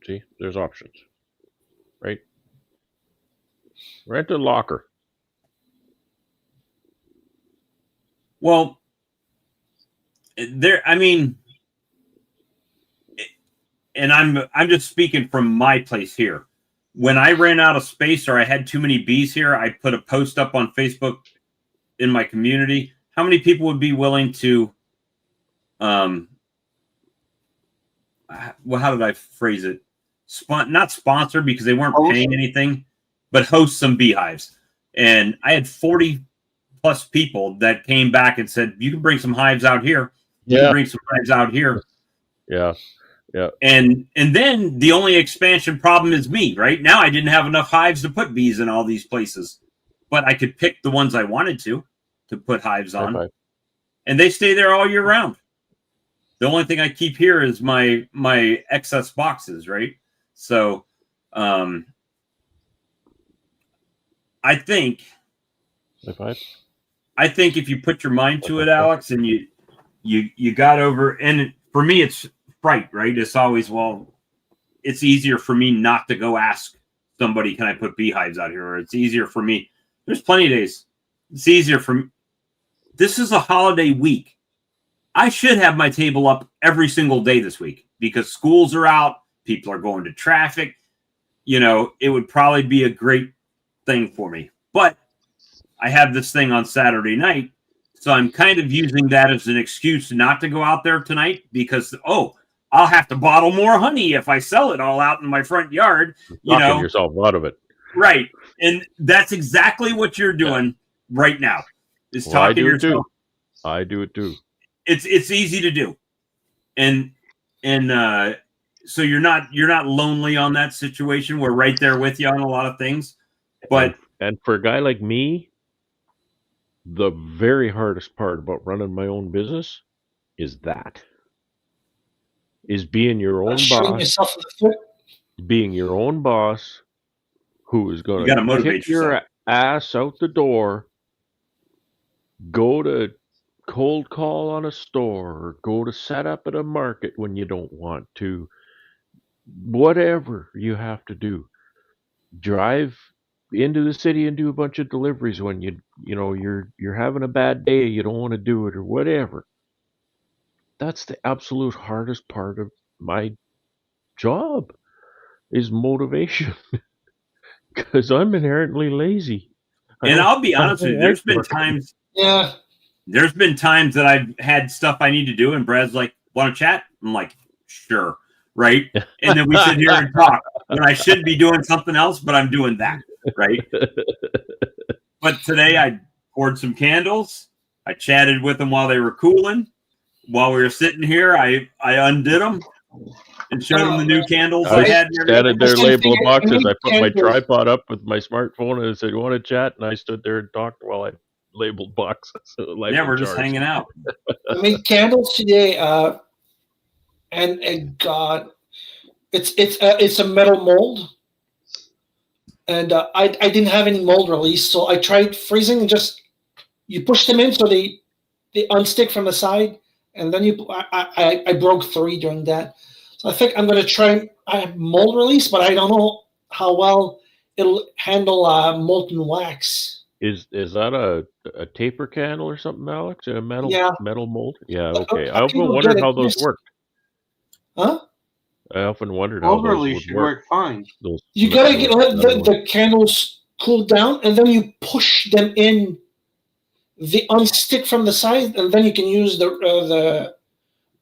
See, there's options, right? Rent a locker. Well, there. I mean, and I'm just speaking from my place here. When I ran out of space or I had too many bees here, I put a post up on Facebook in my community. How many people would be willing to, well, how did I phrase it? Not sponsor, because they weren't paying anything, but host some beehives. And I had 40 plus people that came back and said, you can bring some hives out here. You can bring some hives out here. Yeah. Yeah. And then the only expansion problem is me. Right now, I didn't have enough hives to put bees in all these places, but I could pick the ones I wanted to put hives on, and they stay there all year round. The only thing I keep here is my excess boxes, right? So, I think if you put your mind to it, Alex, and you got over, and for me, it's fright, right? It's always, well, it's easier for me not to go ask somebody, can I put beehives out here? Or it's easier for me. There's plenty of days. It's easier for me. This is a holiday week. I should have my table up every single day this week because schools are out. People are going to traffic. You know, it would probably be a great thing for me. But I have this thing on Saturday night. So I'm kind of using that as an excuse not to go out there tonight because, I'll have to bottle more honey if I sell it all out in my front yard. You know, yourself out of it. Right. And that's exactly what you're doing right now. Is talking to yourself. I do it too. It's easy to do. And so you're not lonely on that situation. We're right there with you on a lot of things. But and for a guy like me, the very hardest part about running my own business is being your own boss. Being your own boss who is going to kick your ass out the door, go to cold call on a store, or go to set up at a market when you don't want to, whatever you have to do. Drive into the city and do a bunch of deliveries when you're having a bad day, you don't want to do it or whatever. That's the absolute hardest part of my job is motivation. Because I'm inherently lazy. And I'll be honest with you, there's been times that I've had stuff I need to do, and Brad's like, want to chat? I'm like, sure, right? And then we sit here and talk when I should be doing something else, but I'm doing that, right? But today I poured some candles. I chatted with them while they were cooling. While we were sitting here, I undid them and showed them the new candles I had. Standing there labeled boxes. I put my tripod up with my smartphone and I said, you want to chat? And I stood there and talked while I labeled boxes. Yeah, we're just hanging out. I made candles today, and God, it's a metal mold, and I didn't have any mold release, so I tried freezing and you push them in so they unstick from the side, and then I broke 3 during that. So I think I'm going to try. I have mold release, but I don't know how well it'll handle molten wax. Is that a taper candle or something, Alex? A metal mold? Yeah, okay. I've wondered how those work. Huh? I often wondered how those Overly would should work. work fine. Those You gotta get let metal- the candles cool down, and then you push them in. The unstick from the side, and then you can use the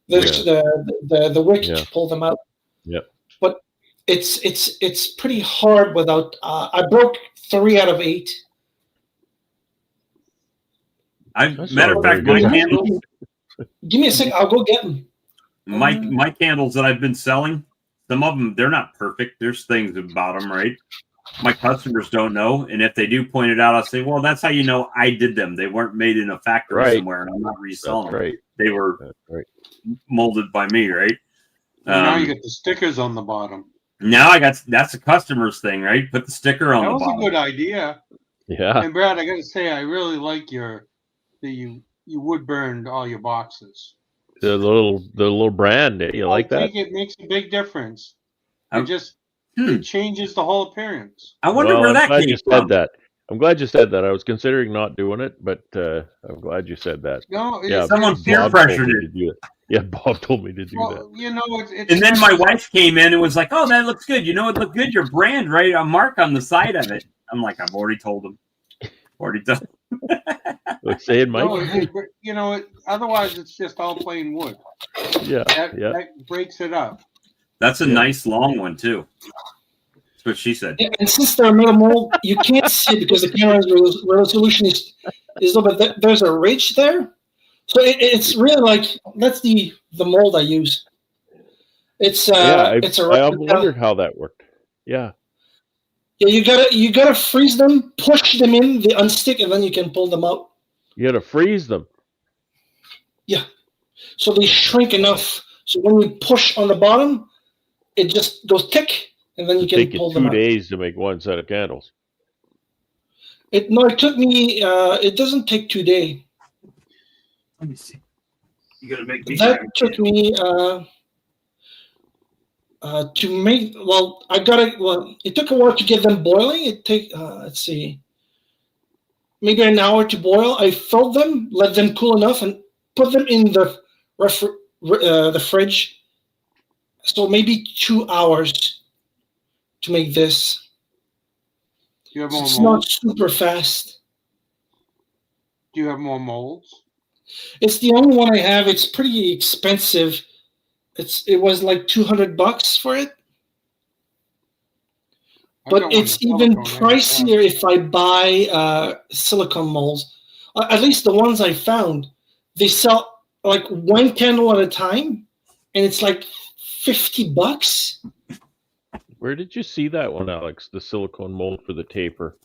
wick Yeah. to pull them out. Yep. But it's pretty hard without. I broke 3 out of 8. That's Matter not of a fact, very my good- candles, Give me a second. I'll go get them. my candles that I've been selling, some of them, they're not perfect. There's things about them, right? My customers don't know, and if they do point it out, I'll say, "Well, that's how you know I did them. They weren't made in a factory Right. somewhere, and I'm not reselling That's them. right. They were That's right. molded by me, right?" Now you get the stickers on the bottom. Now that's a customer's thing, right? Put the sticker on That the was bottom. a good idea. Yeah. And Brad, I got to say, I really like that you wood burned all your boxes. The little brand. You like I that? think it makes a big difference. I'm- It just Hmm. it changes the whole appearance. I wonder Well, where I'm that glad came you from. said that. I'm glad you said that. I was considering not doing it, but I'm glad you said that. No, Yeah, Someone it's, peer Bob pressured told me it. to do it. Yeah, Bob told me to do that. well, you know, it's And then not- my wife came in and was like, "Oh, that looks good. You know, it looked good. Your brand, right? A mark on the side of it." I'm like, "I've already told him. Already done." Like saying, Mike. no, you know, otherwise it's just all plain wood. Yeah, yeah. That breaks it up. That's a Yeah. nice long one too. That's what she said. Yeah, and since they're metal mold, you can't see it because the camera's resolution is little bit. There's a ridge there, so it's really like that's the mold I use. It's it's a I wondered how that worked. Yeah. Yeah, you gotta freeze them, push them in, they unstick, and then you can pull them out. You got to freeze them. Yeah, so they shrink enough. So when you push on the bottom, it just goes tick, and then you It'd can take you pull them 2 out. days to make one set of candles. It took me. It doesn't take 2 days. Let me see. You gotta make me. That took me to make. Well, I got it. Well, it took a while to get them boiling. It take. Let's see. Maybe an hour to boil. I filled them, let them cool enough, and put them in the the fridge. So maybe 2 hours to make this. Do you have more It's molds? not super fast. Do you have more molds? It's the only one I have. It's pretty expensive. It was like $200 for it, I've but got one it's in even silicone, I just pricier if I buy silicone molds. At least the ones I found, they sell like one candle at a time, and it's like $50. Where did you see that one, Alex? The silicone mold for the taper.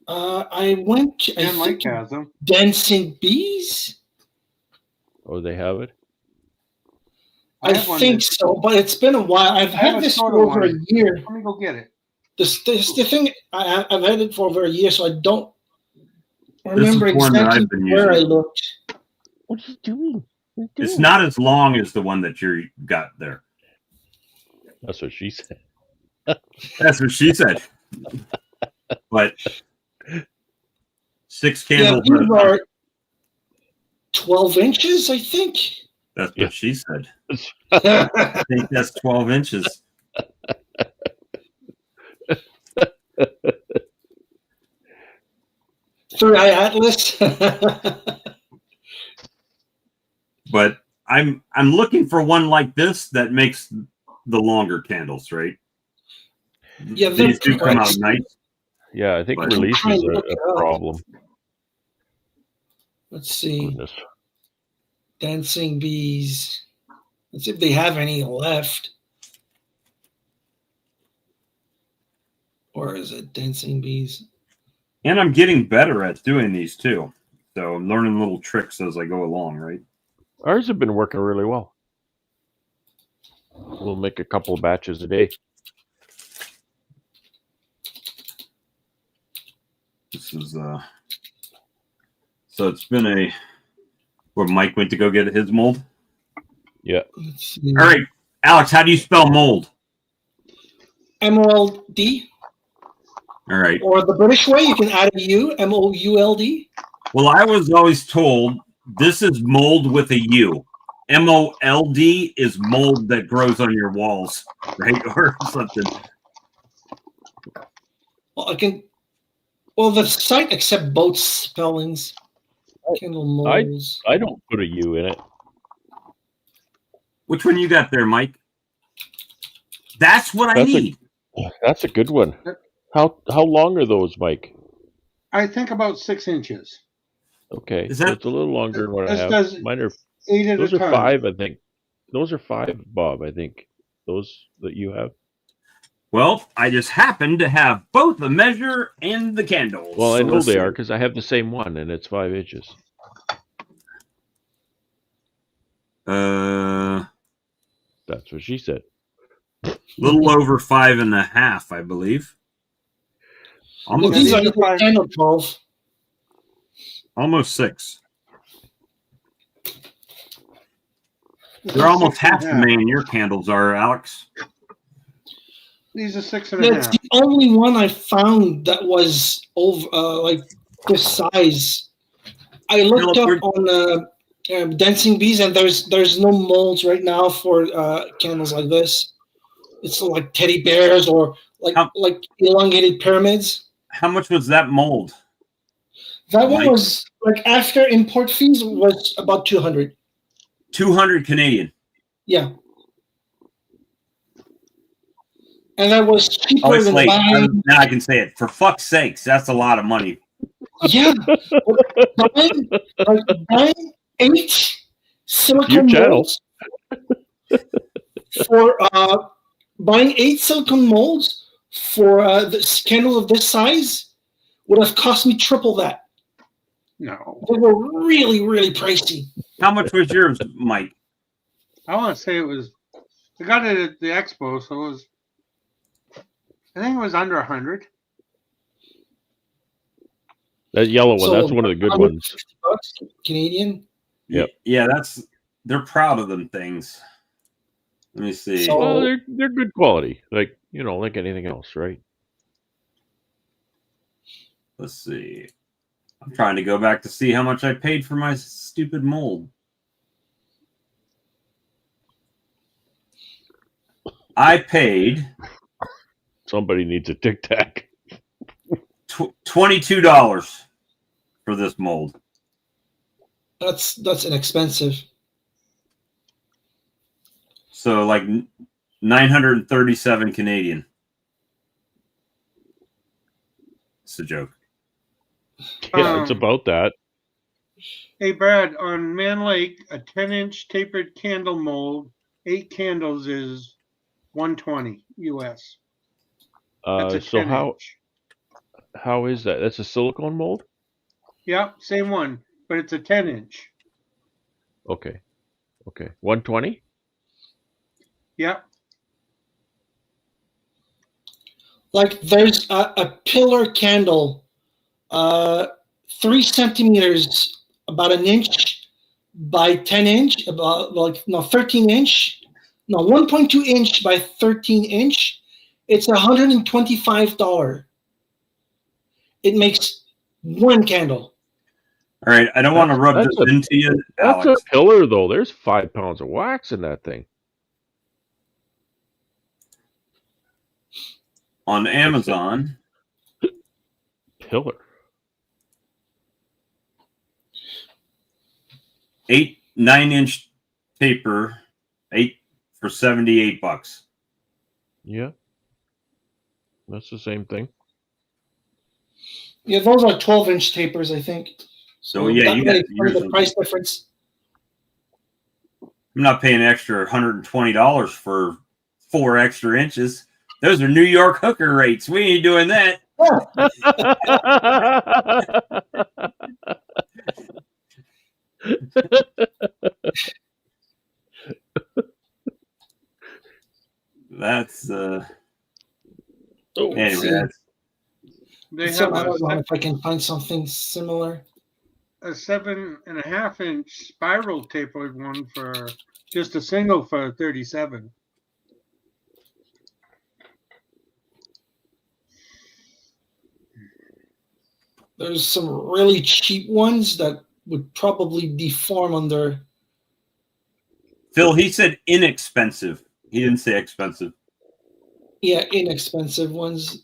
I went to, I Dan Lake think, has them. Dancing Bees. Oh, they have it? I have one think that- so, but it's been a while. I've have had a this shorter for over a one. year. Let me go get it. The thing I've had it for over a year, so I don't remember This is one that exactly I've been where I using. looked. What are you doing? What are you It's doing? not as long as the one that you got there. That's what she said. That's what she said. But 6 Yeah, candles. these at a time. are 12 inches, I think. That's Yeah. what she said. I think that's 12 inches. Third Eye Atlas. But I'm looking for one like this that makes the longer candles, right? Yeah, they're These do come out pricey. nice. Yeah, I think But- release I'm trying is to look it a up. problem. Let's see. Goodness. Dancing Bees. Let's see if they have any left. Or is it Dancing Bees? And I'm getting better at doing these too. So I'm learning little tricks as I go along, right? Ours have been working really well. We'll make a couple of batches a day. This is so it's been where Mike went to go get his mold. Yeah. Let's see. All right, Alex, how do you spell mold? MOLD, All right. or the British way, you can add a U, MOULD. Well, I was always told this is mold with a U. MOLD is mold that grows on your walls, right? Or something. Well, Well, the site accepts both spellings. Candle molds. I don't put a U in it. Which one you got there, Mike? That's what I need. That's a good one. How long are those, Mike? I think about 6 inches. Okay, Is so that- it's a little longer than what I This have. does Mine are 8 at those a are time. 5, I think. Those are 5, Bob. I think those that you have. Well, I just happen to have both the measure and the candles. Well, I So know let's they see. are because I have the same one, and it's 5 inches. That's what she said. Little over 5.5, I believe. Well, Almost, these are these are five. 10 or 12. almost 6. This They're is almost 6 and a half the half. man your candles are, Alex. These are 6 and a That's half. the only one I found that was over like this size. I looked Philip, up on Dancing Bees, and there's no molds right now for candles like this. It's like teddy bears or like elongated pyramids. How much was that mold? That one Mike? was like after import fees was about 200. 200 Canadian. Yeah. And that was cheaper Oh, it's than late. buying. Now I can say it. For fuck's sakes, that's a lot of money. Yeah. buying 8 silicone Your channel. molds for buying 8 silicone molds for the candles of this size would have cost me triple that. No. They were really, really pricey. How much was yours, Mike? I want to say it was. I got it at the expo, so it was. I think it was under 100. That yellow one, So, that's one of the good ones. $150 Canadian. Yep. Yeah, they're proud of them things. Let me see. So- Well, they're good quality, like like anything else, right? Let's see. I'm trying to go back to see how much I paid for my stupid mold. I paid Somebody needs a Tic Tac. $22 for this mold. That's inexpensive. So like 937 Canadian. It's a joke. Yeah, it's about that. Hey, Brad, on Man Lake, a 10-inch tapered candle mold, 8 candles is $120 US. That's a So 10-inch. how is that? That's a silicone mold? Yep, same one, but it's a 10-inch. Okay. 120? Yep. Like there's a pillar candle, 3 centimeters, about an inch by 10 inch, about 13 inch, 1.2 inch by 13 inch. It's $125. It makes 1 candle. All right, I don't want to rub That's this into you, That's Alex. a pillar, though. There's 5 pounds of wax in that thing. On Amazon, Pillar. 9-inch taper, 8 for $78. Yeah. That's the same thing. Yeah, those are 12-inch tapers, I think. So yeah, that you may got explain yours. the price difference. I'm not paying an extra $120 for 4 extra inches. Those are New York hooker rates. We ain't doing that. Let's That's anyway. see. That's They So have I don't know if I can find something similar. a 7.5-inch spiral tapered one for just a single for 37. There's some really cheap ones that would probably deform under Phil, he said inexpensive. He didn't say expensive. Yeah, inexpensive ones.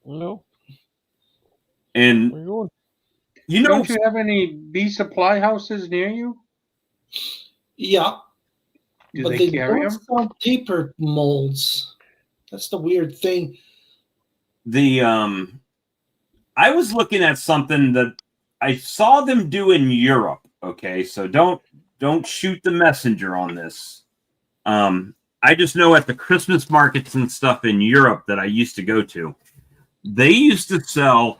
No. And Where you going? you know, Don't you have any bee supply houses near you? Yeah, Do but they they carry don't them? sell taper molds. That's the weird thing. the I was looking at something that I saw them do in Europe. Okay, so don't shoot the messenger on this. I just know at the Christmas markets and stuff in Europe that I used to go to, they used to sell.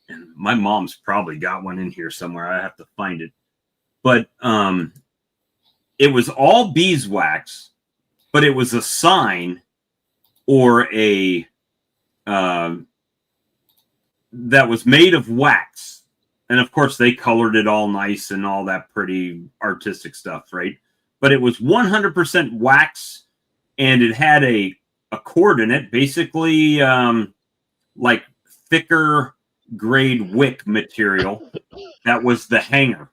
And my mom's probably got one in here somewhere. I have to find it. But it was all beeswax, but it was a sign or a that was made of wax. And of course, they colored it all nice and all that pretty artistic stuff, right? But it was 100% wax, and it had a cord in it, basically like thicker grade wick material. That was the hanger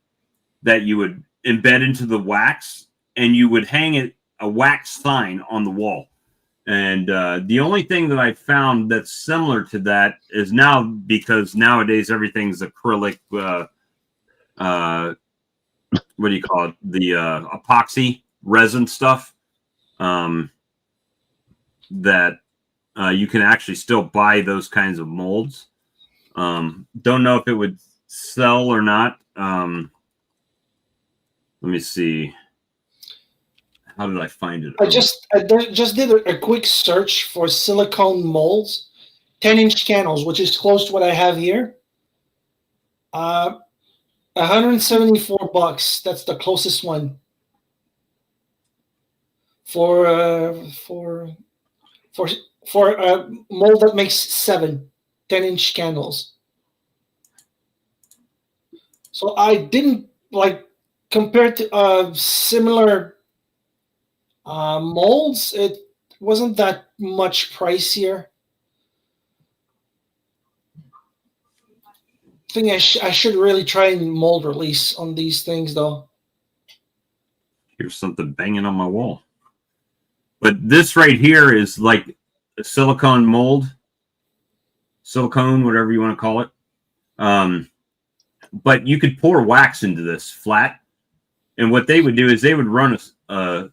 that you would embed into the wax, and you would hang it a wax sign on the wall. And the only thing that I found that's similar to that is now, because nowadays everything's acrylic, what do you call it? The epoxy resin stuff, that you can actually still buy those kinds of molds. Don't know if it would sell or not. Let me see. How did I find it? I just did a quick search for silicone molds, 10-inch candles, which is close to what I have here. $174. That's the closest one for a mold that makes 10-inch candles. So I didn't like compared to similar molds. It wasn't that much pricier. I think I should really try and mold release on these things, though. Here's something banging on my wall. But this right here is like a silicone mold, silicone, whatever you want to call it. But you could pour wax into this flat, and what they would do is they would run a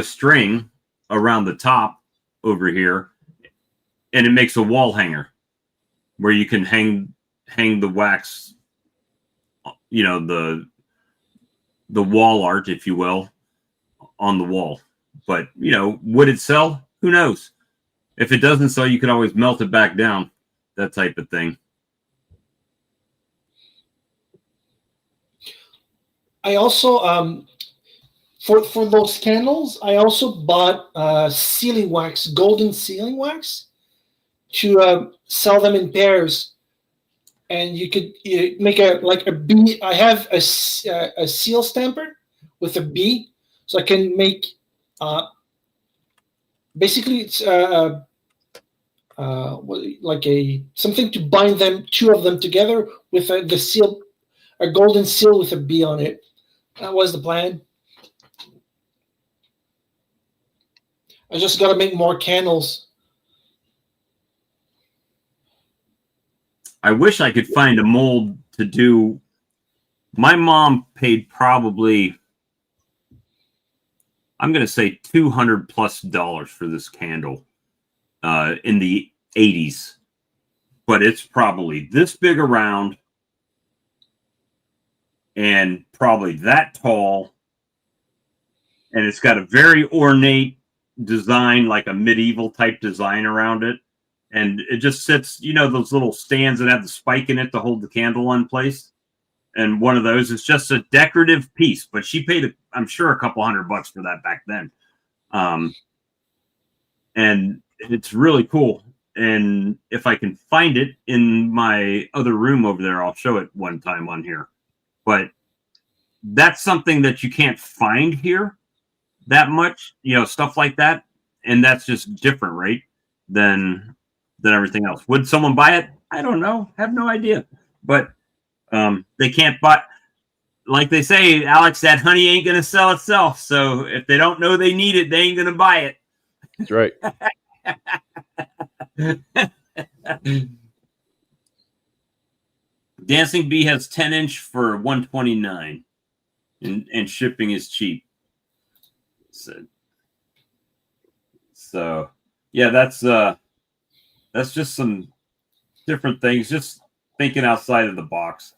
string around the top over here, and it makes a wall hanger where you can hang the wax, you know, the wall art, if you will, on the wall. But, you know, would it sell? Who knows? If it doesn't sell, you can always melt it back down, that type of thing. I also for those candles, I also bought sealing wax, golden sealing wax, to sell them in pairs. And you could make a bee. I have a seal stamper with a bee, so I can make basically it's like something to bind them, two of them together with the seal, a golden seal with a bee on it. That was the plan. I just got to make more candles. I wish I could find a mold to do. My mom paid probably, I'm going to say $200+ for this candle in the 80s. But it's probably this big around and probably that tall. And it's got a very ornate design, like a medieval type design around it. And it just sits, you know, those little stands that have the spike in it to hold the candle in place. And one of those is just a decorative piece, but she paid, I'm sure, a couple $100 for that back then. And it's really cool. And if I can find it in my other room over there, I'll show it one time on here. But that's something that you can't find here that much, you know, stuff like that. And that's just different, right? Than everything else. Would someone buy it? I don't know. Have no idea. But they can't buy. like they say, Alex, that honey ain't gonna sell itself. So if they don't know they need it, they ain't gonna buy it. That's right. Dancing Bee has 10-inch for $129, and shipping is cheap. So yeah, that's just some different things. Just thinking outside of the box.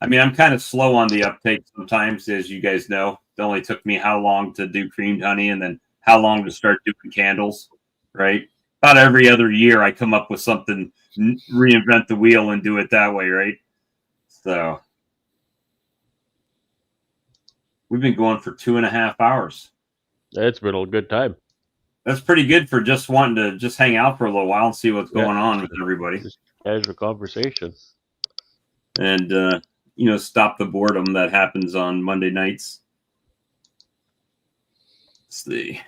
I mean, I'm kind of slow on the uptake sometimes, as you guys know. It only took me how long to do creamed honey, and then how long to start doing candles, right? About every other year, I come up with something, reinvent the wheel, and do it that way, right? So we've been going for 2.5 hours. It's been a good time. That's pretty good for just wanting to just hang out for a little while and see what's going on with everybody. Just casual conversation. And, stop the boredom that happens on Monday nights. Let's see.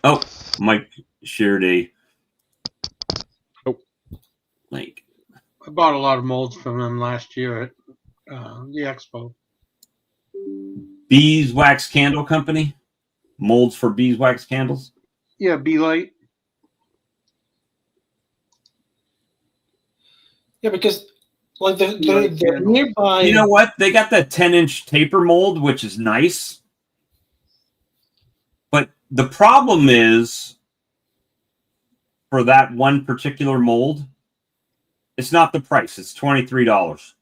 Oh, Mike shared a link. I bought a lot of molds from them last year at the expo. Beeswax Candle Company. Molds for beeswax candles. Yeah, Bee Light. Yeah, because like the nearby. You know what? They got that 10-inch taper mold, which is nice. But the problem is, for that one particular mold, it's not the price. It's $23.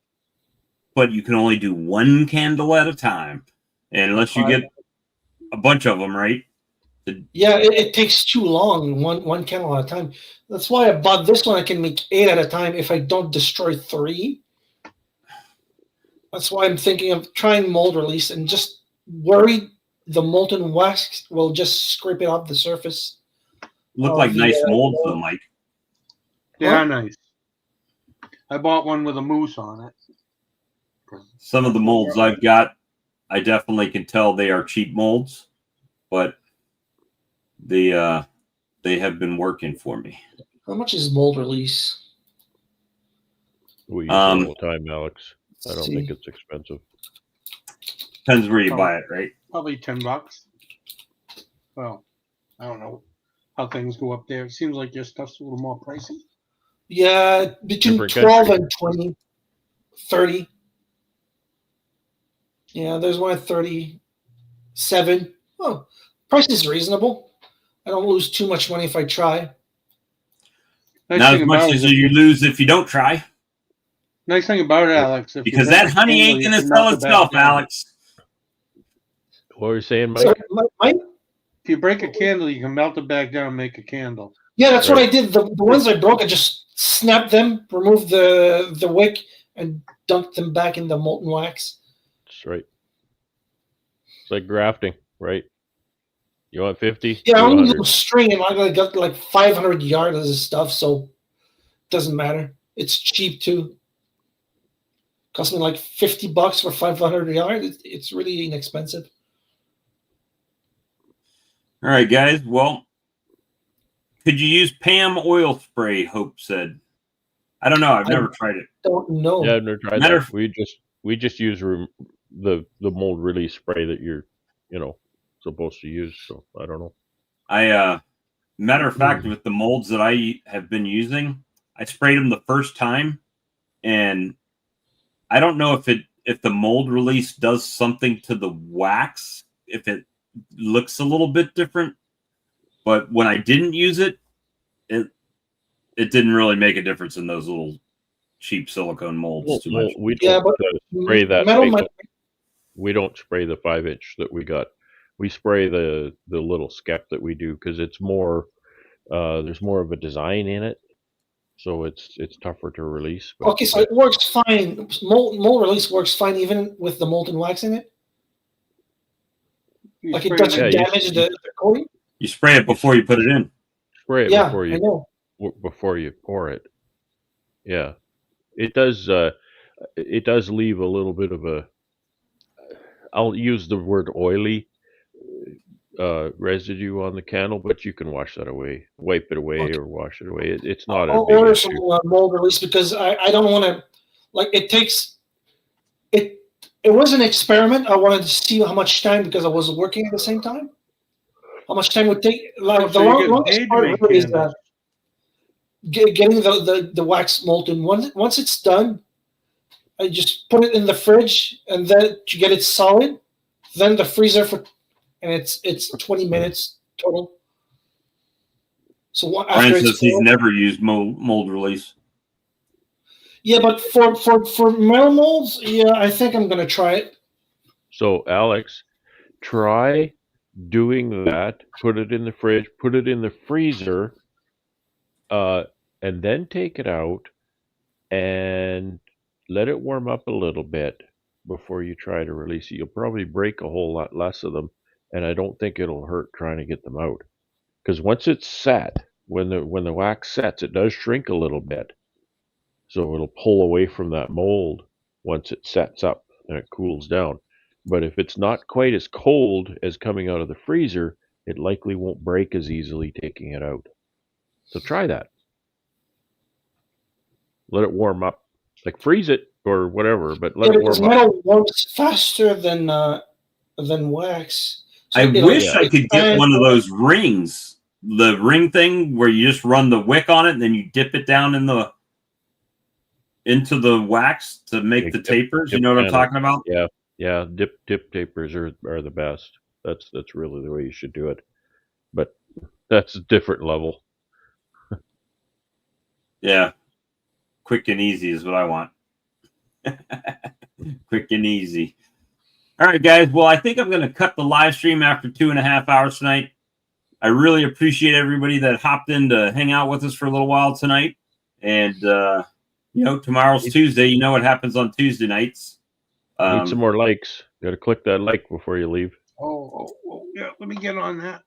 But you can only do one candle at a time. And unless you get a bunch of them, right? Yeah, it takes too long, one candle at a time. That's why I bought this one. I can make 8 at a time if I don't destroy 3. That's why I'm thinking of trying mold release, and just worried the molten wax will just scrape it off the surface. Look like nice molds, though, Mike. They are nice. I bought one with a moose on it. Some of the molds I've got, I definitely can tell they are cheap molds, but they have been working for me. How much is mold release? We use it all the time, Alex. I don't think it's expensive. Depends where you buy it, right? Probably $10. Well, I don't know how things go up there. It seems like your stuff's a little more pricey. Yeah, between Different 12 country. and 20, 30. Yeah, there's one at 37. Oh, price is reasonable. I don't lose too much money if I try. Not as much as you lose if you don't try. Nice thing about it, Alex. Because that honey ain't going to sell itself, Alex. What were you saying, Mike? Sorry, Mike? If you break a candle, you can melt it back down and make a candle. Yeah, that's what I did. The ones I broke, I just snapped them, removed the wick, and dunked them back in the molten wax. That's right. It's like grafting, right? You want 50? Yeah, I Do only 100. use string, and I got like 500 yards of stuff, so it doesn't matter. It's cheap too. Cost me like $50 for 500 yards. It's really inexpensive. All right, guys. Well, could you use Pam oil spray? Hope said. I don't know. I've never tried it. Don't know. Yeah, I've never tried that. We just use the mold release spray that you're supposed to use. So I don't know. Matter of fact, with the molds that I have been using, I sprayed them the first time, and I don't know if the mold release does something to the wax, if it looks a little bit different. But when I didn't use it, it didn't really make a difference in those little cheap silicone molds too much. We don't spray that. We don't spray the 5-inch that we got. We spray the little skep that we do because it's more. There's more of a design in it, so it's tougher to release. But, okay, so it works fine. Mold release works fine even with the molten wax in it. Like it doesn't damage the coating. You spray it before you put it in. Spray it before you I know. Before you pour it. Yeah, it does. It does leave a little bit of a. I'll use the word oily residue on the candle, but you can wash that away, wipe it away, or wash it away. It's not a big order issue. some mold release because I don't want to like it takes it. It was an experiment. I wanted to see how much time, because I was working at the same time. How much time would take? Like the So you get longest paid to part make really is candles. getting the wax molten. Once it's done, I just put it in the fridge, and then to get it solid, then the freezer and it's 20 minutes total. So after Ryan it's says he's cold, never used mold release. yeah, but for metal molds, yeah, I think I'm gonna try it. So, Alex, try doing that. Put it in the fridge, put it in the freezer, and then take it out and let it warm up a little bit before you try to release it. You'll probably break a whole lot less of them, and I don't think it'll hurt trying to get them out. Because once it's set, when the wax sets, it does shrink a little bit. So it'll pull away from that mold once it sets up and it cools down. But if it's not quite as cold as coming out of the freezer, it likely won't break as easily taking it out. So try that. Let it warm up. Like freeze it or whatever, but let Yeah, it because warm up. metal warms faster than wax. So, I wish yeah. I could get one of those rings, the ring thing where you just run the wick on it and then you dip it down into the wax to make the tapers. You know what I'm talking about? Yeah. Dip tapers are the best. That's really the way you should do it. But that's a different level. Yeah. Quick and easy is what I want. Quick and easy. All right, guys. Well, I think I'm going to cut the live stream after 2.5 hours tonight. I really appreciate everybody that hopped in to hang out with us for a little while tonight. And, tomorrow's Tuesday. You know what happens on Tuesday nights. Need some more likes. Got to click that like before you leave. Oh, yeah. Let me get on that.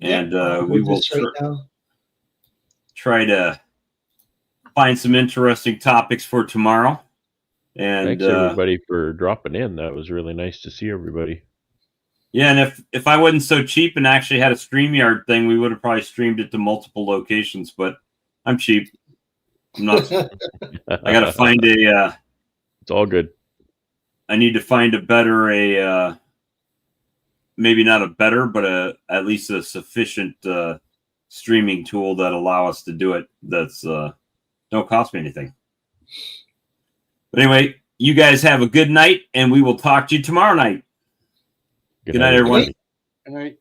And we will try to find some interesting topics for tomorrow. And thanks everybody for dropping in. That was really nice to see everybody. Yeah, and if I wasn't so cheap and actually had a StreamYard thing, we would have probably streamed it to multiple locations. But I'm cheap. I'm not. I got to find a. It's all good. I need to find a better maybe not a better, but at least a sufficient streaming tool that allow us to do it. That's don't cost me anything. But anyway, you guys have a good night, and we will talk to you tomorrow night. Good night, everyone. Good night.